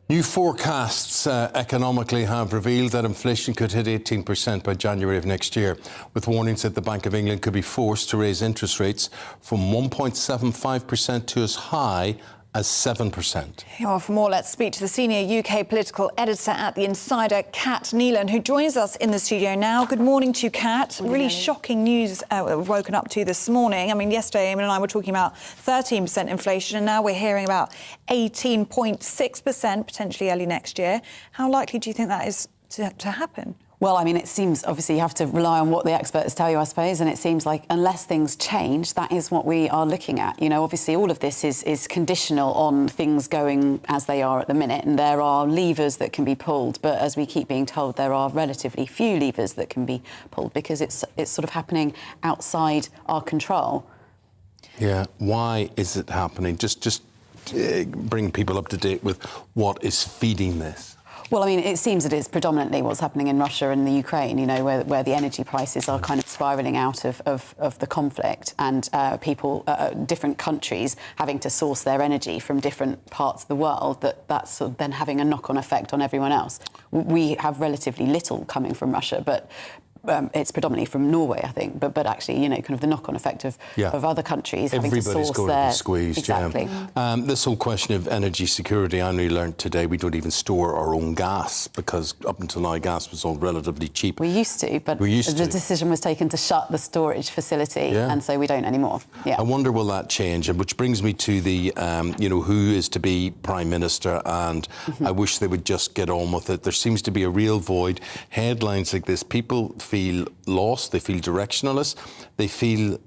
New forecasts economically have revealed that inflation could hit 18% by January of next year, with warnings that the Bank of England could be forced to raise interest rates from 1.75% to as high as 7%. Well, for more, let's speak to the senior UK political editor at The Insider, Kat Neelan, who joins us in the studio now. Good morning to you, Kat. Really shocking news we've woken up to this morning. I mean, yesterday, Eamonn and I were talking about 13% inflation, and now we're hearing about 18.6% potentially early next year. How likely do you think that is to happen? Well, I mean, it seems, obviously, you have to rely on what the experts tell you, I suppose, and it seems like unless things change, that is what we are looking at. You know, obviously, all of this is conditional on things going as they are at the minute, and there are levers that can be pulled, but as we keep being told, there are relatively few levers that can be pulled because it's sort of happening outside our control. Yeah, why is it happening? Just bring people up to date with what is feeding this. Well, I mean, it seems that it's predominantly what's happening in Russia and the Ukraine, you know, where the energy prices are kind of spiralling out of the conflict, and people, different countries having to source their energy from different parts of the world, that's sort of then having a knock-on effect on everyone else. We have relatively little coming from Russia, but it's predominantly from Norway, I think, but actually, you know, kind of the knock-on effect of other countries having to source going their... to be squeezed, exactly. Yeah. This whole question of energy security, I only learned today we don't even store our own gas because up until now gas was all relatively cheap. We used to, but the decision was taken to shut the storage facility, and so we don't anymore. Yeah. I wonder will that change, and which brings me to the, you know, who is to be Prime Minister, and I wish they would just get on with it. There seems to be a real void. Headlines like this, people feel lost, they feel directionless, they feel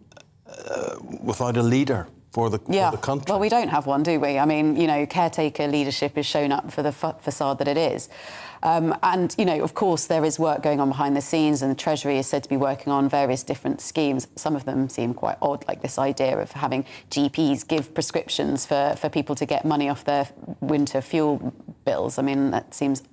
without a leader for the country. Well, we don't have one, do we? I mean, you know, caretaker leadership is shown up for the facade that it is. And, you know, of course, there is work going on behind the scenes, and the Treasury is said to be working on various different schemes. Some of them seem quite odd, like this idea of having GPs give prescriptions for people to get money off their winter fuel bills. I mean, that seems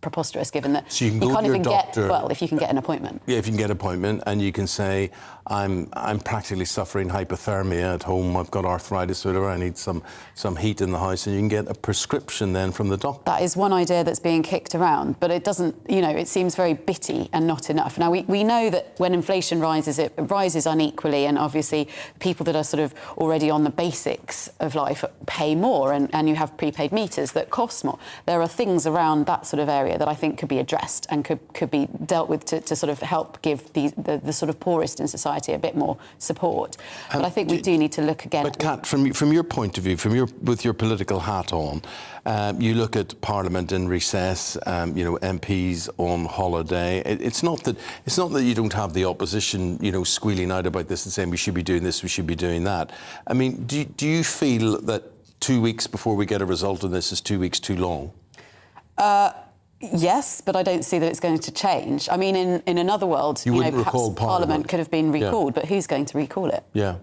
preposterous, given that so you can't even get, well, if you can get an appointment. Yeah, if you can get an appointment and you can say, I'm practically suffering hypothermia at home, I've got arthritis, whatever, I need some heat in the house, and you can get a prescription then from the doctor. That is one idea that's being kicked around, but it doesn't, you know, it seems very bitty and not enough. Now, we know that when inflation rises, it rises unequally, and obviously people that are sort of already on the basics of life pay more, and you have prepaid meters that cost more. There are things around that sort of area that I think could be addressed and could be dealt with to sort of help give the sort of poorest in society a bit more support. But I think we do need to look again. But Kat, from your point of view, with your political hat on, you look at Parliament in recess, you know, MPs on holiday. It's not that you don't have the opposition, you know, squealing out about this and saying we should be doing this, we should be doing that. I mean, do you feel that 2 weeks before we get a result on this is 2 weeks too long? Yes, but I don't see that it's going to change. I mean, in another world, you wouldn't perhaps recall Parliament could have been recalled, but who's going to recall it? Yeah.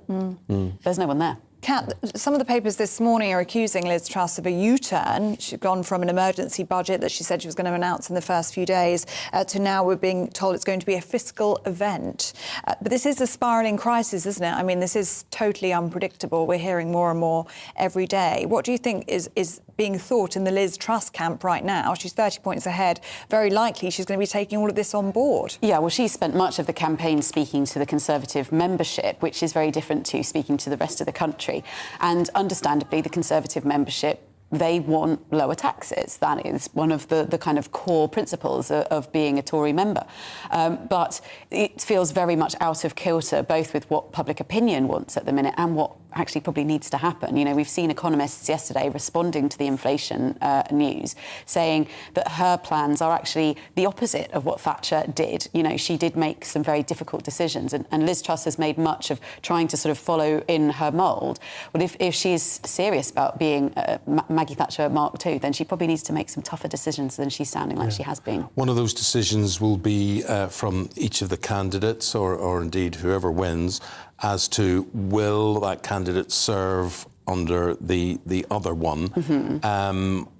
There's no one there. Kat, some of the papers this morning are accusing Liz Truss of a U-turn. She's gone from an emergency budget that she said she was going to announce in the first few days to now we're being told it's going to be a fiscal event. But this is a spiralling crisis, isn't it? I mean, this is totally unpredictable. We're hearing more and more every day. What do you think is being thought in the Liz Truss camp right now? She's 30 points ahead. Very likely she's going to be taking all of this on board. Yeah, well, she spent much of the campaign speaking to the Conservative membership, which is very different to speaking to the rest of the country. And understandably, the Conservative membership, they want lower taxes. That is one of the kind of core principles of being a Tory member. But it feels very much out of kilter, both with what public opinion wants at the minute and what actually probably needs to happen. You know, we've seen economists yesterday responding to the inflation news, saying that her plans are actually the opposite of what Thatcher did. You know, she did make some very difficult decisions, and Liz Truss has made much of trying to sort of follow in her mould. Well, if she's serious about being Maggie Thatcher Mark II, then she probably needs to make some tougher decisions than she's sounding like she has been. One of those decisions will be from each of the candidates, or indeed whoever wins, as to will that candidate serve under the other one.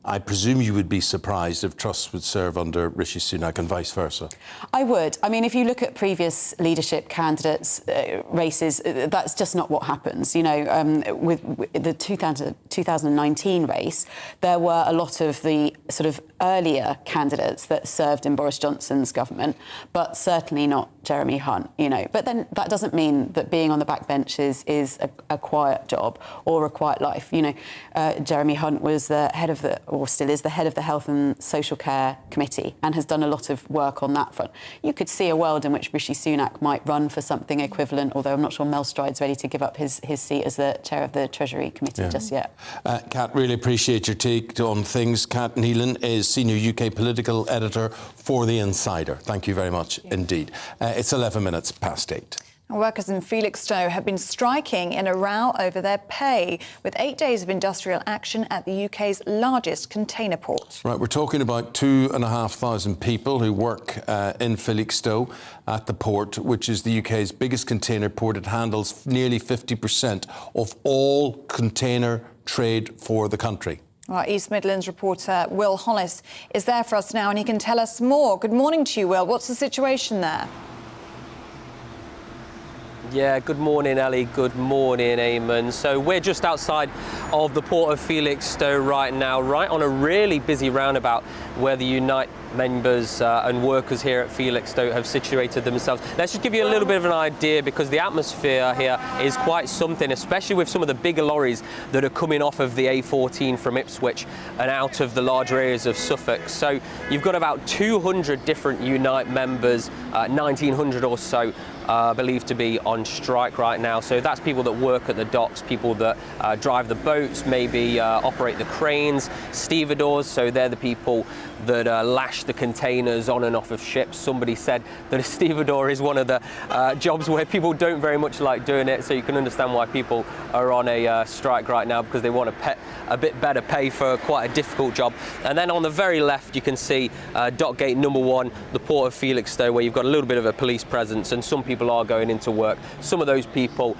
I presume you would be surprised if Truss would serve under Rishi Sunak and vice versa. I would. I mean, if you look at previous leadership candidates' races, that's just not what happens. You know, with the 2019 race, there were a lot of the sort of earlier candidates that served in Boris Johnson's government, but certainly not Jeremy Hunt, you know. But then that doesn't mean that being on the backbench is a quiet job or a quiet life. You know, Jeremy Hunt was the head of or still is the head of the Health and Social Care Committee and has done a lot of work on that front. You could see a world in which Rishi Sunak might run for something equivalent, although I'm not sure Mel Stride's ready to give up his seat as the chair of the Treasury Committee just yet. Kat, really appreciate your take on things. Kat Neelan is Senior UK Political Editor for The Insider. Thank you very much indeed. It's 11 minutes past 8. Workers in Felixstowe have been striking in a row over their pay, with 8 days of industrial action at the UK's largest container port. Right, we're talking about 2,500 people who work in Felixstowe at the port, which is the UK's biggest container port. It handles nearly 50% of all container trade for the country. Our East Midlands reporter Will Hollis is there for us now, and he can tell us more. Good morning to you, Will. What's the situation there? Yeah, good morning, Ellie. Good morning, Eamonn. So we're just outside of the port of Felixstowe right now, right on a really busy roundabout where the Unite members and workers here at Felixstowe have situated themselves. Let's just give you a little bit of an idea, because the atmosphere here is quite something, especially with some of the bigger lorries that are coming off of the A14 from Ipswich and out of the larger areas of Suffolk. So you've got about 200 different Unite members, 1,900 or so believed to be on strike right now. So that's people that work at the docks, people that drive the boats, maybe operate the cranes, stevedores, so they're the people that lash the containers on and off of ships. Somebody said that a stevedore is one of the jobs where people don't very much like doing it, so you can understand why people are on a strike right now, because they want a bit better pay for quite a difficult job. And then on the very left you can see dock gate number 1, the port of Felixstowe, where you've got a little bit of a police presence and some people are going into work. Some of those people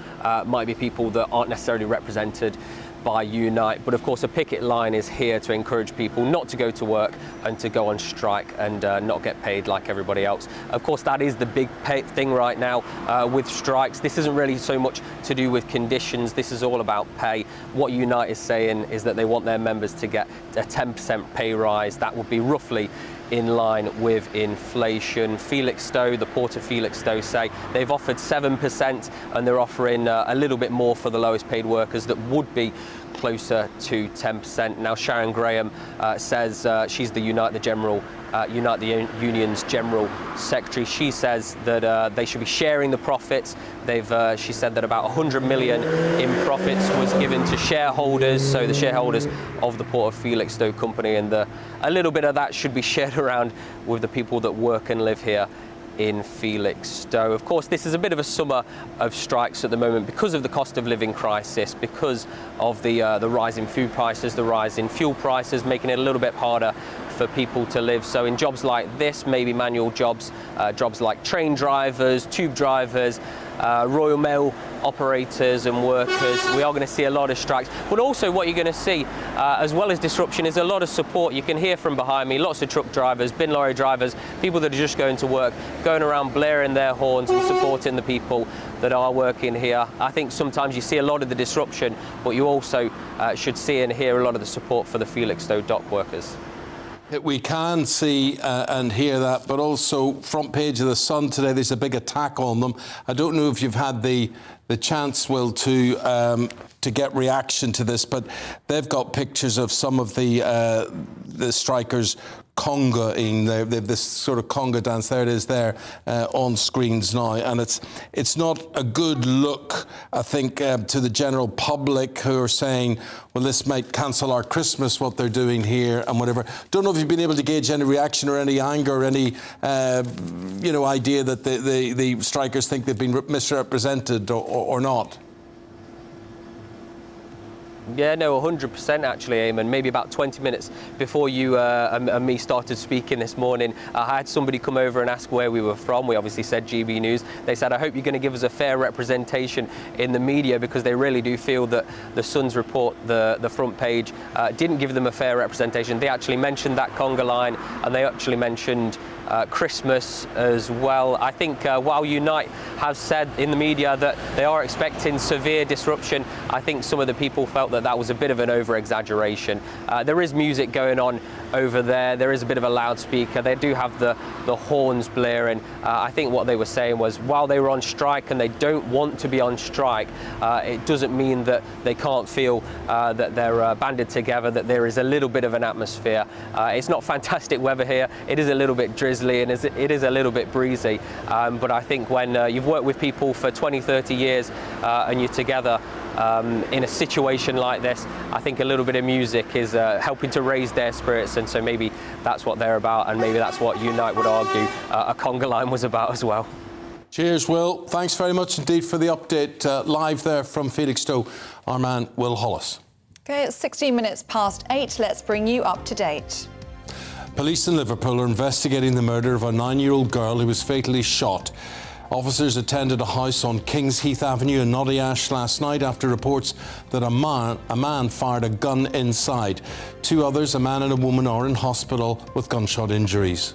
might be people that aren't necessarily represented by Unite, but of course a picket line is here to encourage people not to go to work and to go on strike and not get paid like everybody else. Of course, that is the big thing right now with strikes. This isn't really so much to do with conditions, this is all about pay. What Unite is saying is that they want their members to get a 10% pay rise. That would be roughly in line with inflation. Felixstowe, the Port of Felixstowe, say they've offered 7% and they're offering a little bit more for the lowest paid workers that would be closer to 10%. Now, Sharon Graham says she's the Unite the Union's General Secretary. She says that they should be sharing the profits. She said that about 100 million in profits was given to shareholders, so the shareholders of the Port of Felixstowe company, and a little bit of that should be shared around with the people that work and live here in Felixstowe. Of course, this is a bit of a summer of strikes at the moment because of the cost of living crisis, because of the rise in food prices, the rise in fuel prices, making it a little bit harder for people to live. So in jobs like this, maybe manual jobs, jobs like train drivers, tube drivers, Royal Mail operators and workers, we are going to see a lot of strikes. But also what you're going to see, as well as disruption, is a lot of support. You can hear from behind me lots of truck drivers, bin lorry drivers, people that are just going to work, going around blaring their horns and supporting the people that are working here. I think sometimes you see a lot of the disruption, but you also should see and hear a lot of the support for the Felixstowe dock workers. We can see and hear that, but also front page of the Sun today, there's a big attack on them. I don't know if you've had the chance, Will, to get reaction to this, but they've got pictures of some of the strikers congaing. They've this sort of conga dance. There it is there on screens now, and it's not a good look, I think, to the general public who are saying, well, this might cancel our Christmas, what they're doing here and whatever. Don't know if you've been able to gauge any reaction or any anger or any idea that the strikers think they've been misrepresented or not. Yeah, no, 100% actually, Eamonn. Maybe about 20 minutes before you and me started speaking this morning, I had somebody come over and ask where we were from. We obviously said GB News. They said, I hope you're going to give us a fair representation in the media, because they really do feel that the Sun's report, the front page, didn't give them a fair representation. They actually mentioned that conga line, and they actually mentioned Christmas as well. I think while Unite has said in the media that they are expecting severe disruption, I think some of the people felt that that was a bit of an over-exaggeration. There is music going on over there. There is a bit of a loudspeaker. They do have the horns blaring. I think what they were saying was, while they were on strike and they don't want to be on strike, it doesn't mean that they can't feel that they're banded together, that there is a little bit of an atmosphere. It's not fantastic weather here. It is a little bit drizzly and it is a little bit breezy. But I think when you've worked with people for 20, 30 years and you're together in a situation like this, I think a little bit of music is helping to raise their spirits, and so maybe that's what they're about, and maybe that's what Unite would argue a conga line was about as well. Cheers, Will. Thanks very much indeed for the update live there from Felixstowe, our man Will Hollis. Okay, it's 16 minutes past 8. Let's bring you up to date. Police in Liverpool are investigating the murder of a 9-year-old girl who was fatally shot. Officers attended a house on Kings Heath Avenue in Notty Ash last night after reports that a man fired a gun inside. 2 others, a man and a woman, are in hospital with gunshot injuries.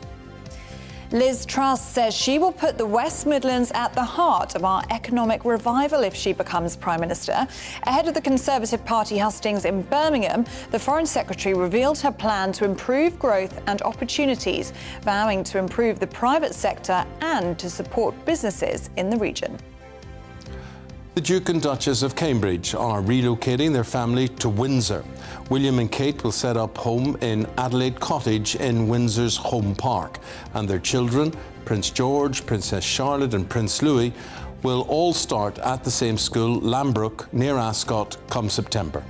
Liz Truss says she will put the West Midlands at the heart of our economic revival if she becomes Prime Minister. Ahead of the Conservative Party hustings in Birmingham, the Foreign Secretary revealed her plan to improve growth and opportunities, vowing to improve the private sector and to support businesses in the region. The Duke and Duchess of Cambridge are relocating their family to Windsor. William and Kate will set up home in Adelaide Cottage in Windsor's Home Park, and their children, Prince George, Princess Charlotte and Prince Louis, will all start at the same school, Lambrook, near Ascot, come September.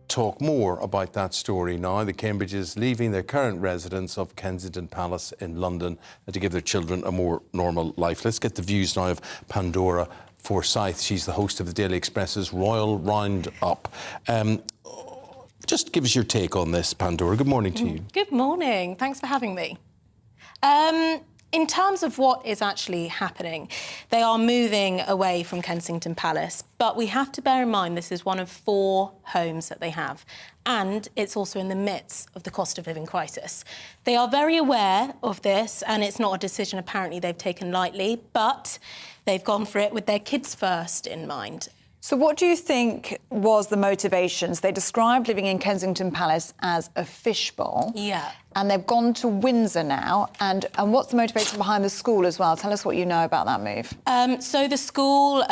Talk more about that story now. The Cambridges leaving their current residence of Kensington Palace in London to give their children a more normal life. Let's get the views now of Pandora Forsyth. She's the host of the Daily Express's Royal Roundup. Just give us your take on this, Pandora. Good morning to you. Good morning. Thanks for having me. In terms of what is actually happening, they are moving away from Kensington Palace, but we have to bear in mind this is one of 4 homes that they have, and it's also in the midst of the cost of living crisis. They are very aware of this, and it's not a decision apparently they've taken lightly, but they've gone for it with their kids first in mind. So what do you think was the motivations? They described living in Kensington Palace as a fishbowl. Yeah. And they've gone to Windsor now. And what's the motivation behind the school as well? Tell us what you know about that move. So the school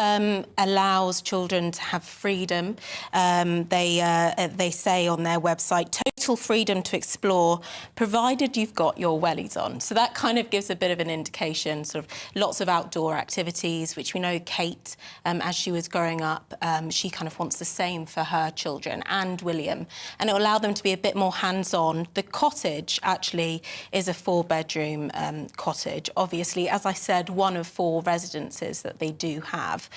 allows children to have freedom. They say on their website, total freedom to explore, provided you've got your wellies on. So that kind of gives a bit of an indication, sort of lots of outdoor activities, which we know Kate, as she was growing up, she kind of wants the same for her children and William. And it will allow them to be a bit more hands-on. The cottage actually is a 4-bedroom cottage. Obviously, as I said, one of 4 residences that they do have.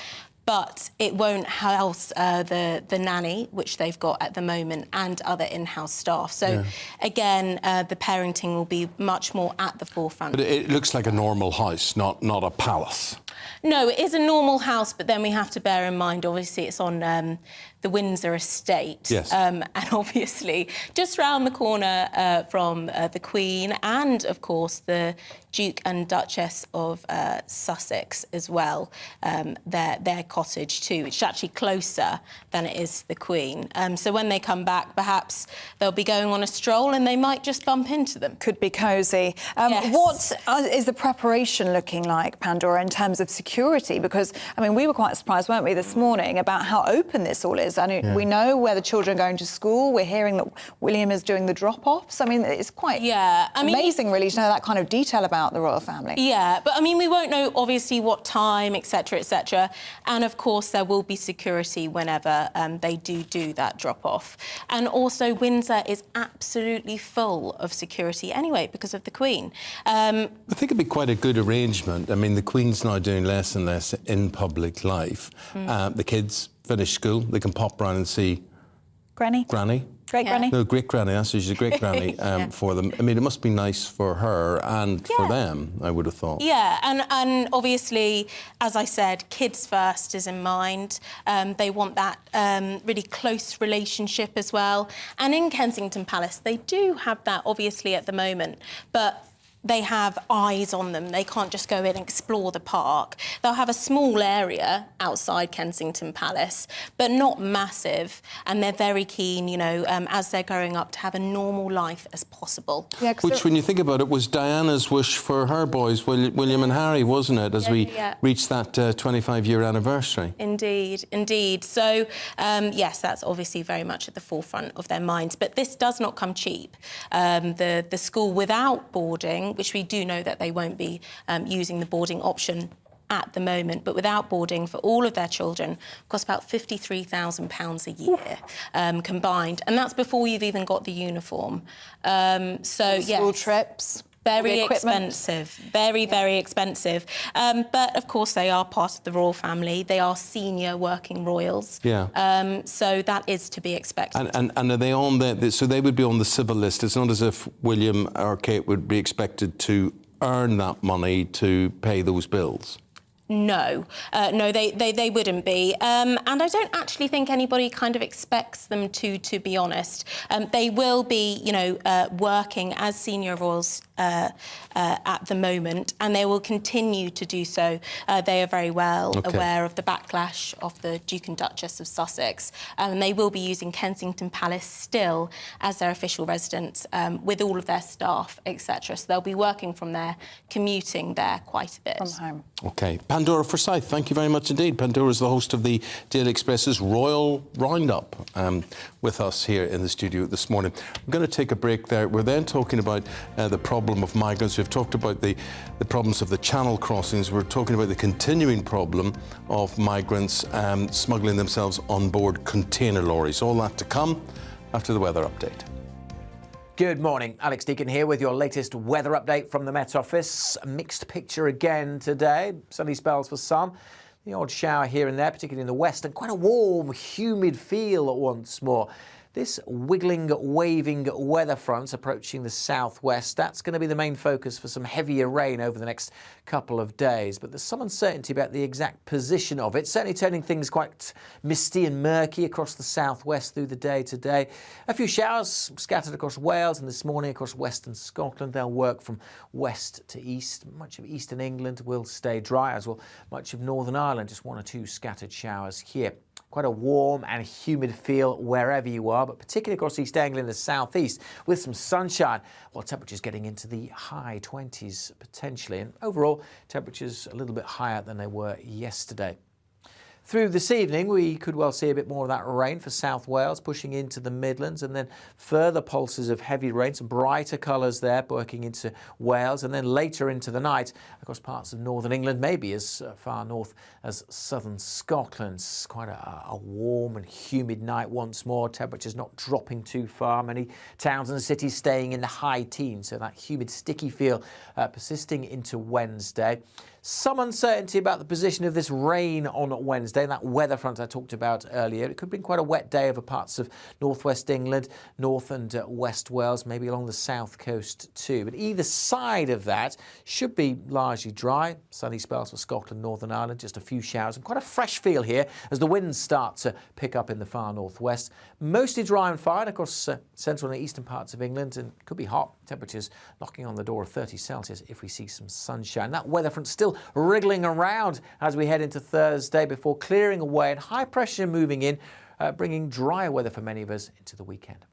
but it won't house the nanny, which they've got at the moment, and other in-house staff. So again, the parenting will be much more at the forefront. But it looks like a normal house, not a palace. No, it is a normal house, but then we have to bear in mind, obviously, it's on the Windsor estate. Yes. And obviously, just round the corner from the Queen and, of course, the Duke and Duchess of Sussex as well, their cottage too, which is actually closer than it is the Queen. So when they come back, perhaps they'll be going on a stroll and they might just bump into them. Could be cosy. What is the preparation looking like, Pandora, in terms of security? Because, I mean, we were quite surprised, weren't we, this morning about how open this all is. I mean, we know where the children are going to school. We're hearing that William is doing the drop-offs. I mean, it's quite amazing, really, to know that kind of detail about the royal family. Yeah, but I mean, we won't know obviously what time, etc., etc. And of course, there will be security whenever they do that drop-off. And also, Windsor is absolutely full of security anyway because of the Queen. I think it'd be quite a good arrangement. I mean, the Queen's now doing less and less in public life. The kids finish school, they can pop round and see Granny. Great Granny? No, great Granny. That's she's a great Granny for them. I mean, it must be nice for her and for them, I would have thought. Yeah, and obviously, as I said, kids first is in mind. They want that really close relationship as well. And in Kensington Palace, they do have that, obviously, at the moment. But they have eyes on them. They can't just go in and explore the park. They'll have a small area outside Kensington Palace, but not massive. And they're very keen, you know, as they're growing up, to have a normal life as possible. Yeah, which, when you think about it, was Diana's wish for her boys, William and Harry, wasn't it, as we reached that 25-year anniversary? Indeed, indeed. So, yes, that's obviously very much at the forefront of their minds. But this does not come cheap. The school without boarding, which we do know that they won't be using the boarding option at the moment, but without boarding for all of their children, costs about £53,000 a year combined. And that's before you've even got the uniform. School trips. Very expensive, very expensive. But of course, they are part of the royal family. They are senior working royals. Yeah. So that is to be expected. And are they on so they would be on the civil list? It's not as if William or Kate would be expected to earn that money to pay those bills. No, no, they wouldn't be. And I don't actually think anybody kind of expects them to be honest. They will be, you know, working as senior royals at the moment, and they will continue to do so. They are very well aware of the backlash of the Duke and Duchess of Sussex, and they will be using Kensington Palace still as their official residence with all of their staff, etc. So they'll be working from there, commuting there quite a bit. From home. OK. Pandora Forsyth, thank you very much indeed. Pandora is the host of the Daily Express's Royal Roundup with us here in the studio this morning. We're going to take a break there. We're then talking about the problem of migrants. We've talked about the problems of the channel crossings. We're talking about the continuing problem of migrants smuggling themselves on board container lorries. All that to come after the weather update. Good morning, Alex Deacon here with your latest weather update from the Met Office. A mixed picture again today. Sunny spells for some. The odd shower here and there, particularly in the west, and quite a warm, humid feel once more. This wiggling, waving weather front approaching the southwest, that's going to be the main focus for some heavier rain over the next couple of days. But there's some uncertainty about the exact position of it, certainly turning things quite misty and murky across the southwest through the day today. A few showers scattered across Wales and this morning across western Scotland. They'll work from west to east. Much of eastern England will stay dry, as will much of Northern Ireland. Just one or two scattered showers here. Quite a warm and humid feel wherever you are, but particularly across East Anglia and the southeast with some sunshine. Well, temperatures getting into the high 20s potentially, and overall temperatures a little bit higher than they were yesterday. Through this evening, we could well see a bit more of that rain for South Wales, pushing into the Midlands, and then further pulses of heavy rain, some brighter colours there, working into Wales, and then later into the night across parts of northern England, maybe as far north as southern Scotland. Quite a warm and humid night once more, temperatures not dropping too far, many towns and cities staying in the high teens, so that humid, sticky feel persisting into Wednesday. Some uncertainty about the position of this rain on Wednesday, that weather front I talked about earlier. It could bring quite a wet day over parts of northwest England, north and west Wales, maybe along the south coast too. But either side of that should be largely dry. Sunny spells for Scotland, Northern Ireland, just a few showers and quite a fresh feel here as the winds start to pick up in the far northwest. Mostly dry and fine across central and eastern parts of England, and could be hot. Temperatures knocking on the door of 30 Celsius if we see some sunshine. That weather front still wriggling around as we head into Thursday before clearing away and high pressure moving in, bringing drier weather for many of us into the weekend.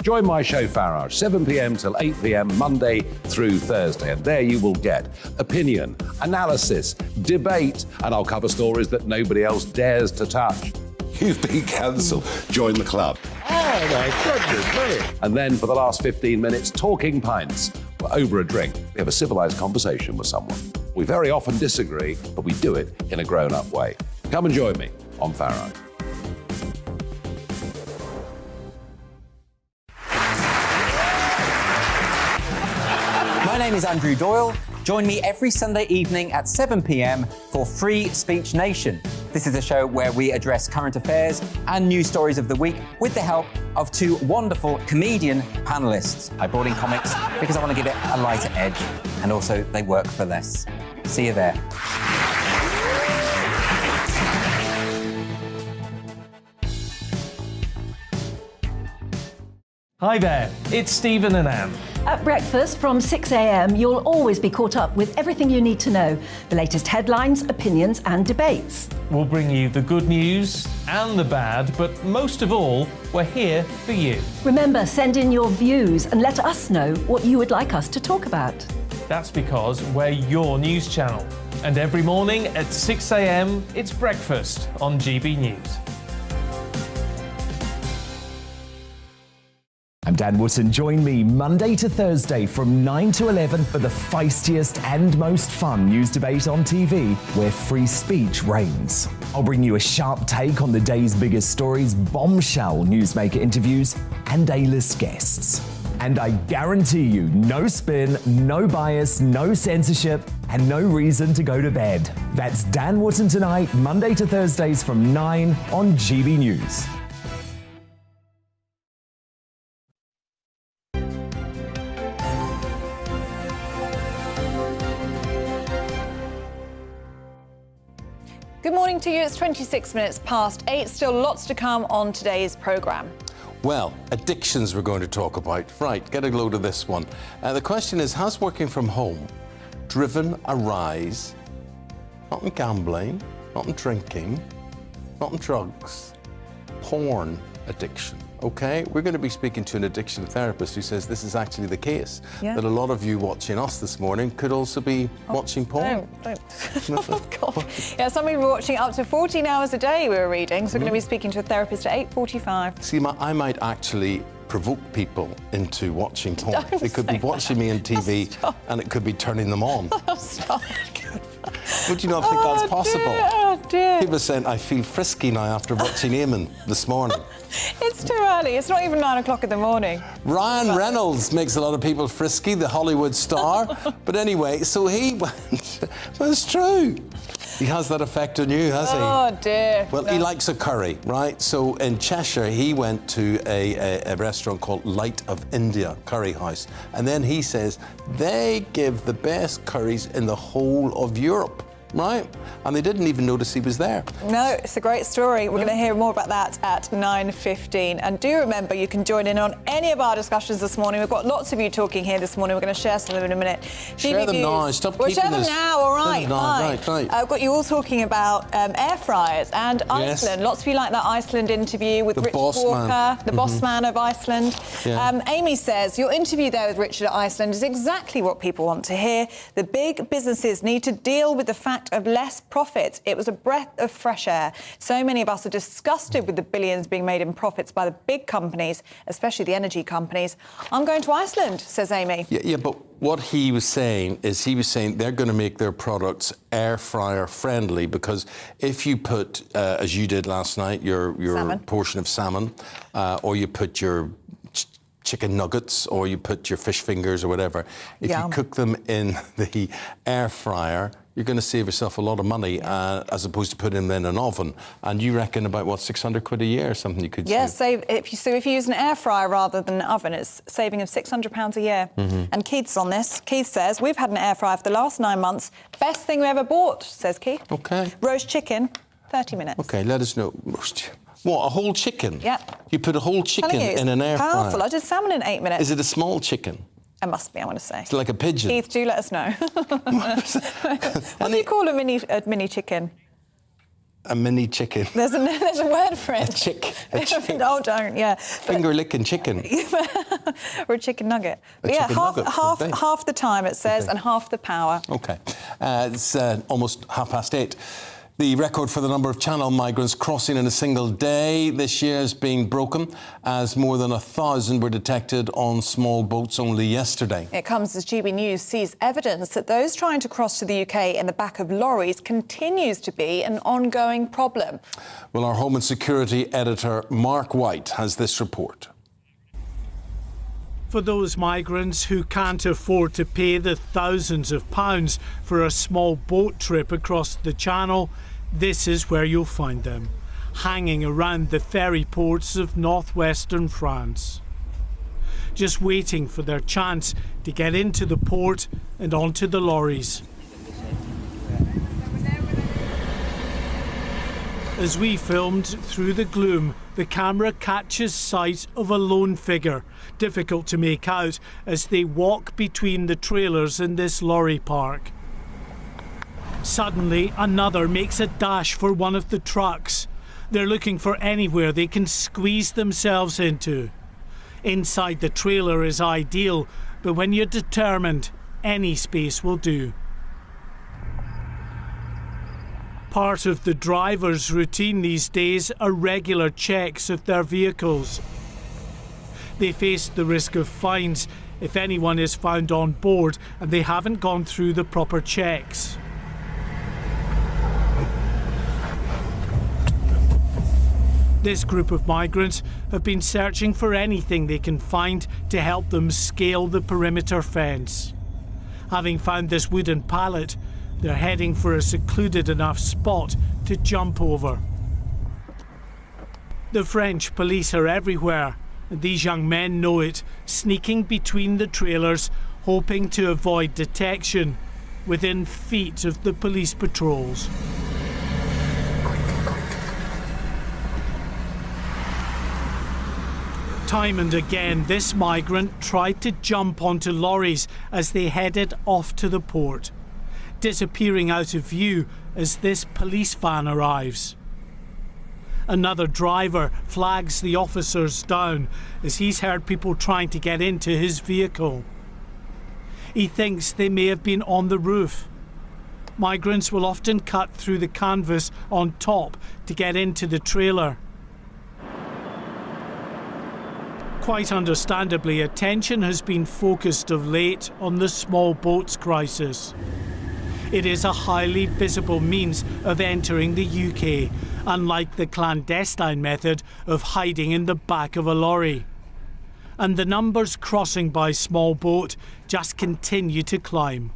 Join my show Farage, 7 p.m. till 8 p.m. Monday through Thursday. And there you will get opinion, analysis, debate, and I'll cover stories that nobody else dares to touch. You've been cancelled. Join the club. Oh my goodness me. And then for the last 15 minutes, talking pints. We're over a drink. We have a civilised conversation with someone. We very often disagree, but we do it in a grown-up way. Come and join me on Farage. My name is Andrew Doyle. Join me every Sunday evening at 7 p.m. for Free Speech Nation. This is a show where we address current affairs and news stories of the week with the help of two wonderful comedian panellists. I brought in comics because I want to give it a lighter edge, and also they work for less. See you there. Hi there, it's Stephen and Anne. At breakfast from 6 a.m, you'll always be caught up with everything you need to know, the latest headlines, opinions and debates. We'll bring you the good news and the bad, but most of all, we're here for you. Remember, send in your views and let us know what you would like us to talk about. That's because we're your news channel. And every morning at 6 a.m, it's breakfast on GB News. I'm Dan Wootton. Join me Monday to Thursday from 9 to 11 for the feistiest and most fun news debate on TV, where free speech reigns. I'll bring you a sharp take on the day's biggest stories, bombshell newsmaker interviews, and A-list guests. And I guarantee you, no spin, no bias, no censorship, and no reason to go to bed. That's Dan Wootton Tonight, Monday to Thursdays from 9 on GB News. Good morning to you. It's 26 minutes past 8. Still lots to come on today's programme. Well, addictions we're going to talk about. Right, get a load of this one. The question is, has working from home driven a rise, not in gambling, not in drinking, not in drugs, porn addiction? Okay, we're going to be speaking to an addiction therapist who says this is actually the case, that a lot of you watching us this morning could also be watching porn. Don't. Oh, God. Yeah, some people are watching up to 14 hours a day, we were reading, so we're going to be speaking to a therapist at 8:45. See, I might actually provoke people into watching porn. They could be watching me on TV and it could be turning them on. Stop. Would you not think that's possible? Dear, oh dear. People are saying, I feel frisky now after watching Eamonn this morning. It's too early. It's not even 9 o'clock in the morning. Ryan Reynolds makes a lot of people frisky, the Hollywood star. But anyway, so he went. Well, it's true. He has that effect on you, has he? Oh, dear. Well, he likes a curry, right? So in Cheshire, he went to a restaurant called Light of India Curry House. And then he says they give the best curries in the whole of Europe. Right? And they didn't even notice he was there. No, it's a great story. We're going to hear more about that at 9:15. And do remember, you can join in on any of our discussions this morning. We've got lots of you talking here this morning. We're going to share some of them in a minute. Share them now. Stop We'll keeping share them this. now. All right, fine. Right. I've got you all talking about air fryers and Iceland. Lots of you like that Iceland interview with Richard Walker, the boss man of Iceland. Yeah. Amy says, your interview there with Richard at Iceland is exactly what people want to hear. The big businesses need to deal with the fact fact of less profit. It was a breath of fresh air. So many of us are disgusted with the billions being made in profits by the big companies, especially the energy companies. I'm going to Iceland, says Amy. Yeah, but what he was saying they're going to make their products air fryer friendly, because if you put, as you did last night, your portion of salmon, or you put your chicken nuggets, or you put your fish fingers or whatever, if you cook them in the air fryer, you're going to save yourself a lot of money, as opposed to putting them in an oven. And you reckon about, what, 600 quid a year or something you could save? Yes, if you use an air fryer rather than an oven, it's saving of £600 a year. And Keith's on this. Keith says, we've had an air fryer for the last 9 months. Best thing we ever bought, says Keith. OK. Roast chicken, 30 minutes. OK, let us know. What, a whole chicken? Yeah. You put a whole chicken in an air fryer? Powerful. I did salmon in 8 minutes. Is it a small chicken? It must be, I want to say. It's like a pigeon. Keith, do let us know. What do you call a mini chicken? A mini chicken. There's a word for it. A chick. Oh, don't, yeah. Finger-licking chicken. Or a chicken nugget. A chicken nugget, half the time, it says, and half the power. OK. It's almost 8:30. The record for the number of Channel migrants crossing in a single day this year is being broken, as more than 1,000 were detected on small boats only yesterday. It comes as GB News sees evidence that those trying to cross to the UK in the back of lorries continues to be an ongoing problem. Well, our Home and Security editor, Mark White, has this report. For those migrants who can't afford to pay the thousands of pounds for a small boat trip across the Channel, this is where you'll find them, hanging around the ferry ports of northwestern France, just waiting for their chance to get into the port and onto the lorries. As we filmed through the gloom, the camera catches sight of a lone figure, difficult to make out as they walk between the trailers in this lorry park. Suddenly, another makes a dash for one of the trucks. They're looking for anywhere they can squeeze themselves into. Inside the trailer is ideal, but when you're determined, any space will do. Part of the driver's routine these days are regular checks of their vehicles. They face the risk of fines if anyone is found on board and they haven't gone through the proper checks. This group of migrants have been searching for anything they can find to help them scale the perimeter fence. Having found this wooden pallet, they're heading for a secluded enough spot to jump over. The French police are everywhere, and these young men know it, sneaking between the trailers, hoping to avoid detection, within feet of the police patrols. Time and again, this migrant tried to jump onto lorries as they headed off to the port, disappearing out of view as this police van arrives. Another driver flags the officers down as he's heard people trying to get into his vehicle. He thinks they may have been on the roof. Migrants will often cut through the canvas on top to get into the trailer. Quite understandably, attention has been focused of late on the small boats crisis. It is a highly visible means of entering the UK, unlike the clandestine method of hiding in the back of a lorry. And the numbers crossing by small boat just continue to climb.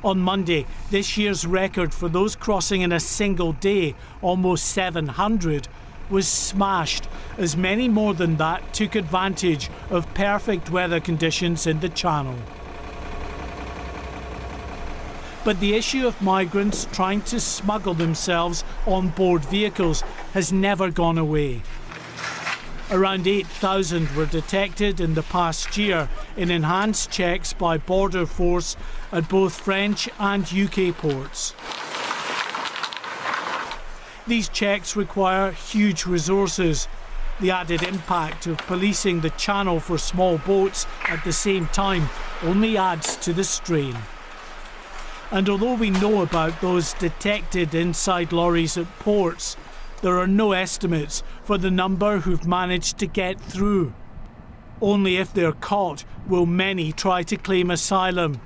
On Monday, this year's record for those crossing in a single day, almost 700, was smashed, as many more than that took advantage of perfect weather conditions in the Channel. But the issue of migrants trying to smuggle themselves on board vehicles has never gone away. Around 8,000 were detected in the past year in enhanced checks by Border Force at both French and UK ports. These checks require huge resources. The added impact of policing the Channel for small boats at the same time only adds to the strain. And although we know about those detected inside lorries at ports, there are no estimates for the number who've managed to get through. Only if they're caught will many try to claim asylum.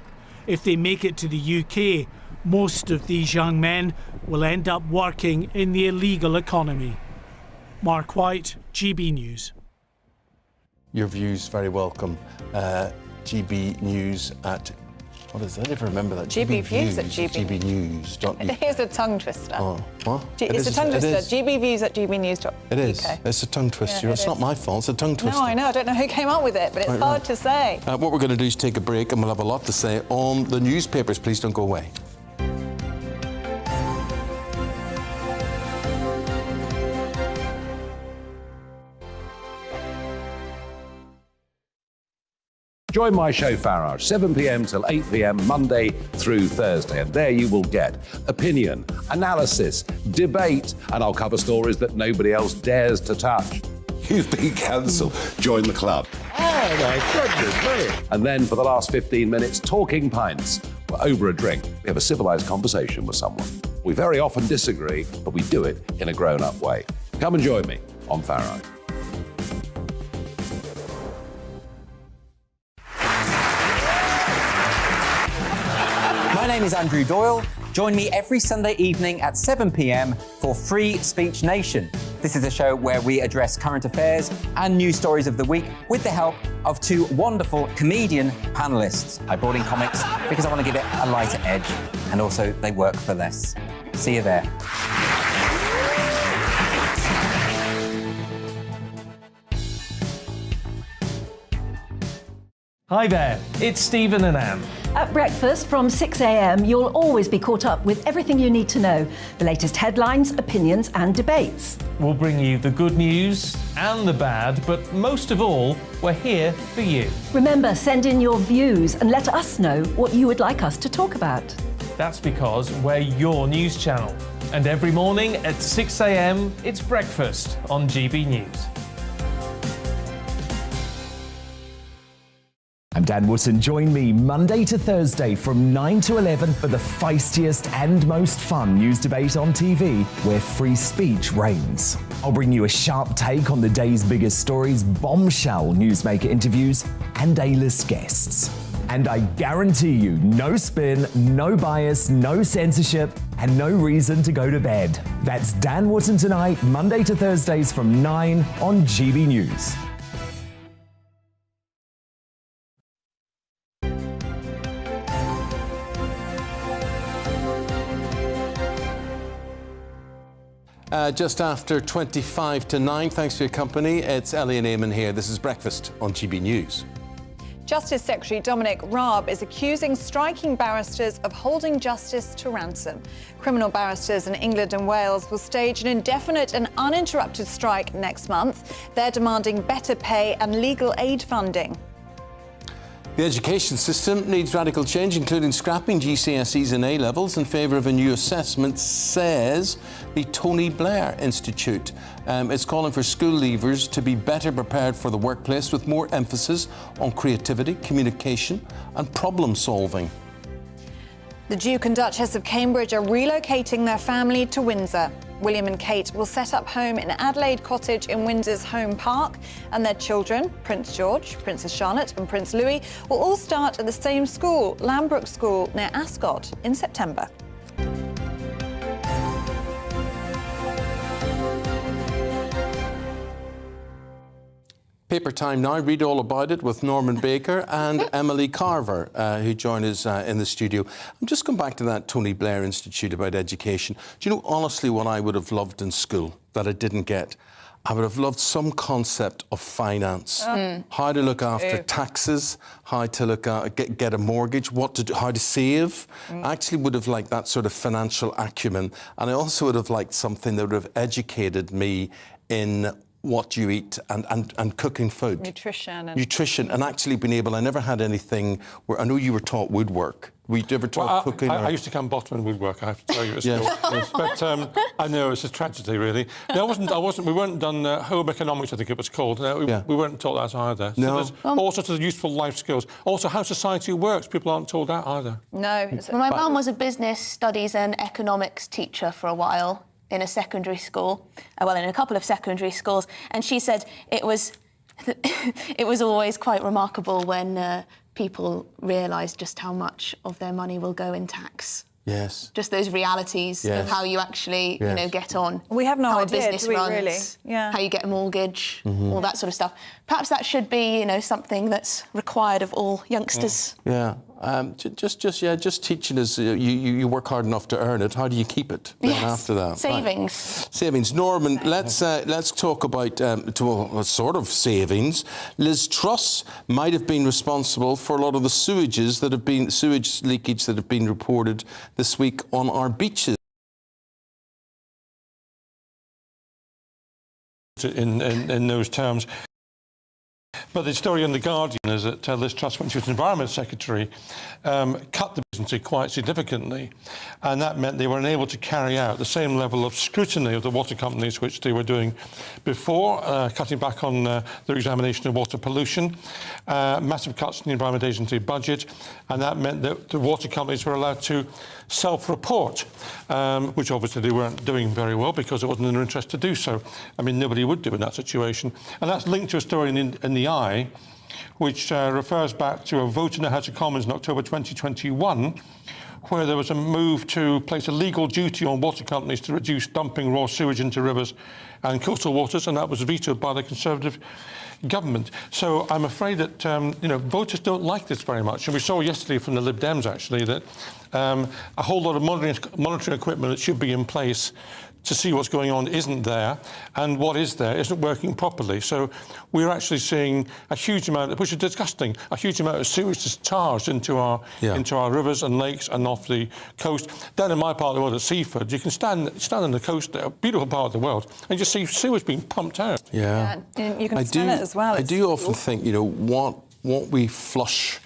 If they make it to the UK, most of these young men will end up working in the illegal economy. Mark White, GB News. Your views very welcome. GB News at... What is that? I never remember that. GB Views at GB News. Here's a tongue twister. Oh, what? It's a tongue twister. GB Views at gbnews.uk. It is. It's a tongue twister. Yeah, it's not my fault. It's a tongue twister. No, I know. I don't know who came up with it, but it's hard to say. What we're going to do is take a break, and we'll have a lot to say on the newspapers. Please don't go away. Join my show Farage, 7 p.m. till 8 p.m. Monday through Thursday, and there you will get opinion, analysis, debate, and I'll cover stories that nobody else dares to touch. You've been cancelled. Join the club. Oh my goodness me! And then for the last 15 minutes, talking pints. We're over a drink. We have a civilised conversation with someone. We very often disagree, but we do it in a grown-up way. Come and join me on Farage. My name is Andrew Doyle. Join me every Sunday evening at 7 p.m. for Free Speech Nation. This is a show where we address current affairs and news stories of the week with the help of two wonderful comedian panellists. I brought in comics because I want to give it a lighter edge, and also they work for less. See you there. Hi there, it's Stephen and Anne. At breakfast from 6 a.m, you'll always be caught up with everything you need to know, the latest headlines, opinions and debates. We'll bring you the good news and the bad, but most of all, we're here for you. Remember, send in your views and let us know what you would like us to talk about. That's because we're your news channel. And every morning at 6 a.m, it's breakfast on GB News. I'm Dan Wootton. Join me Monday to Thursday from 9 to 11 for the feistiest and most fun news debate on TV, where free speech reigns. I'll bring you a sharp take on the day's biggest stories, bombshell newsmaker interviews, and A-list guests. And I guarantee you, no spin, no bias, no censorship, and no reason to go to bed. That's Dan Wootton Tonight, Monday to Thursdays from 9 on GB News. Just after 25 to 9, thanks for your company. It's Ellie and Eamonn here. This is Breakfast on GB News. Justice Secretary Dominic Raab is accusing striking barristers of holding justice to ransom. Criminal barristers in England and Wales will stage an indefinite and uninterrupted strike next month. They're demanding better pay and legal aid funding. The education system needs radical change, including scrapping GCSEs and A-levels in favour of a new assessment, says the Tony Blair Institute. It's calling for school leavers to be better prepared for the workplace with more emphasis on creativity, communication and problem solving. The Duke and Duchess of Cambridge are relocating their family to Windsor. William and Kate will set up home in Adelaide Cottage in Windsor's Home Park, and their children, Prince George, Princess Charlotte and Prince Louis, will all start at the same school, Lambrook School, near Ascot, in September. Paper time now. Read all about it with Norman Baker and Emily Carver, who join us in the studio. I'm just going back to that Tony Blair Institute about education. Do you know, honestly, what I would have loved in school that I didn't get? I would have loved some concept of finance, how to look after taxes, how to look get a mortgage, what to do, how to save. I actually would have liked that sort of financial acumen, and I also would have liked something that would have educated me in what you eat and cooking food. Nutrition. And actually being able, I never had anything where, I know you were taught woodwork, We ever talk cooking? I used to come bottom in woodwork, I have to tell you. Yes. But I know it's a tragedy, really. No, we weren't done home economics, I think it was called. We weren't taught that either. No. So there's all sorts of useful life skills. Also, how society works, people aren't taught that either. No. Well, my mum was a business studies and economics teacher for a while in a secondary school, in a couple of secondary schools, and she said it was always quite remarkable when people realise just how much of their money will go in tax. Yes. Just those realities of how you actually, get on. We have no how idea, a business do we, runs, really? Yeah. how you get a mortgage, all that sort of stuff. Perhaps that should be, something that's required of all youngsters. Yeah. Just teaching us. You work hard enough to earn it. How do you keep it then after that? Savings. Right. Savings. Norman, let's talk about sort of savings. Liz Truss might have been responsible for a lot of the sewage leakage that have been reported this week on our beaches. In those terms. But the story in The Guardian is that Liz Truss, when she was Environment Secretary, cut the business quite significantly, and that meant they were unable to carry out the same level of scrutiny of the water companies which they were doing before, cutting back on their examination of water pollution, massive cuts in the Environment Agency budget, and that meant that the water companies were allowed to self-report, which obviously they weren't doing very well because it wasn't in their interest to do so. I mean, nobody would do in that situation. And that's linked to a story in the Eye, which refers back to a vote in the House of Commons in October 2021, where there was a move to place a legal duty on water companies to reduce dumping raw sewage into rivers and coastal waters, and that was vetoed by the Conservative government. So I'm afraid that voters don't like this very much, and we saw yesterday from the Lib Dems actually that a whole lot of monitoring equipment that should be in place to see what's going on isn't there, and what is there isn't working properly. So we're actually seeing a huge amount, which is disgusting, a huge amount of sewage discharged into our rivers and lakes and off the coast. Down in my part of the world at Seaford, you can stand on the coast there, a beautiful part of the world, and you see sewage being pumped out. Yeah, you can smell it as well. I do often think, what we flush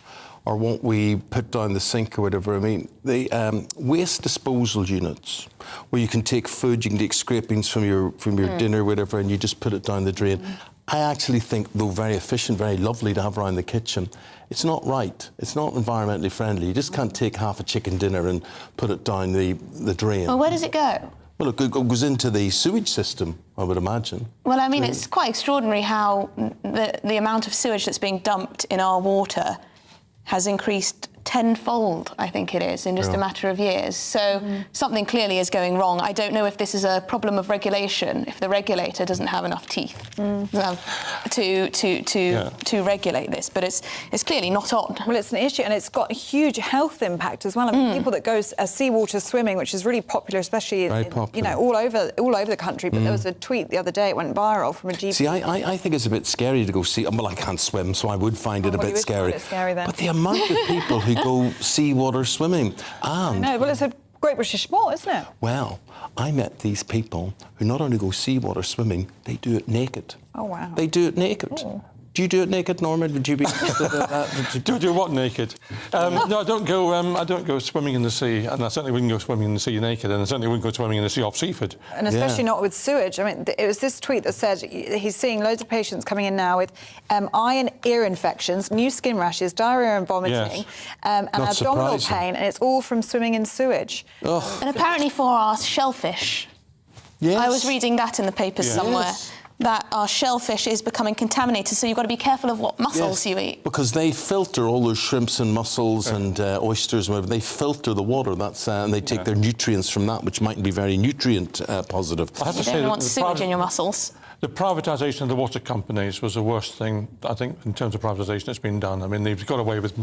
or what we put down the sink or whatever. I mean, the waste disposal units, where you can take food, you can take scrapings from your dinner, whatever, and you just put it down the drain. I actually think, though very efficient, very lovely to have around the kitchen, it's not right. It's not environmentally friendly. You just can't take half a chicken dinner and put it down the drain. Well, where does it go? Well, it goes into the sewage system, I would imagine. Well, I mean, it's quite extraordinary how the amount of sewage that's being dumped in our water has increased tenfold, I think it is, in just a matter of years. So something clearly is going wrong. I don't know if this is a problem of regulation, if the regulator doesn't have enough teeth to regulate this, but it's clearly not on. Well, it's an issue, and it's got a huge health impact as well. I mean, people that go seawater swimming, which is really popular, especially all over the country. But there was a tweet the other day, it went viral from a GP. See, I think it's a bit scary to go see. Well, I can't swim, so I would find it a bit scary. But the amount of people who go seawater swimming. I know, well, it's a great British sport, isn't it? Well, I met these people who not only go seawater swimming, they do it naked. Oh, wow. They do it naked. Oh. Do you do it naked, Norman? Would you be interested in that? Do what naked? No, I don't go. I don't go swimming in the sea, and I certainly wouldn't go swimming in the sea naked, and I certainly wouldn't go swimming in the sea off Seaford. And especially not with sewage. I mean, it was this tweet that said he's seeing loads of patients coming in now with eye and ear infections, new skin rashes, diarrhea and vomiting, and abdominal pain, and it's all from swimming in sewage. Oh. And apparently for our shellfish. Yes. I was reading that in the papers somewhere. That our shellfish is becoming contaminated, so you've got to be careful of what mussels you eat. Because they filter all those shrimps and mussels and oysters and whatever. They filter the water, and they take their nutrients from that, which mightn't be very nutrient positive. I have to say you don't want sewage in your mussels. The privatisation of the water companies was the worst thing, I think, in terms of privatisation that's been done. I mean, they've got away with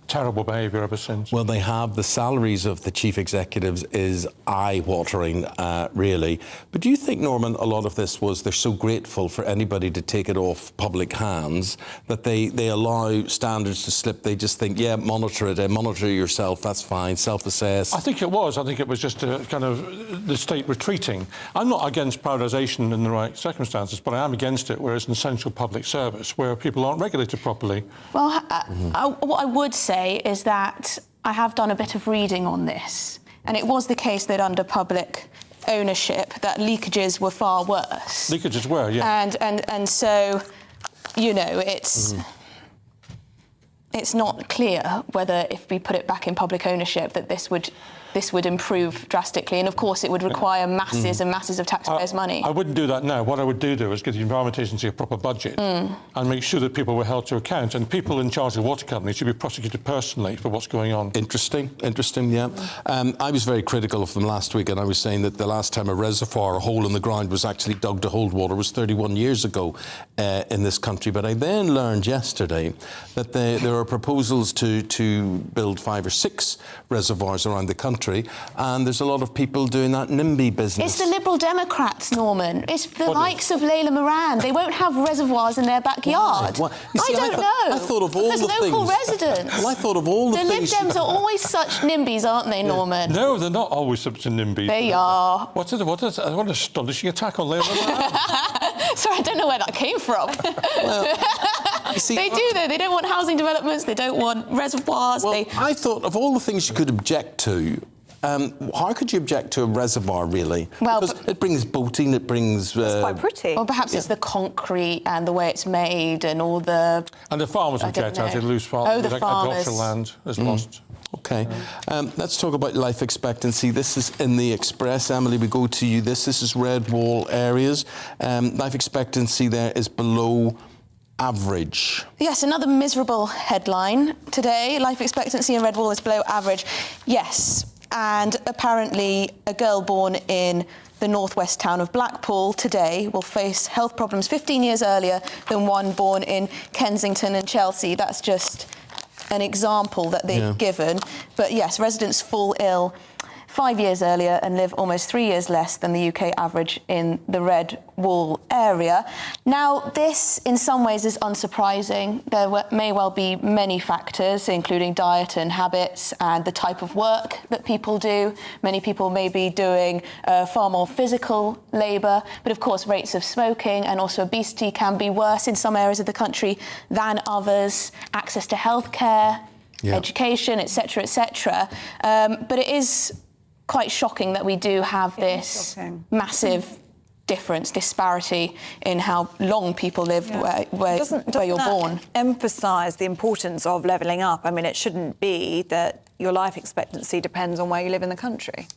terrible behaviour ever since. Well, they have. The salaries of the chief executives is eye-watering, really. But do you think, Norman, a lot of this was they're so grateful for anybody to take it off public hands that they allow standards to slip? They just think, monitor it, monitor yourself, that's fine, self-assess. I think it was. I think it was just a kind of the state retreating. I'm not against privatisation in the right circumstances, but I am against it where it's an essential public service, where people aren't regulated properly. Well, what I would say is that I have done a bit of reading on this, and it was the case that under public ownership that leakages were far worse. Leakages were, yeah. And so, you know, it's not clear whether if we put it back in public ownership that this would improve drastically, and of course it would require masses and masses of taxpayers' money. I wouldn't do that now. What I would do is give the Environment Agency a proper budget and make sure that people were held to account, and people in charge of water companies should be prosecuted personally for what's going on. Interesting, yeah. I was very critical of them last week, and I was saying that the last time a reservoir, a hole in the ground, was actually dug to hold water was 31 years ago in this country. But I then learned yesterday that there are proposals to build 5 or 6 reservoirs around the country, and there's a lot of people doing that NIMBY business. It's the Liberal Democrats, Norman. It's the likes of Layla Moran. They won't have reservoirs in their backyard. Why? You see, I don't know. I thought of all the local things. residents. Well, I thought of all the things. The Lib Dems are always such NIMBYs, aren't they, Norman? No, they're not always such a NIMBY. They are. What an astonishing attack on Layla Moran. Sorry, I don't know where that came from. You see, they do, though. They don't want housing developments. They don't want reservoirs. Well, I thought of all the things you could object to. How could you object to a reservoir, really? Well, because it brings boating, it brings... It's quite pretty. Well, perhaps it's the concrete and the way it's made and all the... And the farmers will get out, they lose farmers. The farmers. Agricultural land is lost. OK. Let's talk about life expectancy. This is in the Express. Emily, we go to you. This is red wall areas. Life expectancy there is below average. Yes, another miserable headline today. Life expectancy in red wall is below average. Yes. And apparently a girl born in the northwest town of Blackpool today will face health problems 15 years earlier than one born in Kensington and Chelsea. That's just an example that they've given. But yes, residents fall ill 5 years earlier and live almost 3 years less than the UK average in the red wall area. Now, this in some ways is unsurprising. There may well be many factors, including diet and habits and the type of work that people do. Many people may be doing far more physical labour, but of course rates of smoking and also obesity can be worse in some areas of the country than others. Access to healthcare, education, etc., etc. But it is quite shocking that we do have this massive disparity in how long people live where you're born. Emphasise the importance of levelling up. I mean, it shouldn't be that your life expectancy depends on where you live in the country.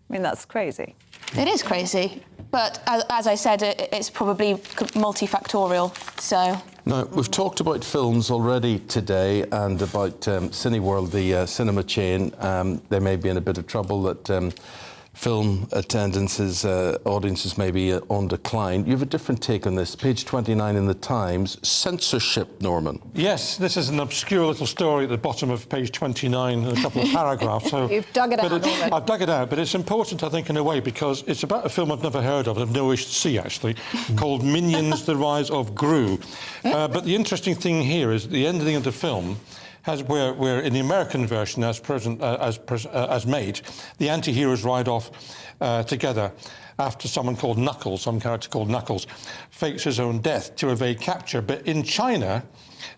I mean, that's crazy. It is crazy, but as I said, it's probably multifactorial, so... Now, we've talked about films already today and about Cineworld, the cinema chain. They may be in a bit of trouble that film attendances, audiences may be on decline. You have a different take on this. Page 29 in the Times, censorship, Norman. Yes, this is an obscure little story at the bottom of page 29 in a couple of paragraphs. So, you've dug it out, Norman. I've dug it out, but it's important, I think, in a way, because it's about a film I've never heard of, I've no wish to see, actually, called Minions, The Rise of Gru. But the interesting thing here is at the ending of the film, where in the American version, as made, the anti-heroes ride off together after someone called Knuckles, some character called Knuckles, fakes his own death to evade capture. But in China,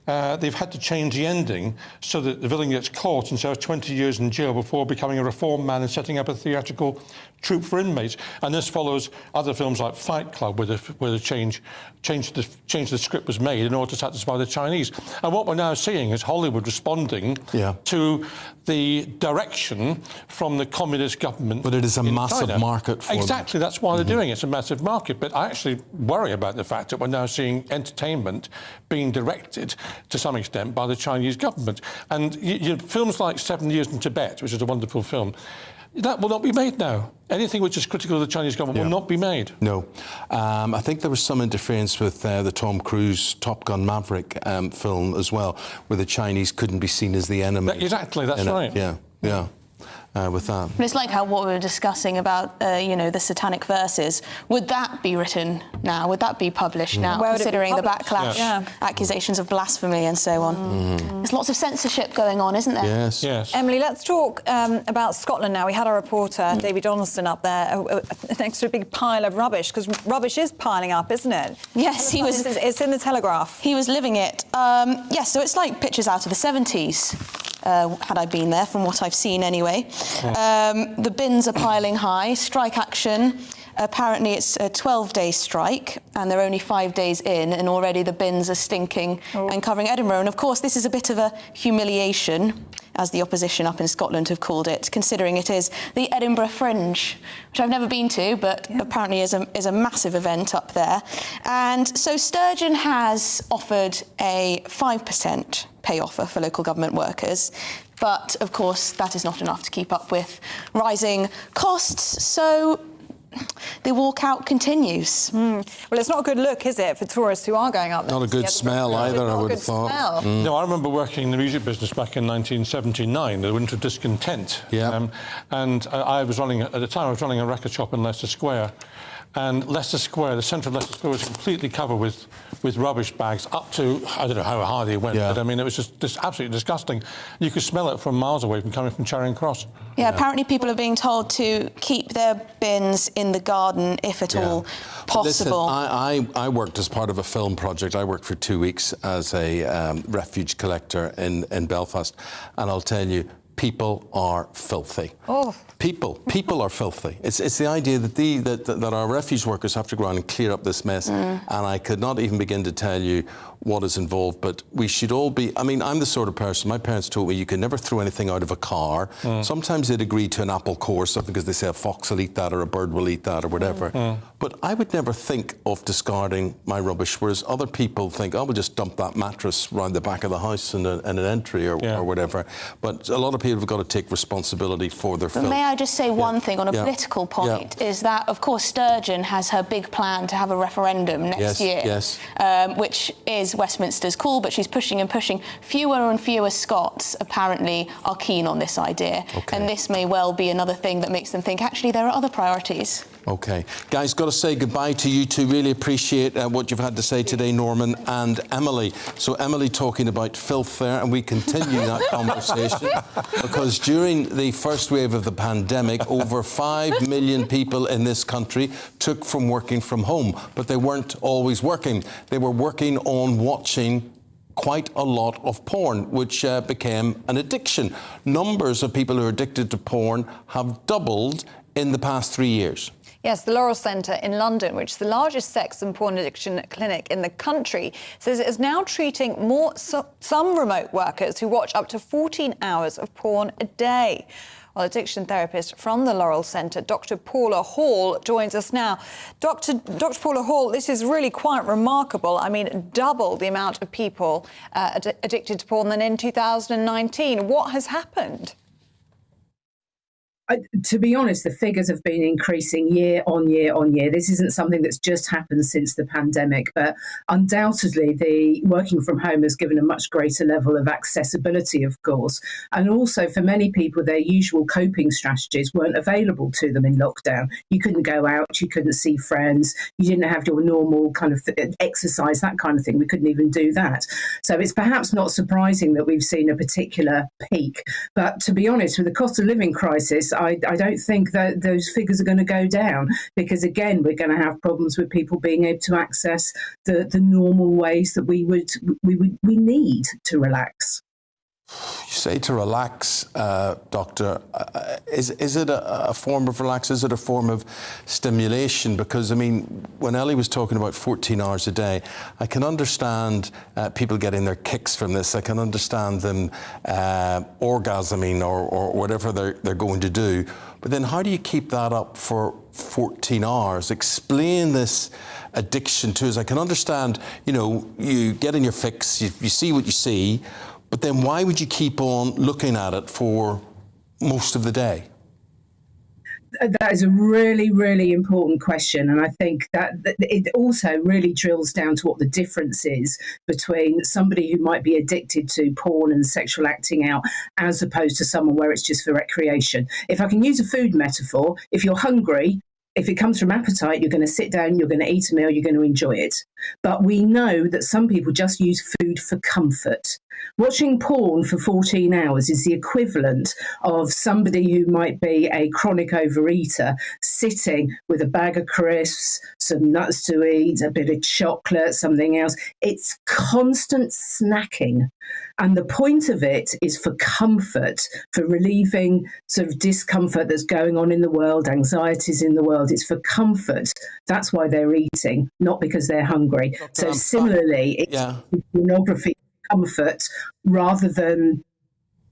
they've had to change the ending so that the villain gets caught and serves 20 years in jail before becoming a reformed man and setting up a theatrical troupe for inmates. And this follows other films like Fight Club, where the change the script was made in order to satisfy the Chinese. And what we're now seeing is Hollywood responding to the direction from the communist government. But it is a massive China. Market for Exactly, that's why they're doing it. It's a massive market. But I actually worry about the fact that we're now seeing entertainment being directed to some extent by the Chinese government. And films like 7 Years in Tibet, which is a wonderful film, that will not be made now. Anything which is critical of the Chinese government will not be made. No. I think there was some interference with the Tom Cruise Top Gun Maverick film as well, where the Chinese couldn't be seen as the enemy. Exactly, that's right. Yeah. With that. But it's like what we were discussing about, the satanic verses. Would that be written now? Would that be published now, considering the backlash, accusations of blasphemy and so on? There's lots of censorship going on, isn't there? Yes. Emily, let's talk about Scotland now. We had our reporter, David Donaldson, up there next to a big pile of rubbish, because rubbish is piling up, isn't it? Yes, It's in the Telegraph. He was living it. Yes, so it's like pictures out of the 70s. had I been there, from what I've seen anyway. The bins are piling high. Strike action. Apparently it's a 12-day strike, and they're only 5 days in, and already the bins are stinking and covering Edinburgh. And of course, this is a bit of a humiliation, as the opposition up in Scotland have called it, considering it is the Edinburgh Fringe, which I've never been to, but apparently is a massive event up there. And so Sturgeon has offered a 5% pay offer for local government workers. But, of course, that is not enough to keep up with rising costs. So the walkout continues. Well, it's not a good look, is it, for tourists who are going up there? Not a good smell either, I would have thought. No, I remember working in the music business back in 1979, the Winter of Discontent. And I was running, at the time, I was running a record shop in Leicester Square. And Leicester Square, the centre of Leicester Square, was completely covered with rubbish bags up to, I don't know how high they went, but I mean, it was just absolutely disgusting. You could smell it from miles away from coming from Charing Cross. Yeah, apparently people are being told to keep their bins in the garden if at all possible. Listen, I worked as part of a film project. I worked for 2 weeks as a refuge collector in Belfast, and I'll tell you, people are filthy. People are filthy. It's the idea that our refuge workers have to go around and clear up this mess, and I could not even begin to tell you what is involved, but we should all be, I mean, I'm the sort of person, my parents told me you can never throw anything out of a car. Sometimes they'd agree to an apple core, something because they say a fox will eat that or a bird will eat that or whatever. But I would never think of discarding my rubbish, whereas other people think, oh, we'll just dump that mattress round the back of the house in an entry or whatever. But a lot of people have got to take responsibility for their filth. May I just say one thing on a political point, is that, of course, Sturgeon has her big plan to have a referendum next year, which is Westminster's call, but she's pushing and pushing. Fewer and fewer Scots, apparently, are keen on this idea. And this may well be another thing that makes them think, actually, there are other priorities. OK. Guys, got to say goodbye to you two. Really appreciate what you've had to say today, Norman and Emily. So Emily talking about filth there, and we continue that conversation because during the first wave of the pandemic, over 5 million people in this country took from working from home, but they weren't always working. They were working on watching quite a lot of porn, which became an addiction. Numbers of people who are addicted to porn have doubled in the past 3 years. Yes, the Laurel Centre in London, which is the largest sex and porn addiction clinic in the country, says it is now treating some remote workers who watch up to 14 hours of porn a day. Well, addiction therapist from the Laurel Centre, Dr. Paula Hall, joins us now. Dr. Paula Hall, this is really quite remarkable. I mean, double the amount of people addicted to porn than in 2019. What has happened? To be honest, the figures have been increasing year on year on year. This isn't something that's just happened since the pandemic, but undoubtedly the working from home has given a much greater level of accessibility, of course. And also for many people, their usual coping strategies weren't available to them in lockdown. You couldn't go out, you couldn't see friends, you didn't have your normal kind of exercise, that kind of thing. We couldn't even do that. So it's perhaps not surprising that we've seen a particular peak. But to be honest, with the cost of living crisis, I don't think that those figures are going to go down because, again, we're going to have problems with people being able to access the normal ways that we need to relax. You say to relax, Doctor. Is it a form of relax? Is it a form of stimulation? Because, I mean, when Ellie was talking about 14 hours a day, I can understand people getting their kicks from this. I can understand them orgasming or whatever they're going to do. But then how do you keep that up for 14 hours? Explain this addiction to us. I can understand, you know, you get in your fix, you see what you see, but then why would you keep on looking at it for most of the day? That is a really, really important question. And I think that it also really drills down to what the difference is between somebody who might be addicted to porn and sexual acting out as opposed to someone where it's just for recreation. If I can use a food metaphor, if you're hungry, if it comes from appetite, you're going to sit down, you're going to eat a meal, you're going to enjoy it. But we know that some people just use food for comfort. Watching porn for 14 hours is the equivalent of somebody who might be a chronic overeater sitting with a bag of crisps, some nuts to eat, a bit of chocolate, something else. It's constant snacking. And the point of it is for comfort, for relieving sort of discomfort that's going on in the world, anxieties in the world. It's for comfort. That's why they're eating, not because they're hungry. So similarly, it's pornography comfort rather than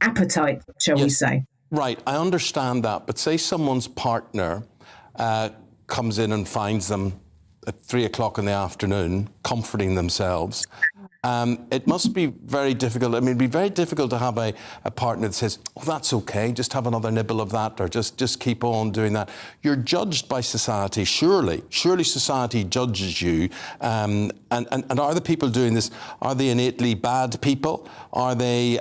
appetite, shall we say. Right, I understand that. But say someone's partner comes in and finds them at 3 o'clock in the afternoon, comforting themselves. It must be very difficult. I mean, it'd be very difficult to have a partner that says, oh, that's okay, just have another nibble of that, or just keep on doing that. You're judged by society, surely. Surely society judges you. And are the people doing this, are they innately bad people? Are they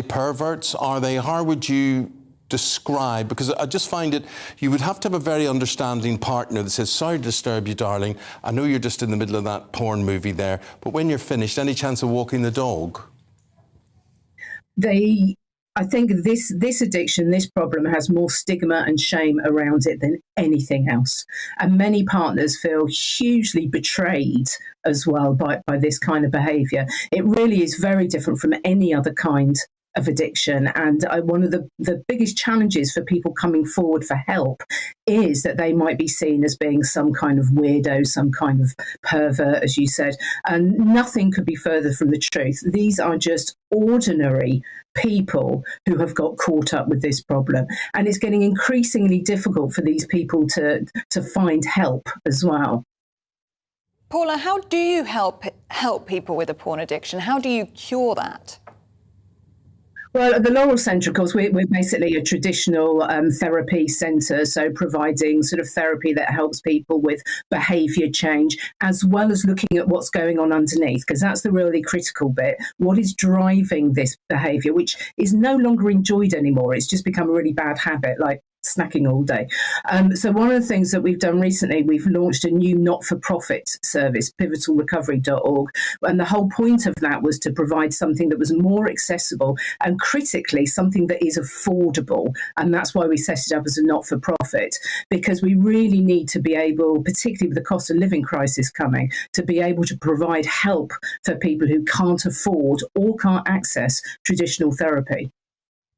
perverts? How would you describe, because I just find it, you would have to have a very understanding partner that says, sorry to disturb you, darling, I know you're just in the middle of that porn movie there, but when you're finished, any chance of walking the dog? I think this addiction, this problem has more stigma and shame around it than anything else. And many partners feel hugely betrayed as well by this kind of behaviour. It really is very different from any other kind of addiction. And one of the biggest challenges for people coming forward for help is that they might be seen as being some kind of weirdo, some kind of pervert, as you said. And nothing could be further from the truth. These are just ordinary people who have got caught up with this problem. And it's getting increasingly difficult for these people to find help as well. Paula, how do you help people with a porn addiction? How do you cure that? Well, at the Laurel Centre, of course, we're basically a traditional therapy centre, so providing sort of therapy that helps people with behaviour change, as well as looking at what's going on underneath, because that's the really critical bit. What is driving this behaviour, which is no longer enjoyed anymore? It's just become a really bad habit, like snacking all day. So one of the things that we've done recently, we've launched a new not-for-profit service, pivotalrecovery.org, and the whole point of that was to provide something that was more accessible and critically something that is affordable. And that's why we set it up as a not-for-profit, because we really need to be able, particularly with the cost of living crisis coming, to be able to provide help for people who can't afford or can't access traditional therapy.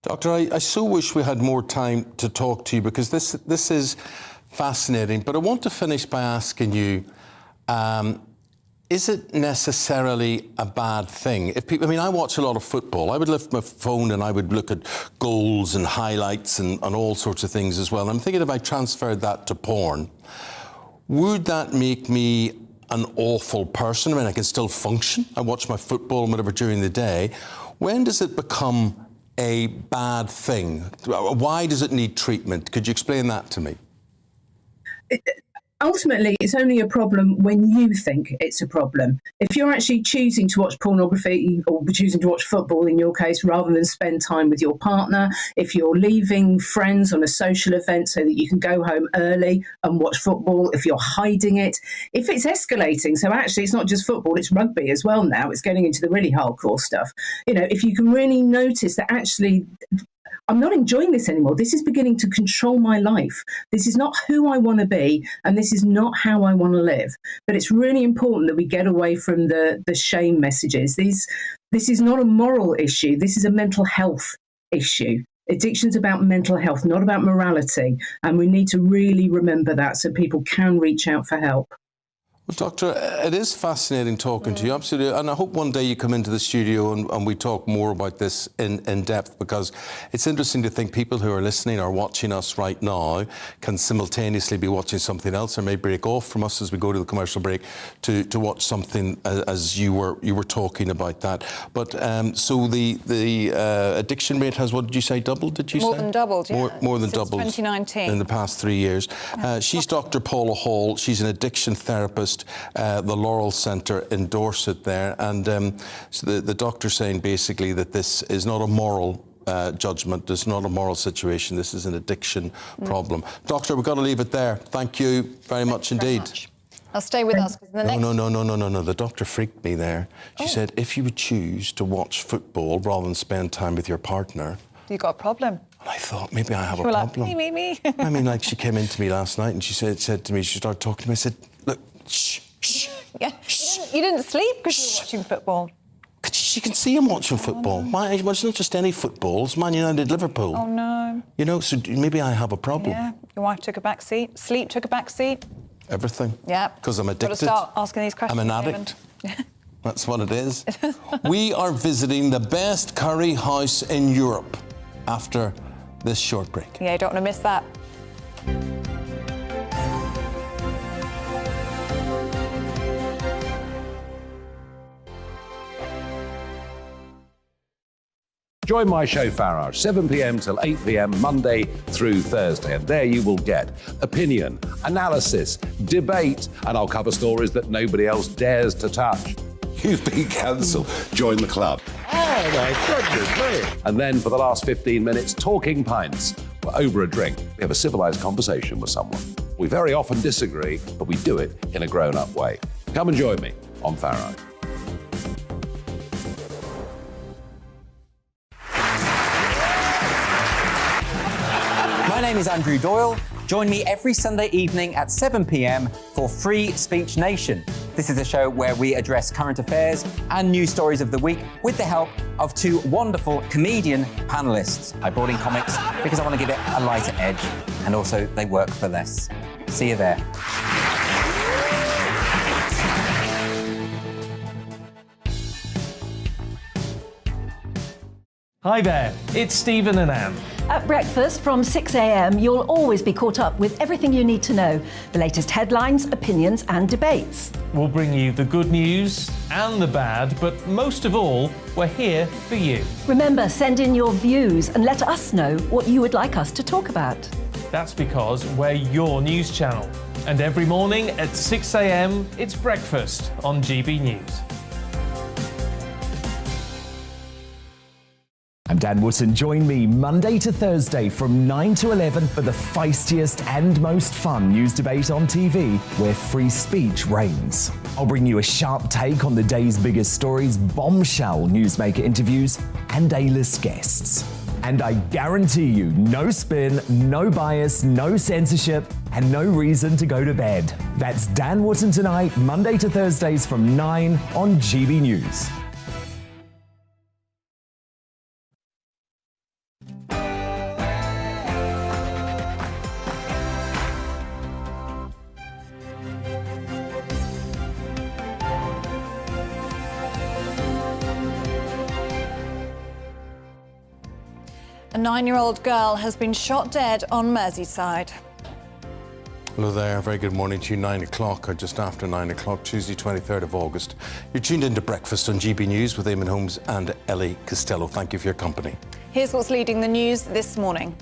Doctor, I so wish we had more time to talk to you, because this is fascinating. But I want to finish by asking you, is it necessarily a bad thing? If people, I mean, I watch a lot of football. I would lift my phone and I would look at goals and highlights and all sorts of things as well. And I'm thinking if I transferred that to porn, would that make me an awful person? I mean, I can still function. I watch my football and whatever during the day. When does it become a bad thing? Why does it need treatment? Could you explain that to me? Ultimately, it's only a problem when you think it's a problem. If you're actually choosing to watch pornography or choosing to watch football, in your case, rather than spend time with your partner, if you're leaving friends on a social event so that you can go home early and watch football, if you're hiding it, if it's escalating, so actually it's not just football, it's rugby as well now, it's getting into the really hardcore stuff. You know, if you can really notice that actually I'm not enjoying this anymore. This is beginning to control my life. This is not who I want to be, and this is not how I want to live. But it's really important that we get away from the shame messages. This is not a moral issue. This is a mental health issue. Addiction's about mental health, not about morality. And we need to really remember that so people can reach out for help. Well, Doctor, it is fascinating talking to you, absolutely. And I hope one day you come into the studio and we talk more about this in depth, because it's interesting to think people who are listening or watching us right now can simultaneously be watching something else, or may break off from us as we go to the commercial break to watch something as you were talking about that. But so the addiction rate has, what did you say, doubled, did you say? More than doubled, yeah. More than Since doubled 2019. in the past 3 years. She's Dr. Paula Hall. She's an addiction therapist. The Laurel Centre in Dorset there, and so the doctor's saying basically that this is not a moral judgment. It's not a moral situation. This is an addiction problem. Doctor, we've got to leave it there. Thank you very much indeed. Now stay with us. No. The doctor freaked me there. She said, if you would choose to watch football rather than spend time with your partner... You got a problem. And I thought, maybe I have a You were problem. like, me. I mean, like, she came into me last night and she said to me, she started talking to me, I said, look, shh. Yeah, you didn't sleep because you were watching football. She can see him watching football. Well, it's not just any football, it's Man United, Liverpool. Oh, no. You know, so maybe I have a problem. Yeah, your wife took a back seat. Sleep took a back seat. Everything. Yeah. Because I'm addicted. Got to start asking these questions. I'm an addict. That's what it is. We are visiting the best curry house in Europe after this short break. Yeah, you don't want to miss that. Join my show Farage, 7 p.m. till 8 p.m. Monday through Thursday. And there you will get opinion, analysis, debate, and I'll cover stories that nobody else dares to touch. You've been cancelled. Join the club. Oh my goodness me. And then for the last 15 minutes, talking pints. We're over a drink. We have a civilised conversation with someone. We very often disagree, but we do it in a grown-up way. Come and join me on Farage. My name is Andrew Doyle. Join me every Sunday evening at 7 p.m. for Free Speech Nation. This is a show where we address current affairs and news stories of the week with the help of two wonderful comedian panellists. I brought in comics because I want to give it a lighter edge, and also they work for less. See you there. Hi there, it's Stephen and Anne. At breakfast from 6 a.m, you'll always be caught up with everything you need to know, the latest headlines, opinions and debates. We'll bring you the good news and the bad, but most of all, we're here for you. Remember, send in your views and let us know what you would like us to talk about. That's because we're your news channel. And every morning at 6 a.m, it's breakfast on GB News. I'm Dan Wootton. Join me Monday to Thursday from 9 to 11 for the feistiest and most fun news debate on TV, where free speech reigns. I'll bring you a sharp take on the day's biggest stories, bombshell newsmaker interviews, and A-list guests. And I guarantee you, no spin, no bias, no censorship, and no reason to go to bed. That's Dan Wootton Tonight, Monday to Thursdays from 9 on GB News. A 9-year-old girl has been shot dead on Merseyside. Hello there, very good morning to you. 9 o'clock or just after 9 o'clock, Tuesday 23rd of August. You're tuned into Breakfast on GB News with Eamonn, Holmes and Ellie Costello. Thank you for your company. Here's what's leading the news this morning.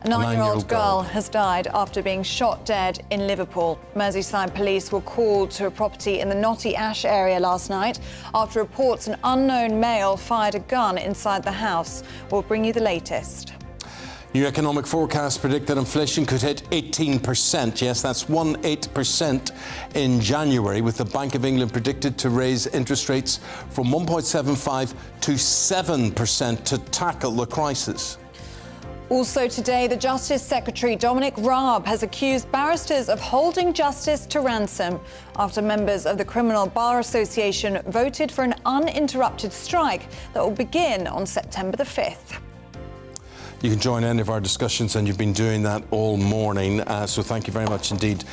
A 9-year-old girl has died after being shot dead in Liverpool. Merseyside police were called to a property in the Knotty Ash area last night after reports an unknown male fired a gun inside the house. We'll bring you the latest. New economic forecasts predict that inflation could hit 18%. Yes, that's 18% in January, with the Bank of England predicted to raise interest rates from 1.75 to 7% to tackle the crisis. Also today, the Justice Secretary, Dominic Raab, has accused barristers of holding justice to ransom after members of the Criminal Bar Association voted for an uninterrupted strike that will begin on September the 5th. You can join any of our discussions, and you've been doing that all morning. So thank you very much indeed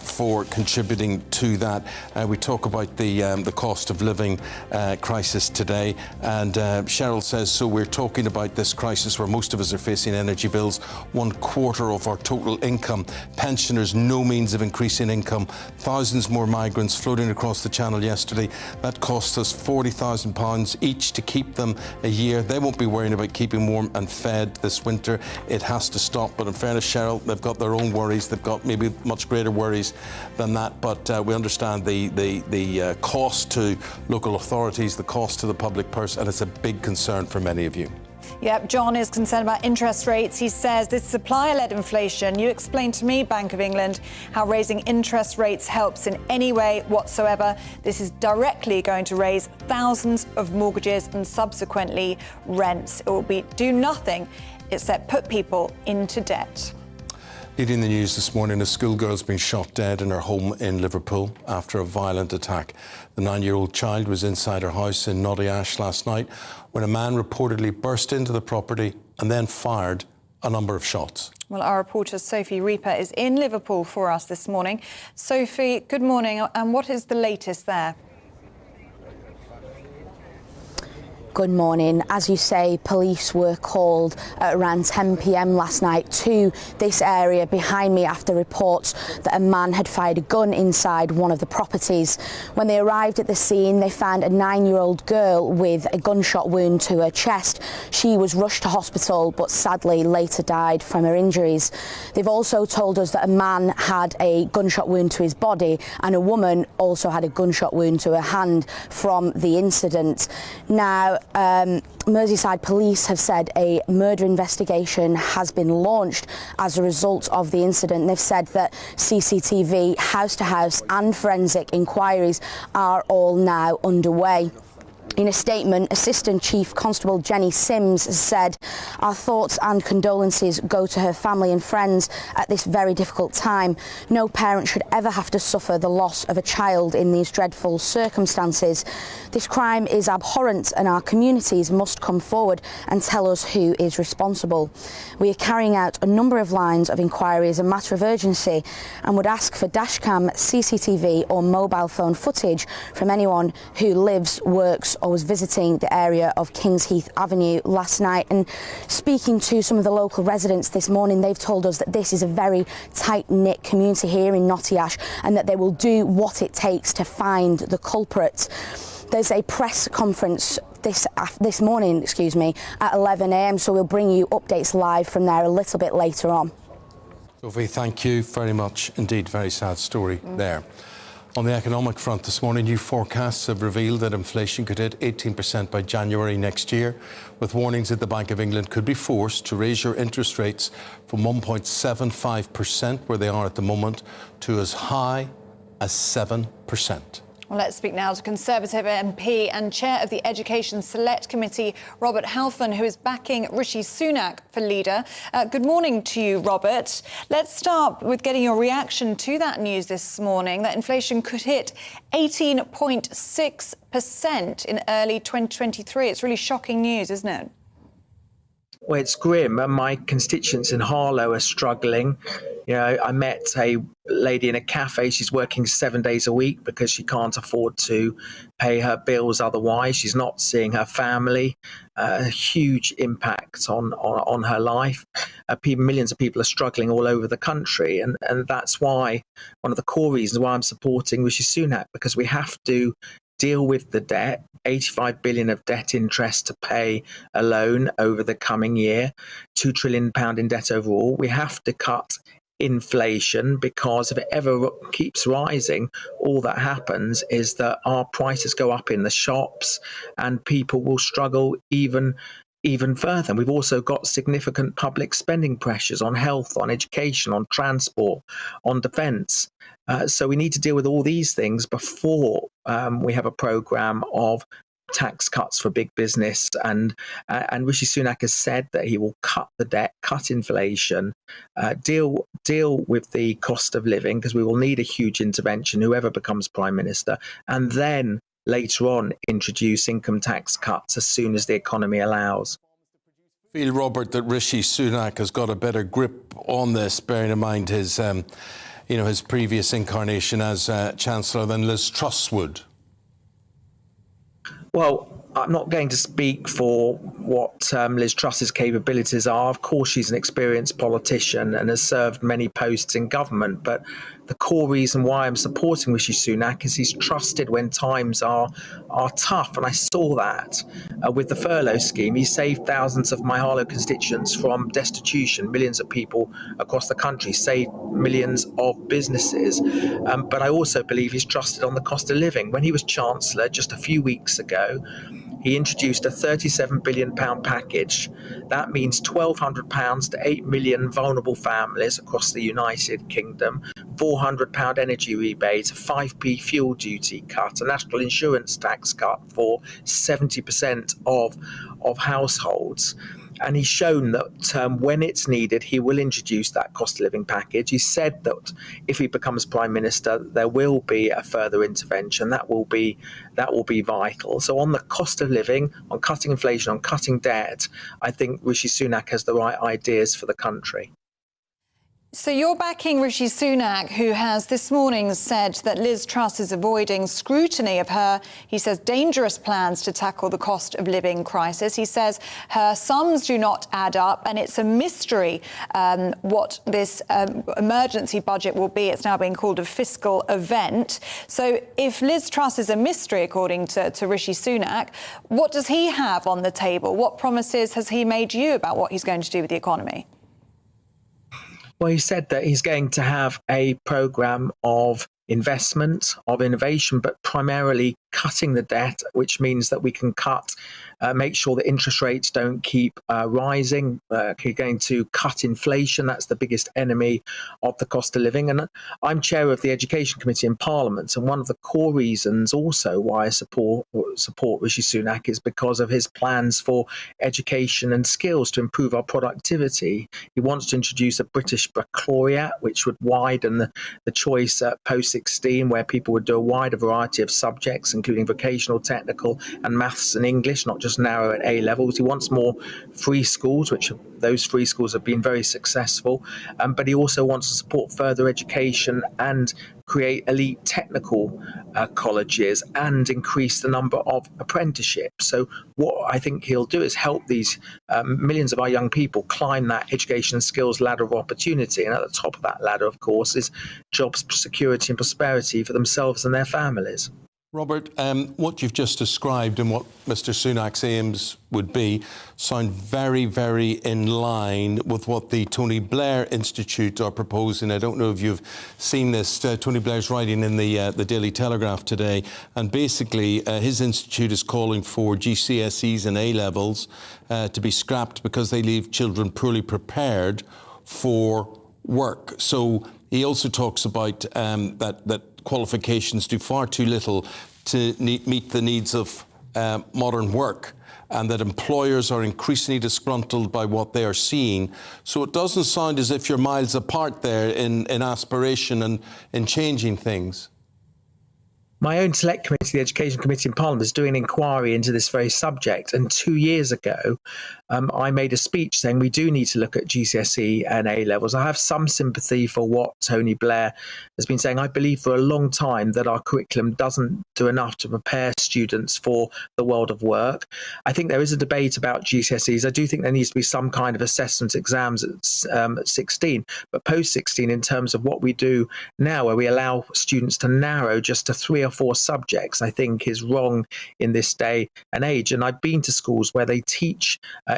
for contributing to that. We talk about the cost of living crisis today, and Cheryl says, so we're talking about this crisis where most of us are facing energy bills, 1/4 of our total income, pensioners, no means of increasing income, thousands more migrants floating across the channel yesterday. That cost us £40,000 each to keep them a year. They won't be worrying about keeping warm and fed this winter. It has to stop. But in fairness, Cheryl, they've got their own worries. They've got maybe much greater worries than that. But we understand the cost to local authorities, the cost to the public purse, and it's a big concern for many of you. Yep, John is concerned about interest rates. He says this supplier-led inflation. You explained to me, Bank of England, how raising interest rates helps in any way whatsoever. This is directly going to raise thousands of mortgages and subsequently rents. It will do nothing except put people into debt. Leading the news this morning, a schoolgirl's been shot dead in her home in Liverpool after a violent attack. The 9-year-old child was inside her house in Notty Ash last night when a man reportedly burst into the property and then fired a number of shots. Well, our reporter Sophie Reaper is in Liverpool for us this morning. Sophie, good morning. And what is the latest there? Good morning. As you say, police were called at around 10 p.m. last night to this area behind me after reports that a man had fired a gun inside one of the properties. When they arrived at the scene, they found a 9-year-old girl with a gunshot wound to her chest. She was rushed to hospital, but sadly later died from her injuries. They've also told us that a man had a gunshot wound to his body and a woman also had a gunshot wound to her hand from the incident. Now, Merseyside police have said a murder investigation has been launched as a result of the incident. They've said that CCTV, house-to-house and forensic inquiries are all now underway. In a statement, Assistant Chief Constable Jenny Sims said, "Our thoughts and condolences go to her family and friends at this very difficult time. No parent should ever have to suffer the loss of a child in these dreadful circumstances. This crime is abhorrent and our communities must come forward and tell us who is responsible. We are carrying out a number of lines of inquiry as a matter of urgency and would ask for dashcam, CCTV or mobile phone footage from anyone who lives, works or was visiting the area of Kings Heath Avenue last night." And speaking to some of the local residents this morning, they've told us that this is a very tight-knit community here in Notty Ash and that they will do what it takes to find the culprit. There's a press conference this morning, at 11 a.m, so we'll bring you updates live from there a little bit later on. Sophie, thank you very much indeed. Very sad story there. On the economic front this morning, new forecasts have revealed that inflation could hit 18% by January next year, with warnings that the Bank of England could be forced to raise your interest rates from 1.75%, where they are at the moment, to as high as 7%. Well, let's speak now to Conservative MP and Chair of the Education Select Committee, Robert Halfon, who is backing Rishi Sunak for leader. Good morning to you, Robert. Let's start with getting your reaction to that news this morning, that inflation could hit 18.6% in early 2023. It's really shocking news, isn't it? Well, it's grim, and my constituents in Harlow are struggling. You know, I met a lady in a cafe. She's working 7 days a week because she can't afford to pay her bills otherwise. She's not seeing her family. A huge impact on her life. Millions of people are struggling all over the country, and that's why one of the core reasons why I'm supporting Rishi Sunak, because we have to deal with the debt. 85 billion of debt interest to pay alone over the coming year, £2 trillion in debt overall. We have to cut inflation, because if it ever keeps rising, all that happens is that our prices go up in the shops and people will struggle even further. We've also got significant public spending pressures on health, on education, on transport, on defence. So we need to deal with all these things before we have a programme of tax cuts for big business. And Rishi Sunak has said that he will cut the debt, cut inflation, deal with the cost of living, because we will need a huge intervention, whoever becomes Prime Minister, and then later on introduce income tax cuts as soon as the economy allows. Feel, Robert, that Rishi Sunak has got a better grip on this, bearing in mind his previous incarnation as Chancellor, than Liz Truss would? Well, I'm not going to speak for what Liz Truss's capabilities are. Of course, she's an experienced politician and has served many posts in government. But the core reason why I'm supporting Rishi Sunak is he's trusted when times are tough. And I saw that with the furlough scheme. He saved thousands of my Harlow constituents from destitution, millions of people across the country, saved millions of businesses. But I also believe he's trusted on the cost of living. When he was Chancellor just a few weeks ago, he introduced a £37 billion package. That means £1,200 to 8 million vulnerable families across the United Kingdom, £400 energy rebates, a 5p fuel duty cut, a national insurance tax cut for 70% of households. And he's shown that when it's needed, he will introduce that cost of living package. He said that if he becomes Prime Minister, there will be a further intervention. That will be vital. So on the cost of living, on cutting inflation, on cutting debt, I think Rishi Sunak has the right ideas for the country. So you're backing Rishi Sunak, who has this morning said that Liz Truss is avoiding scrutiny of her, he says, dangerous plans to tackle the cost of living crisis. He says her sums do not add up and it's a mystery what this emergency budget will be. It's now being called a fiscal event. So if Liz Truss is a mystery, according to Rishi Sunak, what does he have on the table? What promises has he made you about what he's going to do with the economy? Well, he said that he's going to have a programme of investment, of innovation, but primarily cutting the debt, which means that we can make sure that interest rates don't keep rising. We're going to cut inflation. That's the biggest enemy of the cost of living. And I'm chair of the Education Committee in Parliament. And one of the core reasons also why I support Rishi Sunak is because of his plans for education and skills to improve our productivity. He wants to introduce a British baccalaureate, which would widen the choice at post-16, where people would do a wider variety of subjects, including vocational, technical and maths and English, not just narrow at A levels. He wants more free schools, which those free schools have been very successful. But he also wants to support further education and create elite technical colleges and increase the number of apprenticeships. So what I think he'll do is help these millions of our young people climb that education and skills ladder of opportunity. And at the top of that ladder, of course, is jobs, security and prosperity for themselves and their families. Robert, what you've just described and what Mr Sunak's aims would be sound very, very in line with what the Tony Blair Institute are proposing. I don't know if you've seen this. Tony Blair's writing in the Daily Telegraph today, and basically his institute is calling for GCSEs and A-levels to be scrapped because they leave children poorly prepared for work. So he also talks about that qualifications do far too little to meet the needs of modern work, and that employers are increasingly disgruntled by what they are seeing. So it doesn't sound as if you're miles apart there in aspiration and in changing things. My own select committee, the Education Committee in Parliament, is doing an inquiry into this very subject. And 2 years ago, I made a speech saying we do need to look at GCSE and A-levels. I have some sympathy for what Tony Blair has been saying. I believe for a long time that our curriculum doesn't do enough to prepare students for the world of work. I think there is a debate about GCSEs. I do think there needs to be some kind of assessment exams at 16, but post-16 in terms of what we do now, where we allow students to narrow just to 3 or 4 subjects, I think is wrong in this day and age. And I've been to schools where they teach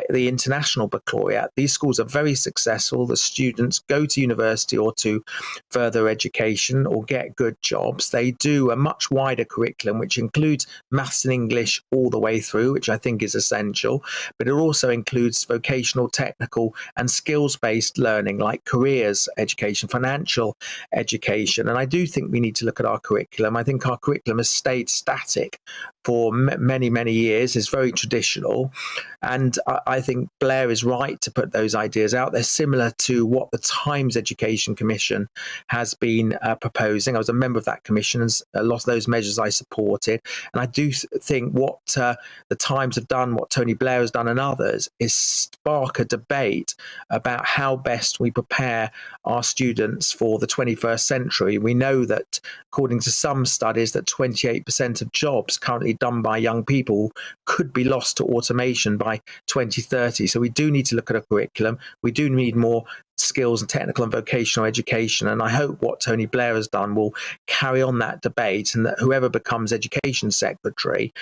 the international baccalaureate. These schools are very successful. The students go to university or to further education or get good jobs. They do a much wider curriculum, which includes maths and English all the way through, which I think is essential. But it also includes vocational, technical and skills-based learning like careers education, financial education. And I do think we need to look at our curriculum. I think our curriculum has stayed static for many, many years, is very traditional. And I think Blair is right to put those ideas out there, similar to what the Times Education Commission has been proposing. I was a member of that commission, and a lot of those measures I supported. And I do think what the Times have done, what Tony Blair has done and others, is spark a debate about how best we prepare our students for the 21st century. We know that, according to some studies, that 28% of jobs currently done by young people could be lost to automation by 2030. So we do need to look at a curriculum. We do need more skills and technical and vocational education. And I hope what Tony Blair has done will carry on that debate, and that whoever becomes Education Secretary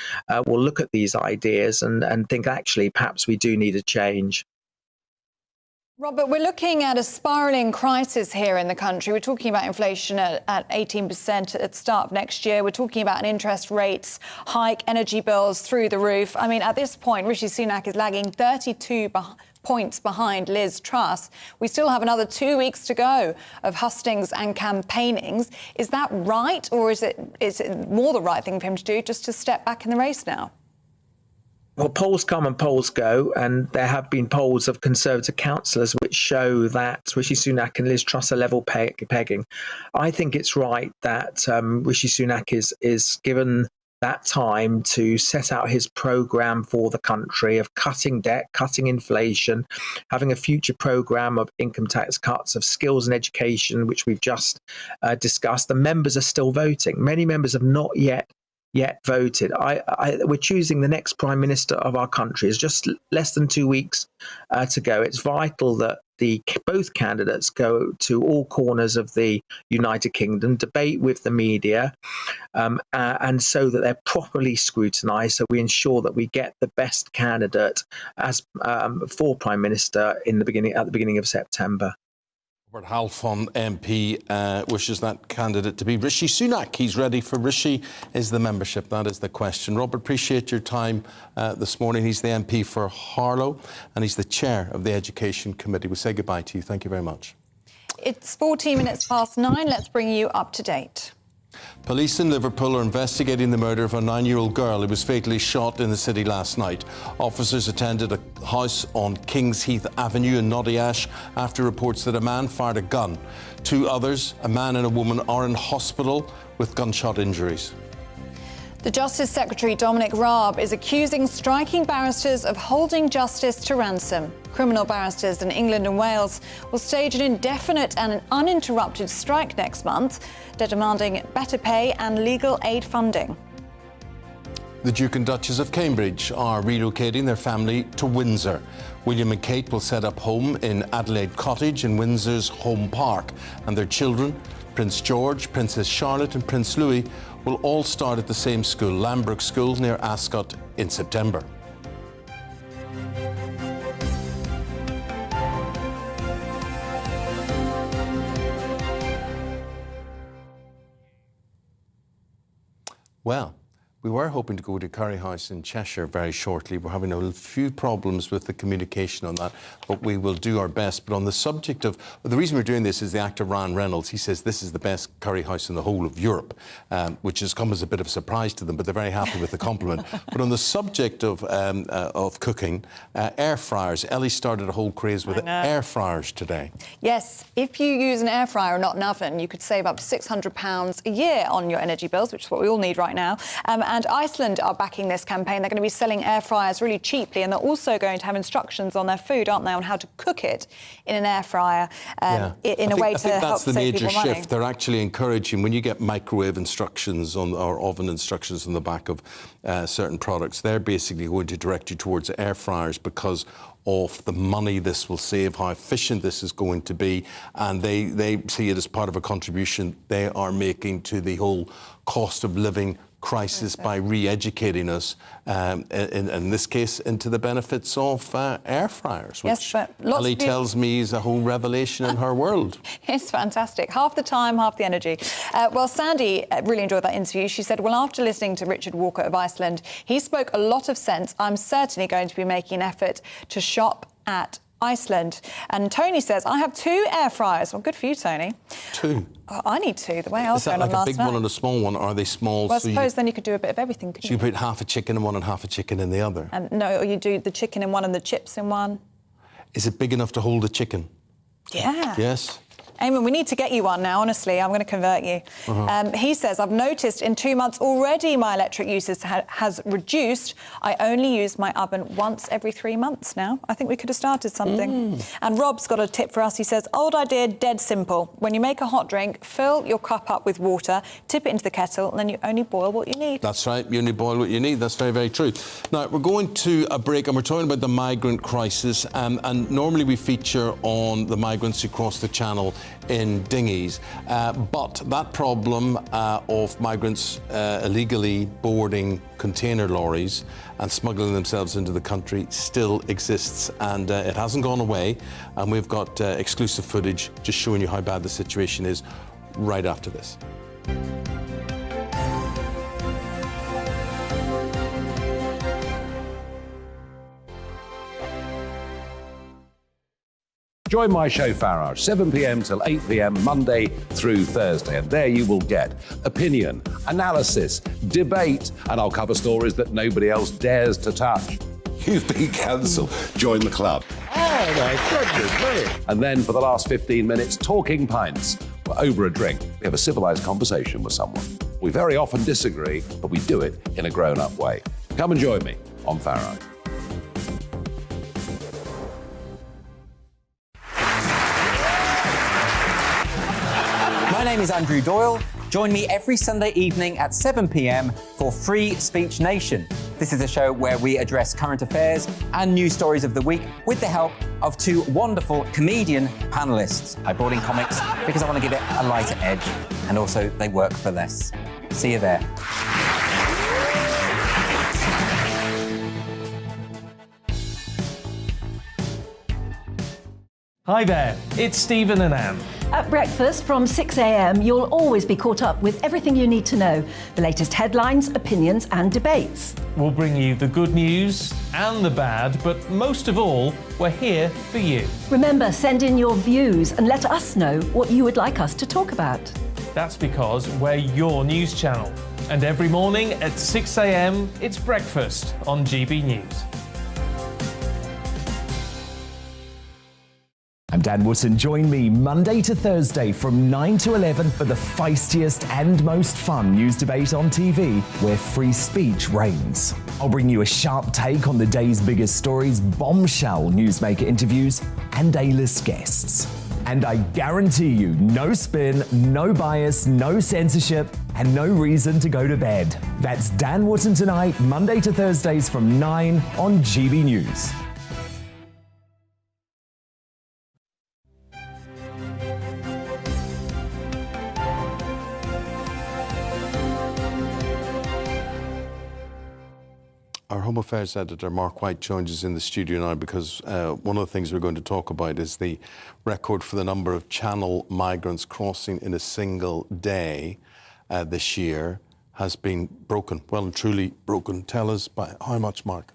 will look at these ideas and think, actually, perhaps we do need a change. Robert, we're looking at a spiralling crisis here in the country. We're talking about inflation at 18% at the start of next year. We're talking about an interest rates hike, energy bills through the roof. I mean, at this point, Rishi Sunak is lagging 32 points behind Liz Truss. We still have another 2 weeks to go of hustings and campaignings. Is that right, or is it more the right thing for him to do, just to step back in the race now? Well, polls come and polls go, and there have been polls of Conservative councillors which show that Rishi Sunak and Liz Truss are level pegging. I think it's right that Rishi Sunak is given that time to set out his programme for the country of cutting debt, cutting inflation, having a future programme of income tax cuts, of skills and education, which we've just discussed. The members are still voting. Many members have not yet voted. We're choosing the next Prime Minister of our country. It's just less than 2 weeks to go. It's vital that both candidates go to all corners of the United Kingdom, debate with the media, and so that they're properly scrutinised, so we ensure that we get the best candidate as for Prime Minister at the beginning of September. Robert Halfon MP wishes that candidate to be Rishi Sunak. He's ready for Rishi is the membership. That is the question. Robert, appreciate your time this morning. He's the MP for Harlow and he's the chair of the Education Committee. We'll say goodbye to you. Thank you very much. It's 14 minutes past 9. Let's bring you up to date. Police in Liverpool are investigating the murder of a 9-year-old girl who was fatally shot in the city last night. Officers attended a house on Kings Heath Avenue in Nottingham after reports that a man fired a gun. 2 others, a man and a woman, are in hospital with gunshot injuries. The Justice Secretary, Dominic Raab, is accusing striking barristers of holding justice to ransom. Criminal barristers in England and Wales will stage an indefinite and an uninterrupted strike next month. They're demanding better pay and legal aid funding. The Duke and Duchess of Cambridge are relocating their family to Windsor. William and Kate will set up home in Adelaide Cottage in Windsor's Home Park, and their children, Prince George, Princess Charlotte and Prince Louis, will all start at the same school, Lambrook School, near Ascot, in September. Well, we were hoping to go to Curry House in Cheshire very shortly. We're having a few problems with the communication on that, but we will do our best. But on the subject of, the reason we're doing this is the actor Ryan Reynolds. He says this is the best curry house in the whole of Europe, which has come as a bit of a surprise to them, but they're very happy with the compliment. But on the subject of cooking, air fryers. Ellie started a whole craze with air fryers today. Yes, if you use an air fryer and not an oven, you could save up to £600 a year on your energy bills, which is what we all need right now. And Iceland are backing this campaign. They're going to be selling air fryers really cheaply, and they're also going to have instructions on their food, aren't they, on how to cook it in an air fryer in a way to help save people money. I think that's the major shift. They're actually encouraging, when you get microwave instructions or oven instructions on the back of certain products, they're basically going to direct you towards air fryers because of the money this will save, how efficient this is going to be, and they see it as part of a contribution they are making to the whole cost of living crisis by re-educating us, in this case, into the benefits of air fryers, which Ellie tells me is a whole revelation in her world. It's fantastic. Half the time, half the energy. Well, Sandy really enjoyed that interview. She said, well, after listening to Richard Walker of Iceland, he spoke a lot of sense. I'm certainly going to be making an effort to shop at Iceland. And Tony says, I have 2 air fryers. Well, good for you, Tony. 2? Oh, I need 2, the way I was going on last night. Is that like a big one and a small one, or are they small? Well, I suppose then you could do a bit of everything, couldn't you? So you put half a chicken in one and half a chicken in the other? No, or you do the chicken in one and the chips in one. Is it big enough to hold a chicken? Yeah. Yes? Eamonn, we need to get you one now, honestly. I'm going to convert you. He says, I've noticed in 2 months already my electric usage has reduced. I only use my oven once every 3 months now. I think we could have started something. And Rob's got a tip for us. He says, old idea, dead simple. When you make a hot drink, fill your cup up with water, tip it into the kettle, and then you only boil what you need. That's right. You only boil what you need. That's very, very true. Now, we're going to a break, and we're talking about the migrant crisis. And normally we feature on the migrants who cross the channel in dinghies. But that problem of migrants illegally boarding container lorries and smuggling themselves into the country still exists, and it hasn't gone away. And we've got exclusive footage just showing you how bad the situation is right after this. Join my show Farage, 7 p.m. till 8 p.m. Monday through Thursday. And there you will get opinion, analysis, debate, and I'll cover stories that nobody else dares to touch. You've been cancelled. Join the club. Oh my goodness me. And then for the last 15 minutes, talking pints. We're over a drink. We have a civilised conversation with someone. We very often disagree, but we do it in a grown-up way. Come and join me on Farage. My name is Andrew Doyle. Join me every Sunday evening at 7 p.m. for Free Speech Nation. This is a show where we address current affairs and news stories of the week with the help of two wonderful comedian panellists. I brought in comics because I want to give it a lighter edge, and also they work for less. See you there. Hi there, it's Stephen and Anne. At breakfast from 6 a.m, you'll always be caught up with everything you need to know, the latest headlines, opinions and debates. We'll bring you the good news and the bad, but most of all, we're here for you. Remember, send in your views and let us know what you would like us to talk about. That's because we're your news channel. And every morning at 6 a.m, it's breakfast on GB News. I'm Dan Wootton. Join me Monday to Thursday from 9 to 11 for the feistiest and most fun news debate on TV, where free speech reigns. I'll bring you a sharp take on the day's biggest stories, bombshell newsmaker interviews, and A-list guests. And I guarantee you, no spin, no bias, no censorship, and no reason to go to bed. That's Dan Wootton Tonight, Monday to Thursdays from 9 on GB News. Our Home Affairs editor, Mark White, joins us in the studio now because one of the things we're going to talk about is the record for the number of Channel migrants crossing in a single day this year has been broken, well and truly broken. Tell us by how much, Mark?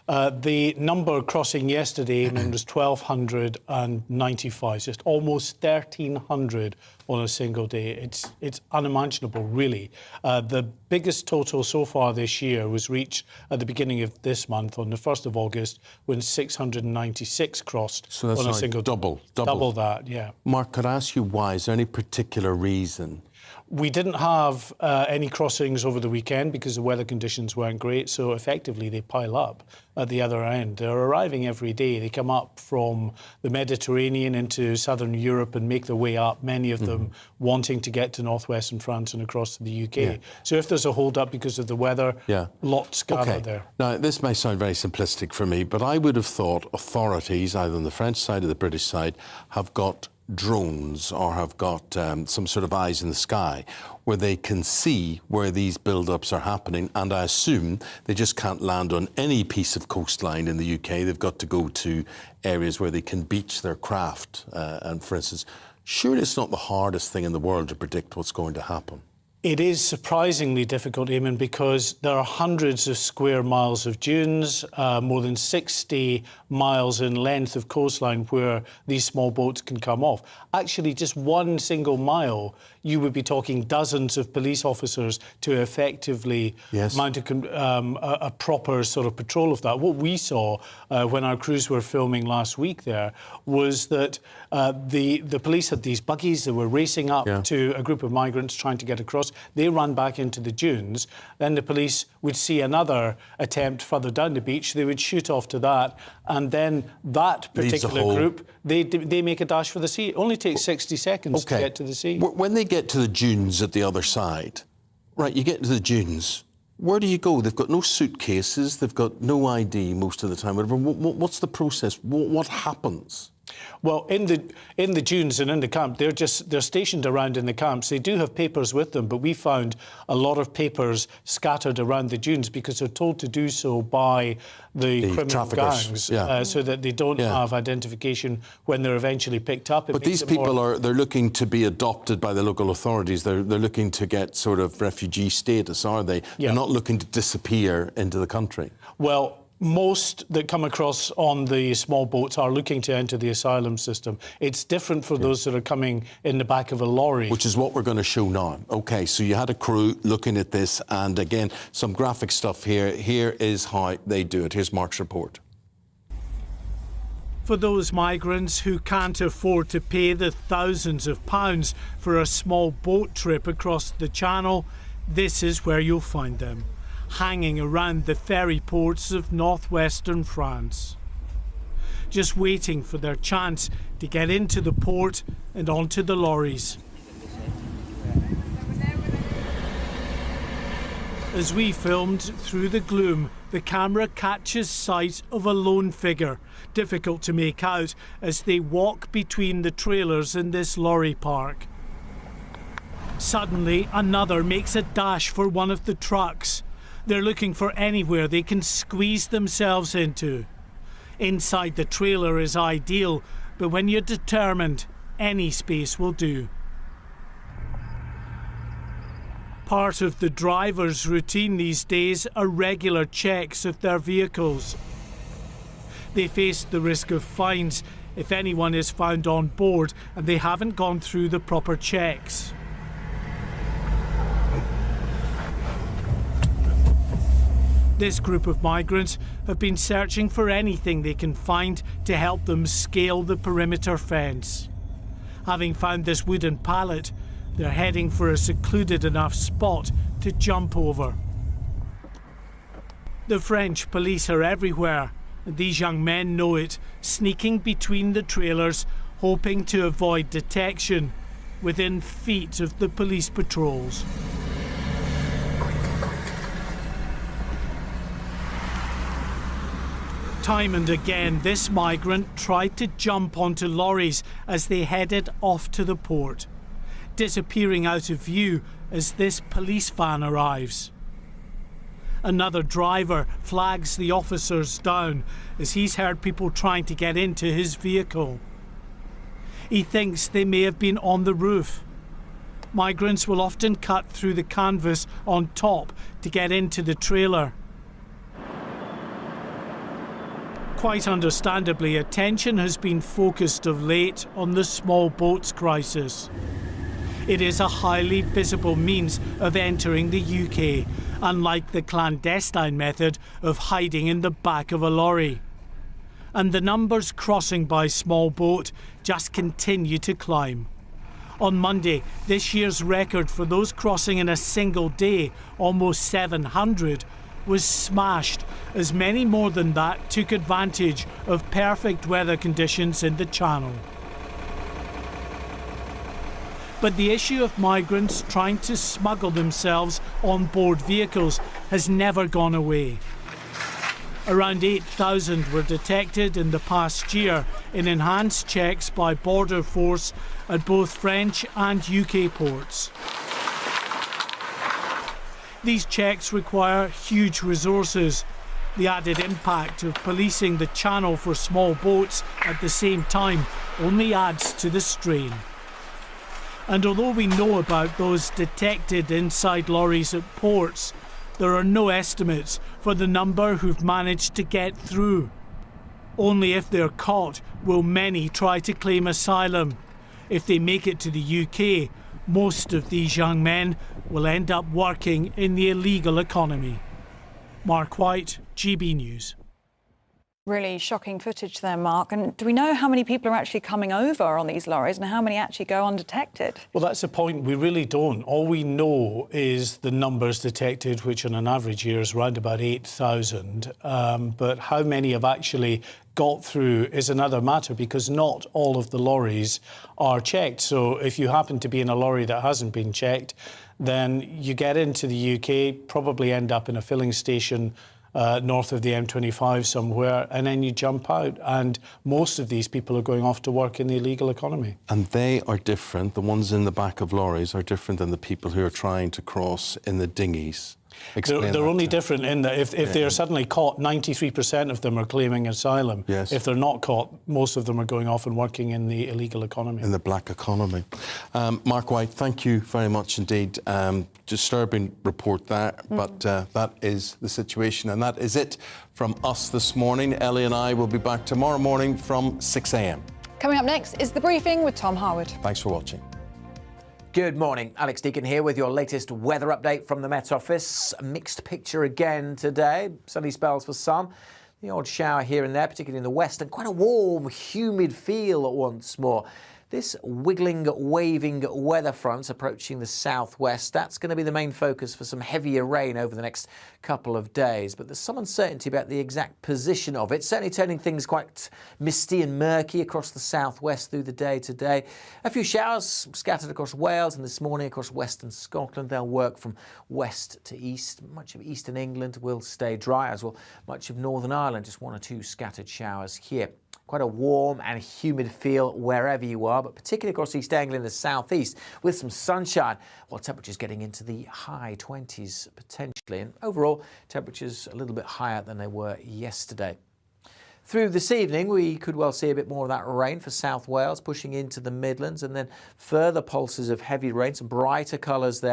The number crossing yesterday was 1,295, just almost 1,300 on a single day. It's unimaginable, really. The biggest total so far this year was reached at the beginning of this month, on the 1st of August, when 696 crossed so that's on a single day. Double that, yeah. Mark, could I ask you why? Is there any particular reason? We didn't have any crossings over the weekend because the weather conditions weren't great, so effectively they pile up at the other end. They're arriving every day. They come up from the Mediterranean into southern Europe and make their way up, many of them wanting to get to northwestern France and across to the UK. Yeah. So if there's a hold-up because of the weather, lots gather there. Now, this may sound very simplistic for me, but I would have thought authorities, either on the French side or the British side, have got drones or have got some sort of eyes in the sky where they can see where these build-ups are happening, and I assume they just can't land on any piece of coastline in the UK. They've got to go to areas where they can beach their craft. And for instance, surely it's not the hardest thing in the world to predict what's going to happen. It is surprisingly difficult, Eamonn, because there are hundreds of square miles of dunes, more than 60 miles in length of coastline where these small boats can come off. Actually, just one single mile, you would be talking dozens of police officers to effectively mount a proper sort of patrol of that. What we saw when our crews were filming last week there was that the police had these buggies that were racing up to a group of migrants trying to get across. They run back into the dunes. Then the police would see another attempt further down the beach. They would shoot off to that. And then that particular group, they make a dash for the sea. It only takes 60 seconds to get to the sea. When they get to the dunes at the other side, right, you get to the dunes, where do you go? They've got no suitcases. They've got no ID most of the time. Whatever. What's the process? What happens? Well, in the dunes and in the camp, they're stationed around in the camps. They do have papers with them, but we found a lot of papers scattered around the dunes because they're told to do so by the criminal traffickers, gangs, so that they don't have identification when they're eventually picked up. But these people they're looking to be adopted by the local authorities. They're looking to get sort of refugee status, are they? Yeah. They're not looking to disappear into the country. Well, most that come across on the small boats are looking to enter the asylum system. It's different for those that are coming in the back of a lorry. Which is what we're going to show now. OK, so you had a crew looking at this, and again, some graphic stuff here. Here is how they do it. Here's Mark's report. For those migrants who can't afford to pay the thousands of pounds for a small boat trip across the Channel, this is where you'll find them, hanging around the ferry ports of northwestern France, just waiting for their chance to get into the port and onto the lorries. As we filmed through the gloom, the camera catches sight of a lone figure, difficult to make out as they walk between the trailers in this lorry park. Suddenly, another makes a dash for one of the trucks. They're looking for anywhere they can squeeze themselves into. Inside the trailer is ideal, but when you're determined, any space will do. Part of the driver's routine these days are regular checks of their vehicles. They face the risk of fines if anyone is found on board and they haven't gone through the proper checks. This group of migrants have been searching for anything they can find to help them scale the perimeter fence. Having found this wooden pallet, they're heading for a secluded enough spot to jump over. The French police are everywhere, and these young men know it, sneaking between the trailers, hoping to avoid detection, within feet of the police patrols. Time and again, this migrant tried to jump onto lorries as they headed off to the port, disappearing out of view as this police van arrives. Another driver flags the officers down as he's heard people trying to get into his vehicle. He thinks they may have been on the roof. Migrants will often cut through the canvas on top to get into the trailer. Quite understandably, attention has been focused of late on the small boats crisis. It is a highly visible means of entering the UK, unlike the clandestine method of hiding in the back of a lorry. And the numbers crossing by small boat just continue to climb. On Monday, this year's record for those crossing in a single day, almost 700, was smashed as many more than that took advantage of perfect weather conditions in the Channel. But the issue of migrants trying to smuggle themselves on board vehicles has never gone away. Around 8,000 were detected in the past year in enhanced checks by Border Force at both French and UK ports. These checks require huge resources. The added impact of policing the Channel for small boats at the same time only adds to the strain. And although we know about those detected inside lorries at ports, there are no estimates for the number who've managed to get through. Only if they're caught will many try to claim asylum. If they make it to the UK, most of these young men will end up working in the illegal economy. Mark White, GB News. Really shocking footage there, Mark. And do we know how many people are actually coming over on these lorries and how many actually go undetected? Well, that's the point. We really don't. All we know is the numbers detected, which on an average year is around about 8,000. But how many have actually got through is another matter, because not all of the lorries are checked. So if you happen to be in a lorry that hasn't been checked, then you get into the UK, probably end up in a filling station north of the M25 somewhere, and then you jump out. And most of these people are going off to work in the illegal economy. And they are different. The ones in the back of lorries are different than the people who are trying to cross in the dinghies. They're only different in that if they are suddenly caught, 93% of them are claiming asylum. Yes. If they're not caught, most of them are going off and working in the illegal economy. In the black economy. Mark White, thank you very much indeed. Disturbing report there, but that is the situation, and that is it from us this morning. Ellie and I will be back tomorrow morning from 6 a.m. Coming up next is The Briefing with Tom Harwood. Thanks for watching. Good morning, Alex Deacon here with your latest weather update from the Met Office. A mixed picture again today. Sunny spells for some. The odd shower here and there, particularly in the west, and quite a warm, humid feel once more. This wiggling, waving weather front approaching the southwest, that's going to be the main focus for some heavier rain over the next couple of days. But there's some uncertainty about the exact position of it, certainly turning things quite misty and murky across the southwest through the day today. A few showers scattered across Wales and this morning across western Scotland. They'll work from west to east. Much of eastern England will stay dry, as will much of Northern Ireland. Just one or two scattered showers here. Quite a warm and humid feel wherever you are, but particularly across East Anglia and the southeast with some sunshine, while temperatures getting into the high 20s potentially. And overall, temperatures a little bit higher than they were yesterday. Through this evening, we could well see a bit more of that rain for South Wales, pushing into the Midlands, and then further pulses of heavy rain, some brighter colours there.